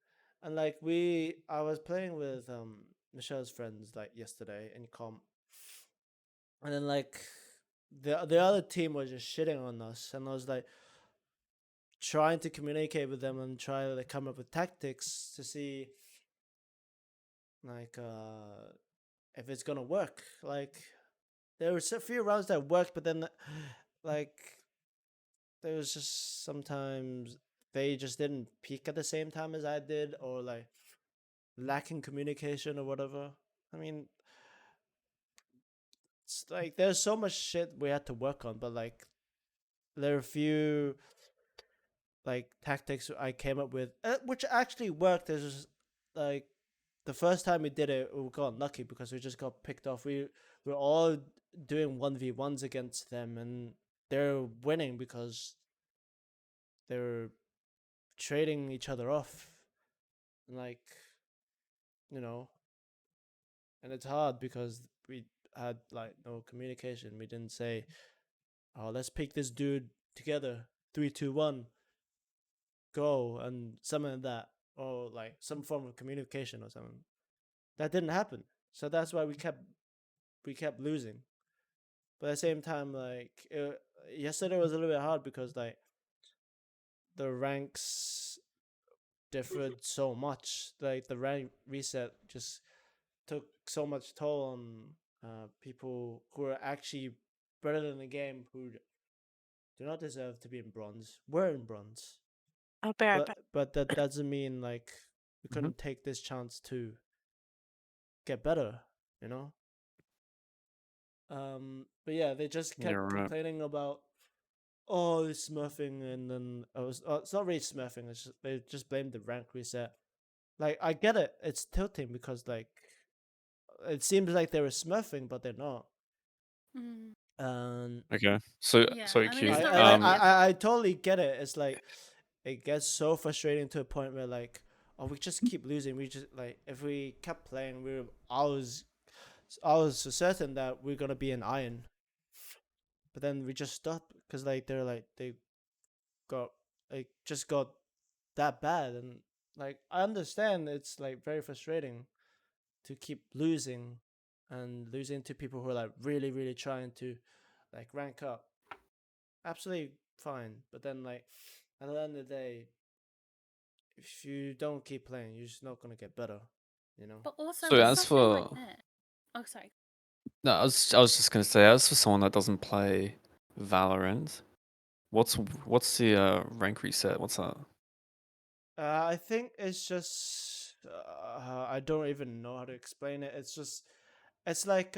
And like I was playing with Michelle's friends like yesterday in comp, and then like the other team was just shitting on us, and I was like trying to communicate with them and try to like, come up with tactics to see like if it's gonna work. Like there were a few rounds that worked, but then like there was just sometimes they just didn't peak at the same time as I did, or like lacking communication or whatever. I mean, it's like there's so much shit we had to work on, but like there are a few like tactics I came up with, which actually worked. There's just like the first time we did it, we got lucky because we just got picked off. We were all doing 1v1s against them, and they're winning because they're trading each other off. Like, you know, and it's hard because we had like no communication. We didn't say, "Oh, let's pick this dude together. 3, 2, 1, go," and something like that, or like some form of communication or something. That didn't happen. So that's why we kept losing. But at the same time, like yesterday was a little bit hard because like the ranks differed so much. Like the rank reset just took so much toll on people who are actually better than the game, who do not deserve to be in bronze. We're in bronze, I'll be right back. but that doesn't mean like we couldn't take this chance to get better. You know. But yeah, they just Yeah, kept right. complaining about it's smurfing, and then it's not really smurfing. It's just, they just blamed the rank reset. Like I get it, it's tilting because like it seems like they were smurfing, but they're not. Mm. Okay. So Yeah, sorry, I mean, Q. it's I not I, really like, their I fault. totally get it. It's like it gets so frustrating to a point where like, oh, we just keep losing. We just like if we kept playing, I was I was certain that we're gonna be in iron, but then we just stopped because they got just got that bad, and I understand it's very frustrating to keep losing and losing to people who are really really trying to rank up. Absolutely fine, but then at the end of the day, if you don't keep playing, you're just not gonna get better, you know. But also So with as something like for that. Oh, sorry. no, I was just gonna say, as for someone that doesn't play Valorant, what's the rank reset? What's that? I think it's just I don't even know how to explain it. It's like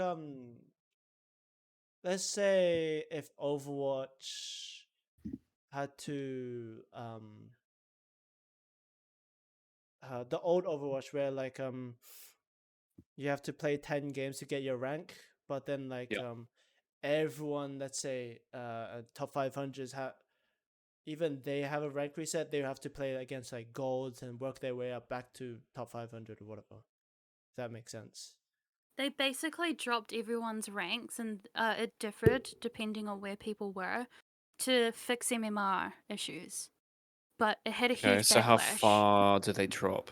let's say if Overwatch had to the old Overwatch where you have to play 10 games to get your rank, but then Yeah. everyone, let's say top 500s have, even they have a rank reset, they have to play against golds and work their way up back to top 500 or whatever. If that makes sense. They basically dropped everyone's ranks, and it differed depending on where people were to fix MMR issues. But it had a Okay, huge so how backlash. far do they drop?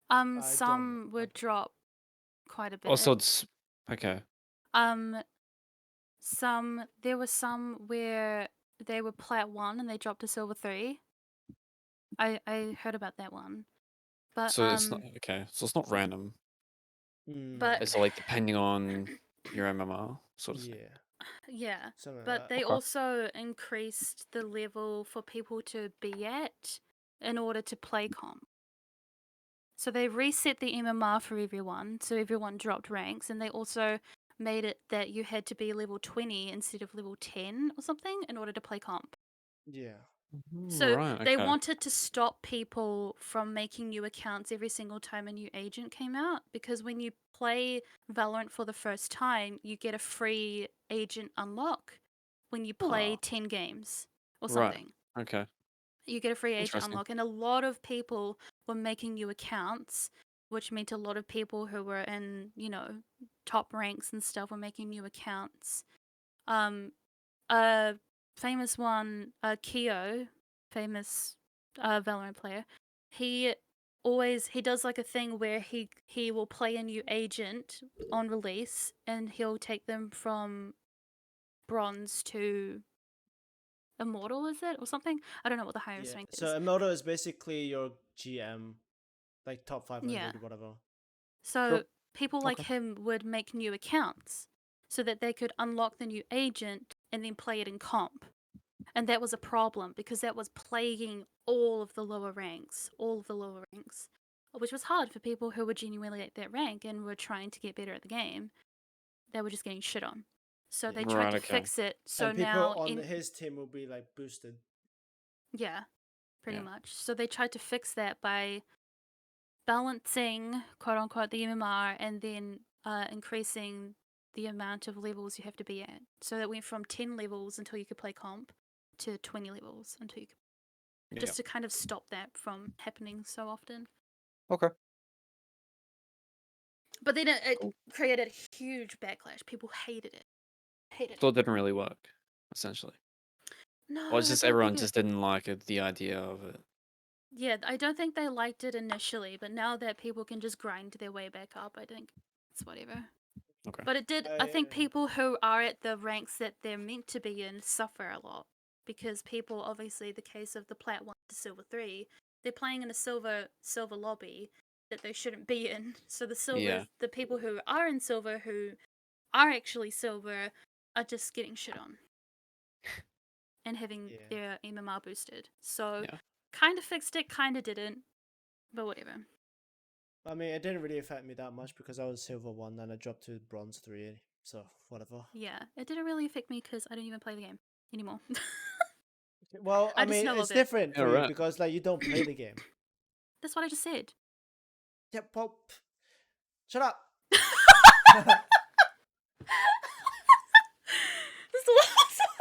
I don't know. Some would drop quite a Oh, so bit. it's okay. Um, there were some where they were plat 1 and they dropped to silver 3. I heard about that one. But So it's not okay. So it's not random. but It's like depending on your MMR sort of thing. Yeah, yeah, something like but that. they Okay. also increased the level for people to be at in order to play comp. So they reset the MMR for everyone, so everyone dropped ranks, and they also made it that you had to be level 20 instead of level 10 or something in order to play comp. Yeah. So Right. they Okay. wanted to stop people from making new accounts every single time a new agent came out, because when you play Valorant for the first time, you get a free agent unlock when you play Oh, 10 games or right. something. Okay. You get a free agent Interesting. unlock, and a lot of people were making new accounts, which meant a lot of people who were in, top ranks and stuff were making new accounts. A famous one, Keo, famous Valorant player, he he does like a thing where he will play a new agent on release, and he'll take them from bronze to immortal, is it, or something? I don't know what the highest Yeah. rank So is. Emoto is basically your GM, top Yeah. 500 or whatever. So Cool. people like Okay. him would make new accounts so that they could unlock the new agent and then play it in comp. And that was a problem because that was plaguing all of the lower ranks, which was hard for people who were genuinely at that rank and were trying to get better at the game. They were just getting shit on. So Yeah. they tried Right. to Okay. fix it. So And people now on his team will be boosted. yeah, pretty Yeah. much. So they tried to fix that by balancing, quote unquote, the MMR and then increasing the amount of levels you have to be at. So that went from 10 levels until you could play comp to 20 levels until you could, Yeah. just to kind of stop that from happening so often. Okay. But then it Cool. created a huge backlash. People hated it. So it didn't really work, essentially. No, Or it's I just don't think everyone just didn't like it, the idea of it. Yeah, I don't think they liked it initially, but now that people can just grind their way back up, I think it's whatever. Okay. But it did. I think people who are at the ranks that they're meant to be in suffer a lot because people, obviously, the case of the plat 1 to silver 3, they're playing in a silver lobby that they shouldn't be in. So Yeah. the people who are in silver, who are actually silver, are just getting shit on and having Yeah. their MMR boosted. So Yeah. kind of fixed it, kind of didn't, but whatever. I mean, it didn't really affect me that much because I was silver 1 and I dropped to bronze 3. So whatever. Yeah, it didn't really affect me because I don't even play the game anymore. Well, I I just mean, know it's of it. different Yeah. for you Right. because you don't play the game. That's what I just said. Yeah, well, shut up. That's what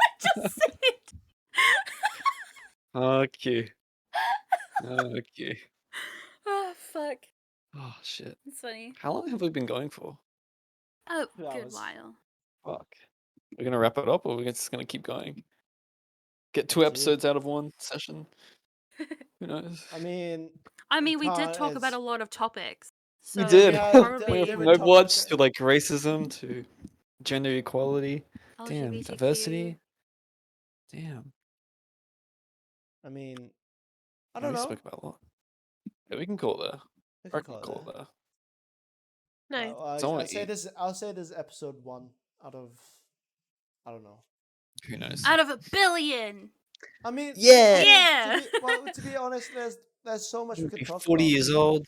I just said. Okay. Okay. Oh, fuck. Oh shit. It's funny. How long have we been going for? Oh, 2 good hours. while. Fuck. We're gonna wrap it up, or we're just gonna keep going? Get 2 To you. episodes out of 1 session. Who knows? I mean, We did talk about a it's lot of topics. We So did. Yeah, probably Went from different topics. Overwatch to like racism to gender equality. Damn, LGBTQ. diversity. Damn. I mean, I Yeah, don't we know. spoke about a lot. Yeah, we can call it there. We I can reckon call call it it there. No. there. It's I'll only say this is episode 1 out of, I don't know. Who knows? Out of 1 billion. I mean, Yeah. Yeah. to be honest, there's so much we We'll could be talk 40 about. years old.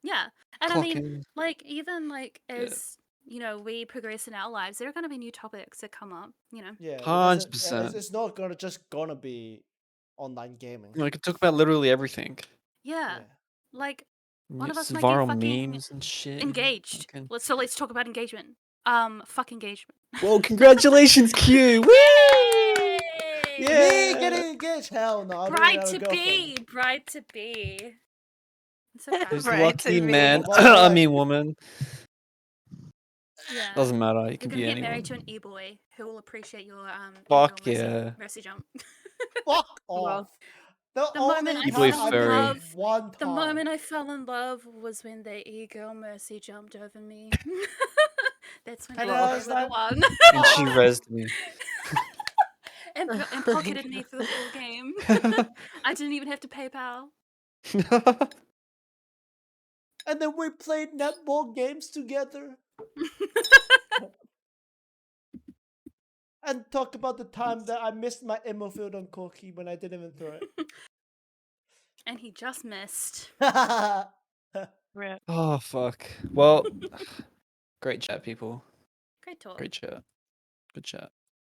Yeah. And I mean, Clocking. like, even like Yeah. as we progress in our lives, there are going to be new topics that come up. Yeah, it 100%. it's not gonna be online gaming. We could talk about literally everything. Yeah. Like, one of us It's might get viral fucking memes and shit. engaged. Fucking- Let's talk about engagement. Fuck engagement. Well, congratulations, Q. Woo! Yay! Yeah. Me getting engaged? Hell no. I don't even Bride have a to girlfriend. be. Bride to be. I'm so proud Who's of the you. Right to lucky me. man? Well, I like- mean, woman. Yeah. Doesn't matter. You You're can gonna be get anyone. married to an e-boy who will appreciate your Fuck Eagle yeah. mercy jump. Fuck Well, off. The the only moment I time fell I in did love- it one time. The moment I fell in love was when the e-girl mercy jumped over me. That's when And I I knew was they were the like, one. And she rezzed me. and pocketed me for the full game. I didn't even have to PayPal. And then we played netball games together and talk about the time that I missed my ammo field on Corky when I didn't even throw And he just missed. it. Right. Oh, fuck. Well, great chat, people. Great talk. Great chat. Good chat.